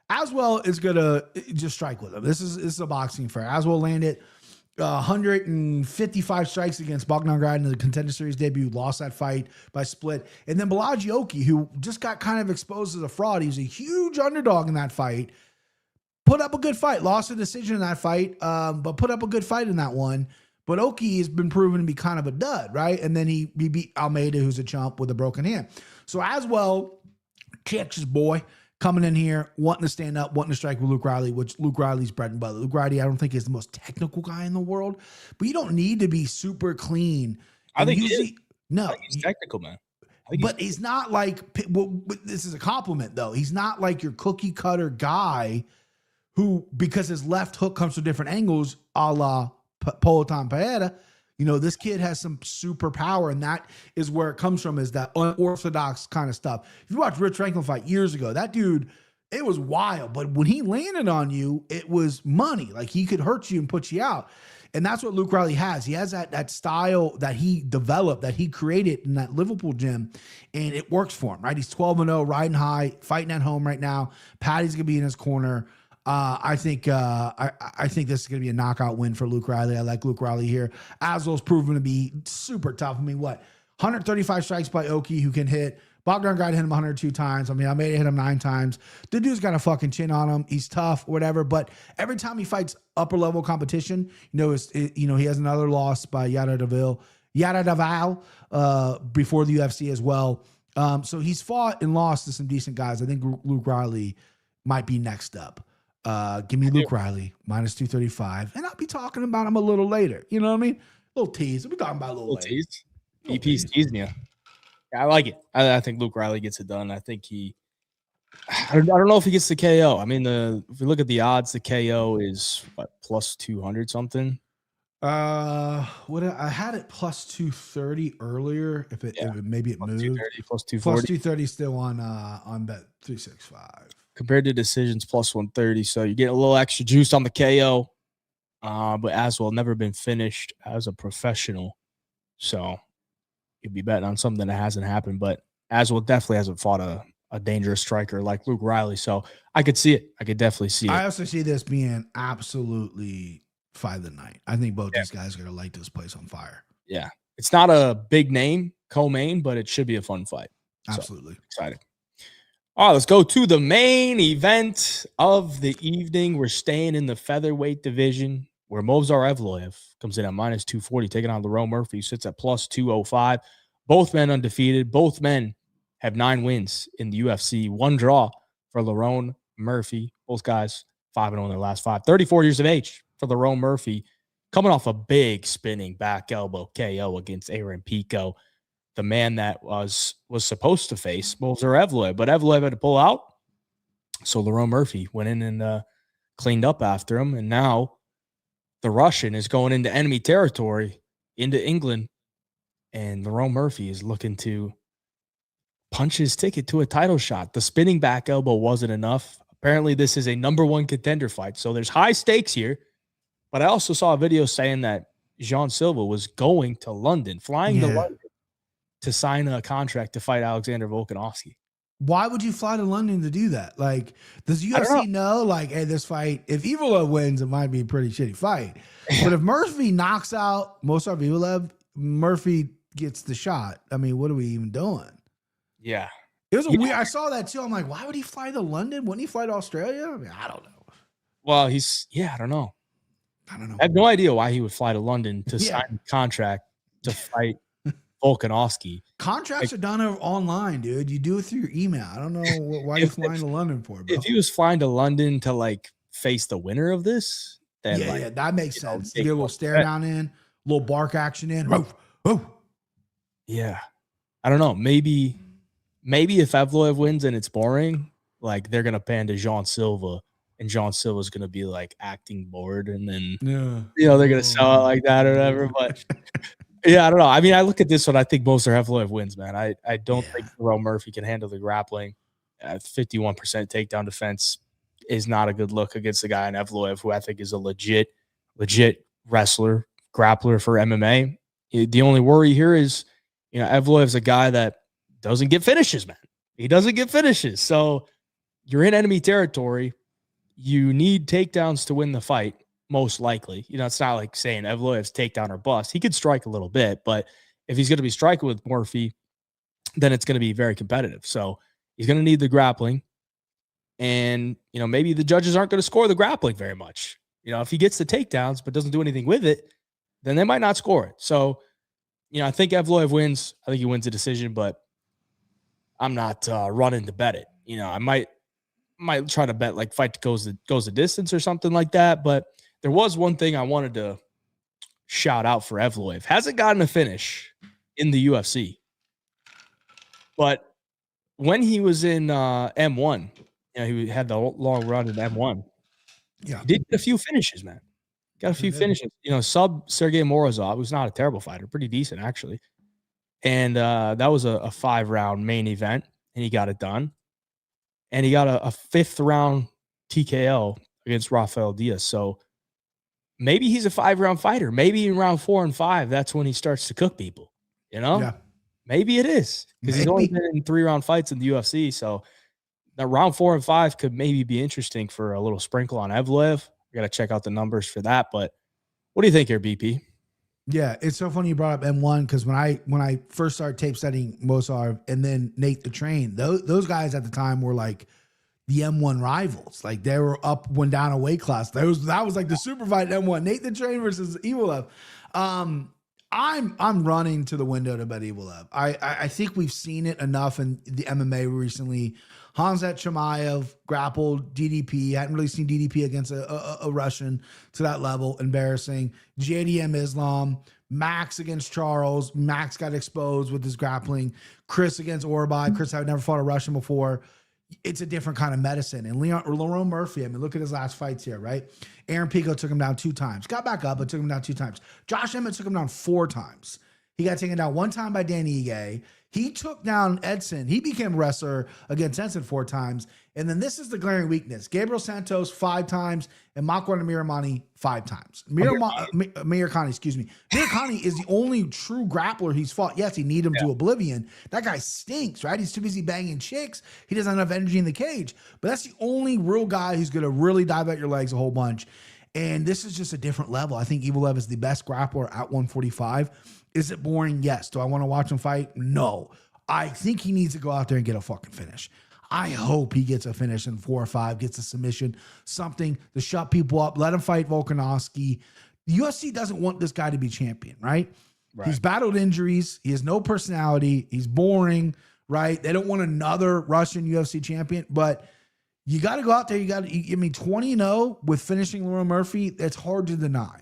Speaker 2: Azwell is going to just strike with him. This is a boxing fair. Azwell landed 155 strikes against Bogdan Grad in the Contender Series debut, lost that fight by split. And then Balaji Oki, who just got kind of exposed as a fraud, he was a huge underdog in that fight, put up a good fight, lost a decision in that fight, but put up a good fight in that one. But Oki has been proven to be kind of a dud, right? And then he beat Almeida, who's a chump with a broken hand. So Azwell, Texas boy, coming in here, wanting to stand up, wanting to strike with Luke Riley, which Luke Riley's bread and butter. Luke Riley, I don't think is the most technical guy in the world, but you don't need to be super clean.
Speaker 1: I think
Speaker 2: he's
Speaker 1: technical, man.
Speaker 2: But he's not like, well, this is a compliment though. He's not like your cookie cutter guy who, because his left hook comes from different angles, a la Poatan Paeta, this kid has some super power, and that is where it comes from, is that unorthodox kind of stuff. If you watch Rich Franklin fight years ago, that dude, it was wild, but when he landed on you, it was money. Like, he could hurt you and put you out. And that's what Luke Riley has. He has that style that he developed, that he created in that Liverpool gym, and it works for him, right? He's 12-0, riding high, fighting at home right now. Patty's going to be in his corner. I think this is going to be a knockout win for Luke Riley. I like Luke Riley here. Azwell's proven to be super tough. 135 strikes by Oki, who can hit. Bogdan Grad hit him 102 times. I made it hit him 9 times. The dude's got a fucking chin on him. He's tough, whatever. But every time he fights upper level competition, he has another loss by Yaradavil before the UFC as well. So he's fought and lost to some decent guys. I think Luke Riley might be next up. Give me Luke Riley, minus 235. And I'll be talking about him a little later. You know what I mean? A little tease. We'll be talking about a little
Speaker 1: tease. EP's teasing you. Yeah, I like it. I think Luke Riley gets it done. I think I don't know if he gets the KO. I mean, if you look at the odds, the KO is plus 200 something.
Speaker 2: I had it plus 230 earlier. If maybe it moved.
Speaker 1: 230, plus 240.
Speaker 2: Plus 230 still on bet 365.
Speaker 1: Compared to decisions, plus 130. So you get a little extra juice on the KO. But Azwell never been finished as a professional. So you'd be betting on something that hasn't happened. But Azwell definitely hasn't fought a dangerous striker like Luke Riley. So I could see it. I could definitely see it.
Speaker 2: I also see this being absolutely fight of the night. I think both these guys are going to light this place on fire.
Speaker 1: Yeah. It's not a big name, co-main, but it should be a fun fight.
Speaker 2: Absolutely.
Speaker 1: So, excited. All right, let's go to the main event of the evening. We're staying in the featherweight division where Movsar Evloev comes in at minus 240, taking on Lerone Murphy, who sits at plus 205. Both men undefeated. Both men have 9 wins in the UFC. 1 draw for Lerone Murphy. Both guys 5-0 in their last 5. 34 years of age for Lerone Murphy, coming off a big spinning back elbow KO against Aaron Pico, the man that was supposed to face Movsar Evloev, but Evloev had to pull out. So Lerone Murphy went in and cleaned up after him. And now the Russian is going into enemy territory, into England. And Lerone Murphy is looking to punch his ticket to a title shot. The spinning back elbow wasn't enough. Apparently, this is a #1 contender fight. So there's high stakes here. But I also saw a video saying that Jean Silva was going to London, flying to London to sign a contract to fight Alexander Volkanovski.
Speaker 2: Why would you fly to London to do that? Like, does UFC know, like, hey, this fight, if Evloev wins, it might be a pretty shitty fight. But if Murphy knocks out Mosar Evloev, Murphy gets the shot. I mean, what are we even doing?
Speaker 1: Yeah.
Speaker 2: It was a weird. I saw that too. I'm like, why would he fly to London? Wouldn't he fly to Australia? I mean, I don't know.
Speaker 1: Well, I don't know. I have no idea why he would fly to London to sign a contract to fight Volkanovski.
Speaker 2: Contracts are done online, dude. You do it through your email. I don't know why you're flying to London for, bro.
Speaker 1: If he was flying to London to like face the winner of this, then
Speaker 2: that makes sense. You get a little stare down in, a little bark action in. Roof, roof.
Speaker 1: Yeah. I don't know. Maybe if Evloev wins and it's boring, like they're gonna pan to Jean Silva. And Jean Silva's going to be like acting bored, and then they're going to sell it like that or whatever. But I don't know. I mean, I look at this one. I think most are Evloev wins, man. I don't think Lerone Murphy can handle the grappling. 51% takedown defense is not a good look against a guy in Evloev, who I think is a legit wrestler, grappler for MMA. The only worry here is, Evloev's a guy that doesn't get finishes, man. He doesn't get finishes. So you're in enemy territory. You need takedowns to win the fight, most likely. It's not like saying Evloev's takedown or bust. He could strike a little bit, but if he's going to be striking with Murphy, then it's going to be very competitive. So he's going to need the grappling. And, maybe the judges aren't going to score the grappling very much. If he gets the takedowns but doesn't do anything with it, then they might not score it. So, I think Evloev wins. I think he wins the decision, but I'm not running to bet it. I might try to bet like fight goes the distance or something like that. But there was one thing I wanted to shout out for Evloev. Hasn't gotten a finish in the UFC. But when he was in M1, he had the long run in M1. Yeah. He did get a few finishes, man. Got a few finishes. Sub Sergey Morozov, who's not a terrible fighter, pretty decent actually. And that was a 5-round main event, and he got it done. And he got a 5th round TKO against Rafael Diaz. So maybe he's a 5-round fighter. Maybe in round 4 and 5, that's when he starts to cook people. Yeah. Maybe it is, because he's only been in 3-round fights in the UFC. So that round 4 and 5 could maybe be interesting for a little sprinkle on Evloev. I got to check out the numbers for that. But what do you think here, BP?
Speaker 2: Yeah, it's so funny you brought up M1, because when I first started tape studying Mosar and then Nate the Train, those guys at the time were like the M1 rivals. Like they were up, went down a weight class. That was like the super fight M1. Nate the Train versus Evloev. I'm running to the window to bet Evloev. I think we've seen it enough in the MMA recently. Hamzat Chimaev grappled DDP. Hadn't really seen DDP against a Russian to that level. Embarrassing. JDM Islam. Max against Charles. Max got exposed with his grappling. Chris against Orbai. Chris had never fought a Russian before. It's a different kind of medicine. And Lerone Murphy, I mean, look at his last fights here, right? Aaron Pico took him down 2 times. Got back up, but took him down 2 times. Josh Emmett took him down 4 times. He got taken down 1 time by Danny Ige. He took down Edson. He became a wrestler against Edson 4 times. And then this is the glaring weakness. Gabriel Santos 5 times and Makwan Miramani 5 times. Mirkani, excuse me. Mirkani is the only true grappler he's fought. Yes, he need him to oblivion. That guy stinks, right? He's too busy banging chicks. He doesn't have enough energy in the cage. But that's the only real guy who's going to really dive at your legs a whole bunch. And this is just a different level. I think Evloev is the best grappler at 145. Is it boring? Yes. Do I want to watch him fight? No. I think he needs to go out there and get a fucking finish. I hope he gets a finish in 4 or 5, gets a submission, something to shut people up, let him fight Volkanovski. The UFC doesn't want this guy to be champion, right? He's battled injuries. He has no personality. He's boring, right? They don't want another Russian UFC champion, but you got to go out there. You got to, 20-0 with finishing Lerone Murphy. That's hard to deny.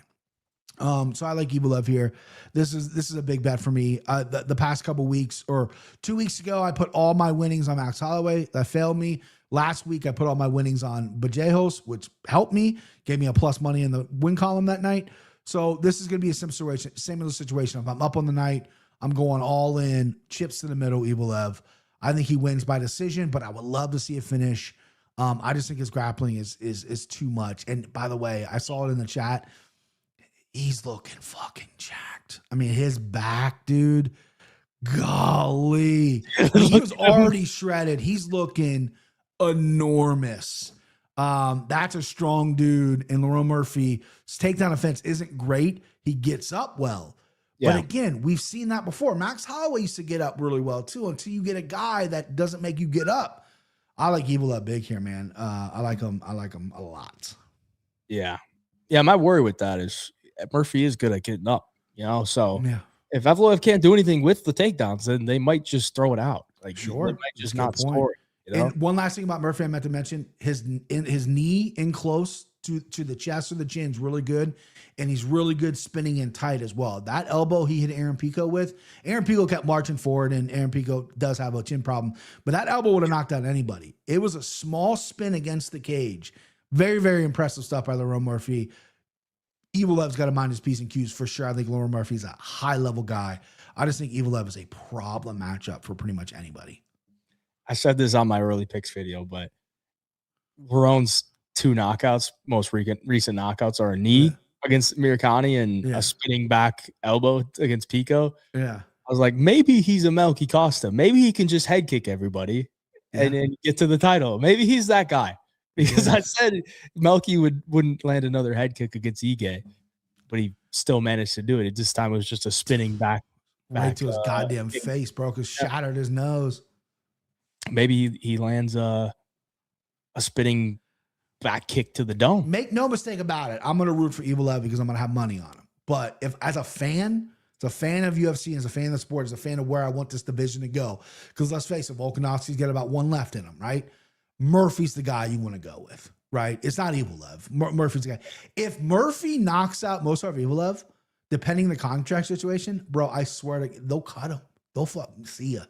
Speaker 2: So I like Evloev here. This is a big bet for me. The past couple weeks or 2 weeks ago, I put all my winnings on Max Holloway. That failed me. Last week, I put all my winnings on Bajejos, which helped me, gave me a plus money in the win column that night. So this is going to be a similar situation. If I'm up on the night, I'm going all in, chips to the middle, Evloev. I think he wins by decision, but I would love to see it finish. I just think his grappling is too much. And by the way, I saw it in the chat. He's looking fucking jacked. I mean, his back, dude, golly. He was already shredded. He's looking enormous. That's a strong dude. And Lerone Murphy's takedown offense isn't great. He gets up well. Yeah. But again, we've seen that before. Max Holloway used to get up really well too until you get a guy that doesn't make you get up. I like Evloev big here, man. I like him a lot.
Speaker 1: Yeah. Yeah, my worry with that is Murphy is good at getting up, you know? So if Evloev can't do anything with the takedowns, then they might just throw it out. Like,
Speaker 2: sure.
Speaker 1: They might just not score. You know?
Speaker 2: And one last thing about Murphy I meant to mention, his knee in close to the chest or the chin is really good, and he's really good spinning in tight as well. That elbow he hit Aaron Pico with, Aaron Pico kept marching forward, and Aaron Pico does have a chin problem, but that elbow would have knocked out anybody. It was a small spin against the cage. Very, very impressive stuff by Lerone Murphy. Evloev's got to mind his P's and Q's for sure. I think Lerone Murphy's a high-level guy. I just think Evloev is a problem matchup for pretty much anybody.
Speaker 1: I said this on my early picks video, but Lerone's two knockouts, most recent knockouts, are a knee against Mirkani and a spinning back elbow against Pico.
Speaker 2: Yeah.
Speaker 1: I was like, maybe he's a Melky Costa. Maybe he can just head kick everybody and then get to the title. Maybe he's that guy. Because I said Melky wouldn't land another head kick against Ige, but he still managed to do it. This time it was just a spinning back
Speaker 2: right to his goddamn face, bro, because shattered his nose.
Speaker 1: Maybe he lands a spinning back kick to the dome.
Speaker 2: Make no mistake about it. I'm going to root for Evloev because I'm going to have money on him. But if as a fan of UFC, as a fan of the sport, as a fan of where I want this division to go, because let's face it, Volkanovski's got about one left in him, right? Murphy's the guy you want to go with, right? It's not Evloev. Murphy's the guy. If Murphy knocks out most of Evloev, depending on the contract situation, bro, I swear they'll cut him. They'll fucking see ya.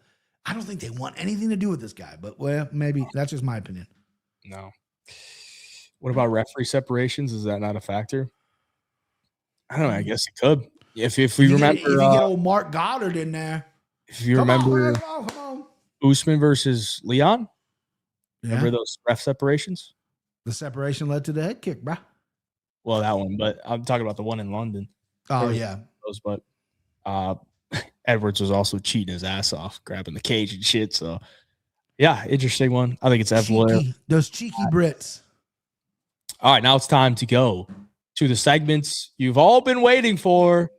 Speaker 2: I don't think they want anything to do with this guy, but well, maybe that's just my opinion.
Speaker 1: No. What about referee separations? Is that not a factor? I don't know. I guess it could. If we remember,
Speaker 2: if you get old Mark Goddard in there.
Speaker 1: If you remember,
Speaker 2: come on.
Speaker 1: Usman versus Leon.
Speaker 2: Yeah.
Speaker 1: Remember those ref separations?
Speaker 2: The separation led to the head kick, bro.
Speaker 1: Well, that one, but I'm talking about the one in London.
Speaker 2: Oh, yeah.
Speaker 1: But Edwards was also cheating his ass off, grabbing the cage and shit. So, yeah, interesting one. I think it's Evloev.
Speaker 2: Those cheeky Brits.
Speaker 1: All right, now it's time to go to the segments you've all been waiting for.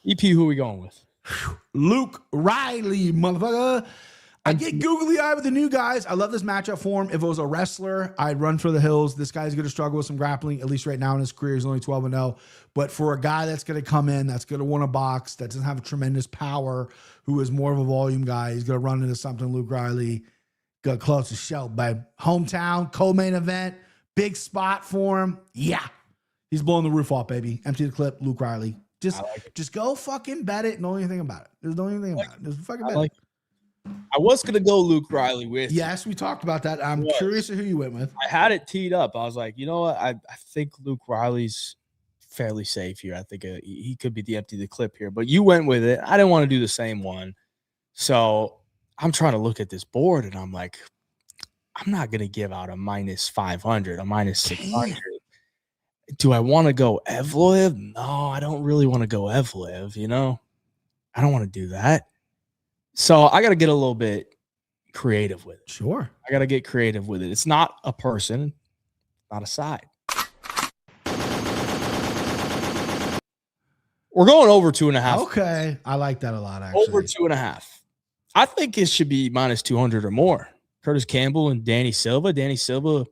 Speaker 1: EP, who are we going with?
Speaker 2: Luke Riley, motherfucker. I get googly eye with the new guys. I love this matchup for him. If it was a wrestler, I'd run for the hills. This guy's going to struggle with some grappling, at least right now in his career. He's only 12-0. But for a guy that's going to come in, that's going to want a box, that doesn't have a tremendous power, who is more of a volume guy, he's going to run into something. Luke Riley got close to show, babe. Hometown, co-main event, big spot for him. Yeah. He's blowing the roof off, baby. Empty the clip, Luke Riley. Just go fucking bet it and don't even think about it. Just don't even think about it. Just fucking bet it.
Speaker 1: I was going to go Luke Riley with.
Speaker 2: Yes, we talked about that. I'm curious to who you went with.
Speaker 1: I had it teed up. I was like, you know what? I think Luke Riley's fairly safe here. I think he could be the empty the clip here. But you went with it. I didn't want to do the same one. So I'm trying to look at this board, and I'm like, I'm not going to give out a minus 500, a minus 600. Do I want to go Evloev? No, I don't really want to go Evloev, you know? I don't want to do that. So I got to get a little bit creative with it.
Speaker 2: Sure.
Speaker 1: I got to get creative with it. It's not a person, not a side. We're going over 2.5.
Speaker 2: Okay. I like that a lot, actually.
Speaker 1: Over 2.5. I think it should be minus 200 or more. Curtis Campbell and Danny Silva. Danny Silva,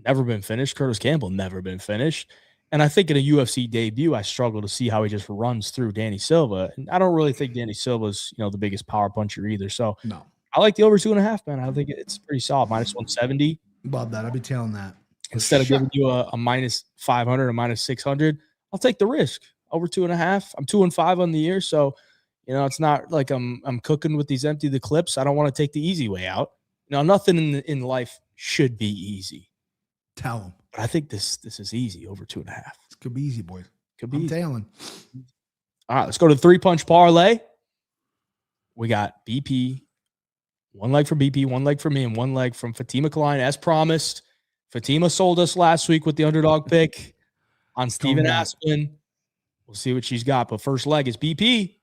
Speaker 1: never been finished. Curtis Campbell, never been finished. And I think in a UFC debut, I struggle to see how he just runs through Danny Silva. And I don't really think Danny Silva's, the biggest power puncher either. So
Speaker 2: no,
Speaker 1: I like the over 2.5, man. I think it's pretty solid. Minus 170.
Speaker 2: Love that. I'll be tailing that.
Speaker 1: Instead of giving you a minus 500 or minus 600, I'll take the risk. Over 2.5. I'm 2-5 on the year. So, You know, it's not like I'm cooking with these empty the clips. I don't want to take the easy way out. You know, nothing in life should be easy.
Speaker 2: Tell them.
Speaker 1: But I think this is easy over 2.5.
Speaker 2: This could be easy, boys.
Speaker 1: Could be
Speaker 2: I'm
Speaker 1: easy.
Speaker 2: tailing.
Speaker 1: All right, let's go to 3-punch parlay. We got BP, one leg for BP, one leg for me, and one leg from Fatima Klein, as promised. Fatima sold us last week with the underdog pick on Steven Aspen. We'll see what she's got. But first leg is BP.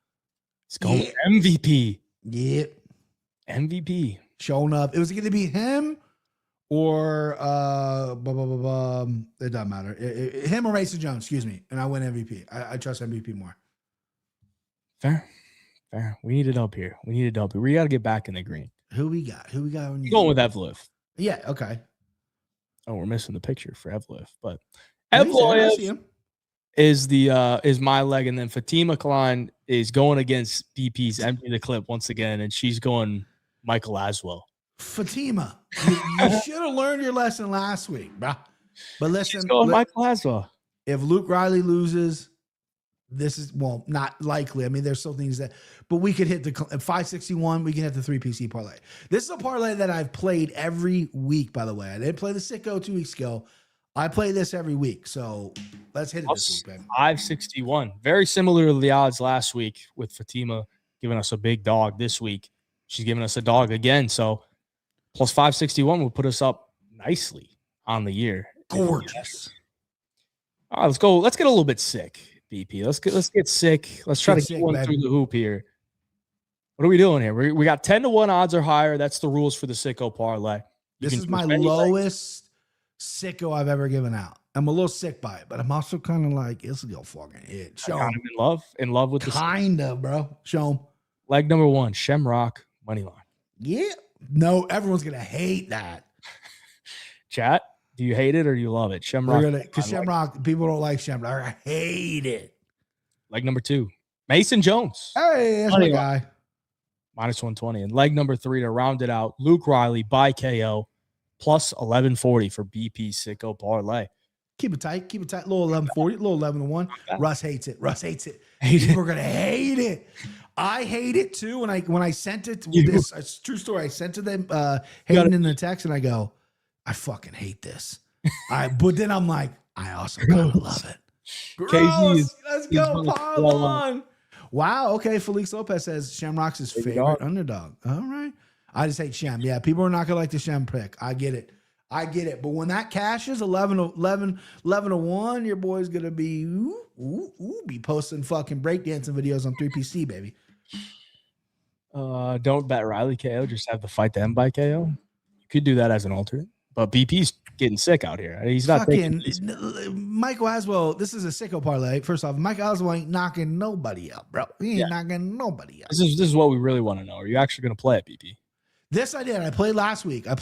Speaker 1: It's going with MVP.
Speaker 2: Yep.
Speaker 1: MVP.
Speaker 2: Showing up. It was going to be him or it doesn't matter. Him or Mason Jones, excuse me. And I win MVP. I trust MVP more.
Speaker 1: Fair. We need it up here. We got to get back in the green.
Speaker 2: Who we got?
Speaker 1: Going with Evloev.
Speaker 2: Yeah, okay.
Speaker 1: Oh, we're missing the picture for Evloev. But
Speaker 2: Evloev
Speaker 1: is my leg, and then Fatima Klein is going against BP's empty the clip once again, and she's going Michael Azwell.
Speaker 2: Fatima, you should have learned your lesson last week, bro. But listen,
Speaker 1: Michael Azwell.
Speaker 2: If Luke Riley loses, this is not likely. I mean, there's still things but we could hit the 561. We can hit the 3PC parlay. This is a parlay that I've played every week. By the way, I didn't play the Sicko 2 weeks ago. I play this every week, so let's hit it this week, baby.
Speaker 1: 561. Very similar to the odds last week with Fatima giving us a big dog this week. She's giving us a dog again, so plus 561 will put us up nicely on the year.
Speaker 2: Gorgeous.
Speaker 1: All right, let's go. Let's get a little bit sick, BP. Let's get sick. Let's try to get one through the hoop here. What are we doing here? We got 10-1 odds or higher. That's the rules for the Sicko parlay.
Speaker 2: This is my lowest Sicko I've ever given out. I'm a little sick by it, but I'm also kind of like, it's gonna fucking hit. Show him.
Speaker 1: In love with the
Speaker 2: kind of, bro. Show him.
Speaker 1: Leg number 1, Shamrock money line.
Speaker 2: Yeah. No, everyone's gonna hate that.
Speaker 1: Chat, do you hate it or do you love it? Shamrock.
Speaker 2: Because Shamrock, people don't like Shamrock. I hate it.
Speaker 1: Leg number 2, Mason Jones.
Speaker 2: Hey, that's my guy.
Speaker 1: Minus 120. And leg number 3 to round it out, Luke Riley by KO. Plus 1140 for BP Sicko parlay.
Speaker 2: Keep it tight. Little 1140, little 11-1. Russ hates it. People are gonna hate it. I hate it too. When I sent it, it's a true story. I sent to them, hating in the text, and I go, I fucking hate this. But then I'm like, I also kind of love it. Gross. Let's go, pile on. Wow. Okay. Felix Lopez says Shamrock's his favorite underdog. All right. I just hate Shem. Yeah, people are not gonna like the Shem pick. I get it. But when that cashes 11-1, your boy's gonna be be posting fucking breakdancing videos on 3PC, baby.
Speaker 1: Don't bet Riley KO. Just have the fight to end by KO. You could do that as an alternate, but BP's getting sick out here. He's not
Speaker 2: fucking Michael Azwell. This is a Sicko parlay. First off, Michael Azwell ain't knocking nobody up, bro. He ain't knocking nobody up.
Speaker 1: This is what we really want to know. Are you actually gonna play it, BP?
Speaker 2: This I did. I played last week. I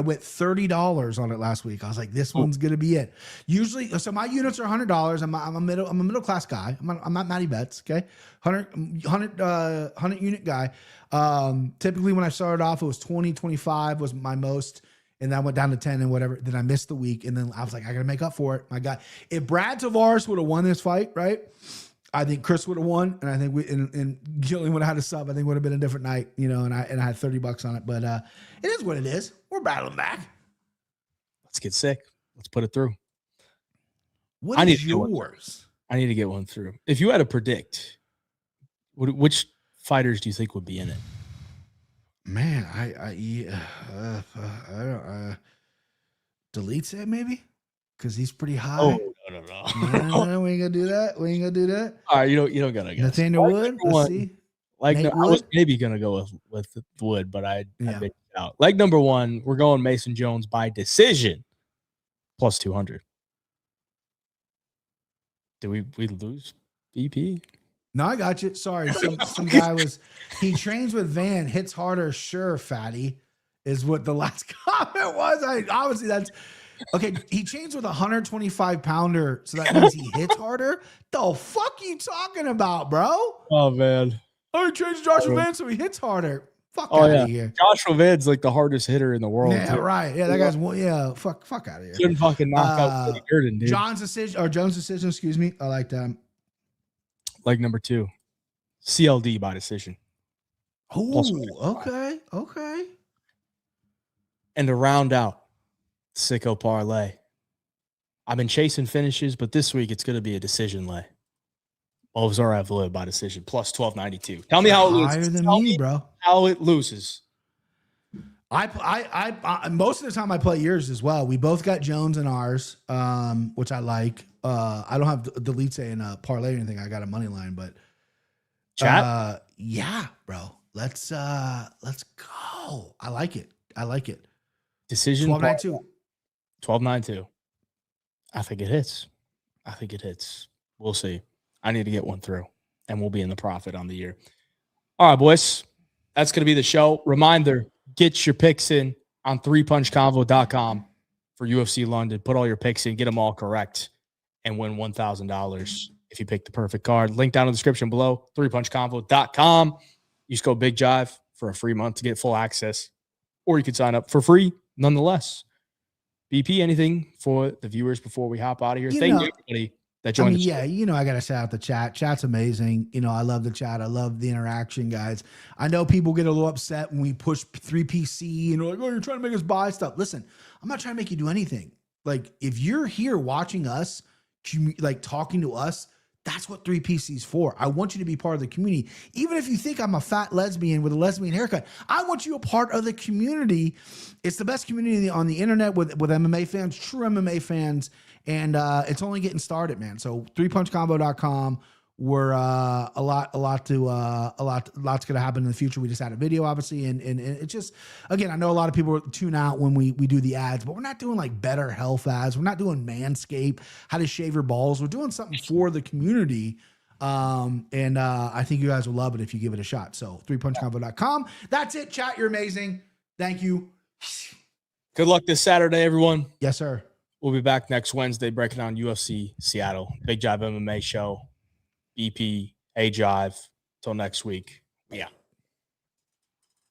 Speaker 2: went $30 on it last week. I was like, this one's gonna be it. Usually, so my units are $100. I'm a middle class guy. I'm not Matty Betts. Okay, 100 unit guy. Typically, when I started off, it was 20, 25 was my most, and then I went down to 10 and whatever. Then I missed the week, and then I was like, I gotta make up for it. My guy, if Brad Tavares would have won this fight, right? I think Chris would have won, and I think and Gillian would have had a sub. I think it would have been a different night, you know. And I had $30 on it, but it is what it is. We're battling back.
Speaker 1: Let's get sick. Let's put it through.
Speaker 2: What is yours?
Speaker 1: I need to get one through. If you had to predict, which fighters do you think would be in it?
Speaker 2: Man, I don't. Delete it maybe, because he's pretty high.
Speaker 1: Oh no.
Speaker 2: We ain't gonna do that.
Speaker 1: All right, you don't gotta guess.
Speaker 2: Nathaniel Wood. Let's see.
Speaker 1: I was maybe gonna go with Wood, but I picked it out. Leg number 1, we're going Mason Jones by decision, plus 200. Did we lose BP?
Speaker 2: No, I got you. Sorry, some guy he trains with Van, hits harder, sure, fatty, is what the last comment was. Obviously that's. Okay, he changed with a 125-pounder, so that means he hits harder. The fuck you talking about, bro?
Speaker 1: Oh man,
Speaker 2: he changed Joshua Van so he hits harder. Fuck out of here.
Speaker 1: Joshua Van's like the hardest hitter in the world.
Speaker 2: Yeah,
Speaker 1: too.
Speaker 2: Right. Yeah, that guy's fuck out of here.
Speaker 1: Couldn't fucking knock out Durden, dude.
Speaker 2: Jones' decision. Excuse me. I like that.
Speaker 1: Leg number 2, CLD by decision.
Speaker 2: Oh, okay.
Speaker 1: And to round out Sicko parlay, I've been chasing finishes, but this week it's going to be a decision lay. Wolves are Evloev by decision, plus 1292. Tell me how it loses.
Speaker 2: Higher than
Speaker 1: Tell
Speaker 2: me, bro.
Speaker 1: How it loses.
Speaker 2: I most of the time I play yours as well. We both got Jones in ours, which I like. I don't have Deit saying parlay or anything. I got a money line, but
Speaker 1: chat.
Speaker 2: Yeah, bro. Let's go. I like it.
Speaker 1: Decision
Speaker 2: 1292.
Speaker 1: 1292. I think it hits. We'll see. I need to get one through, and we'll be in the profit on the year. All right, boys. That's going to be the show. Reminder, get your picks in on 3punchconvo.com for UFC London. Put all your picks in, get them all correct, and win $1,000 if you pick the perfect card. Link down in the description below, 3punchconvo.com. Use code BigJive for a free month to get full access, or you can sign up for free nonetheless. BP, anything for the viewers before we hop out of here? Thank you, everybody that joined the show.
Speaker 2: Yeah, I got to shout out the chat. Chat's amazing. I love the chat. I love the interaction, guys. I know people get a little upset when we push 3PC and they're like, oh, you're trying to make us buy stuff. Listen, I'm not trying to make you do anything. Like, if you're here watching us, like talking to us, that's what 3PC is for. I want you to be part of the community. Even if you think I'm a fat lesbian with a lesbian haircut, I want you a part of the community. It's the best community on the internet with MMA fans, true MMA fans, and it's only getting started, man. So 3punchconvo.com. We're lot's going to happen in the future. We just had a video, obviously, and it's just, again, I know a lot of people tune out when we do the ads, but we're not doing like better health ads. We're not doing Manscaped, how to shave your balls. We're doing something for the community. And I think you guys will love it if you give it a shot. So 3punchconvo.com. That's it, chat. You're amazing. Thank you.
Speaker 1: Good luck this Saturday, everyone.
Speaker 2: Yes, sir.
Speaker 1: We'll be back next Wednesday breaking down UFC Seattle. BigJive MMA Show. BP, Jive. Till next week. Yeah.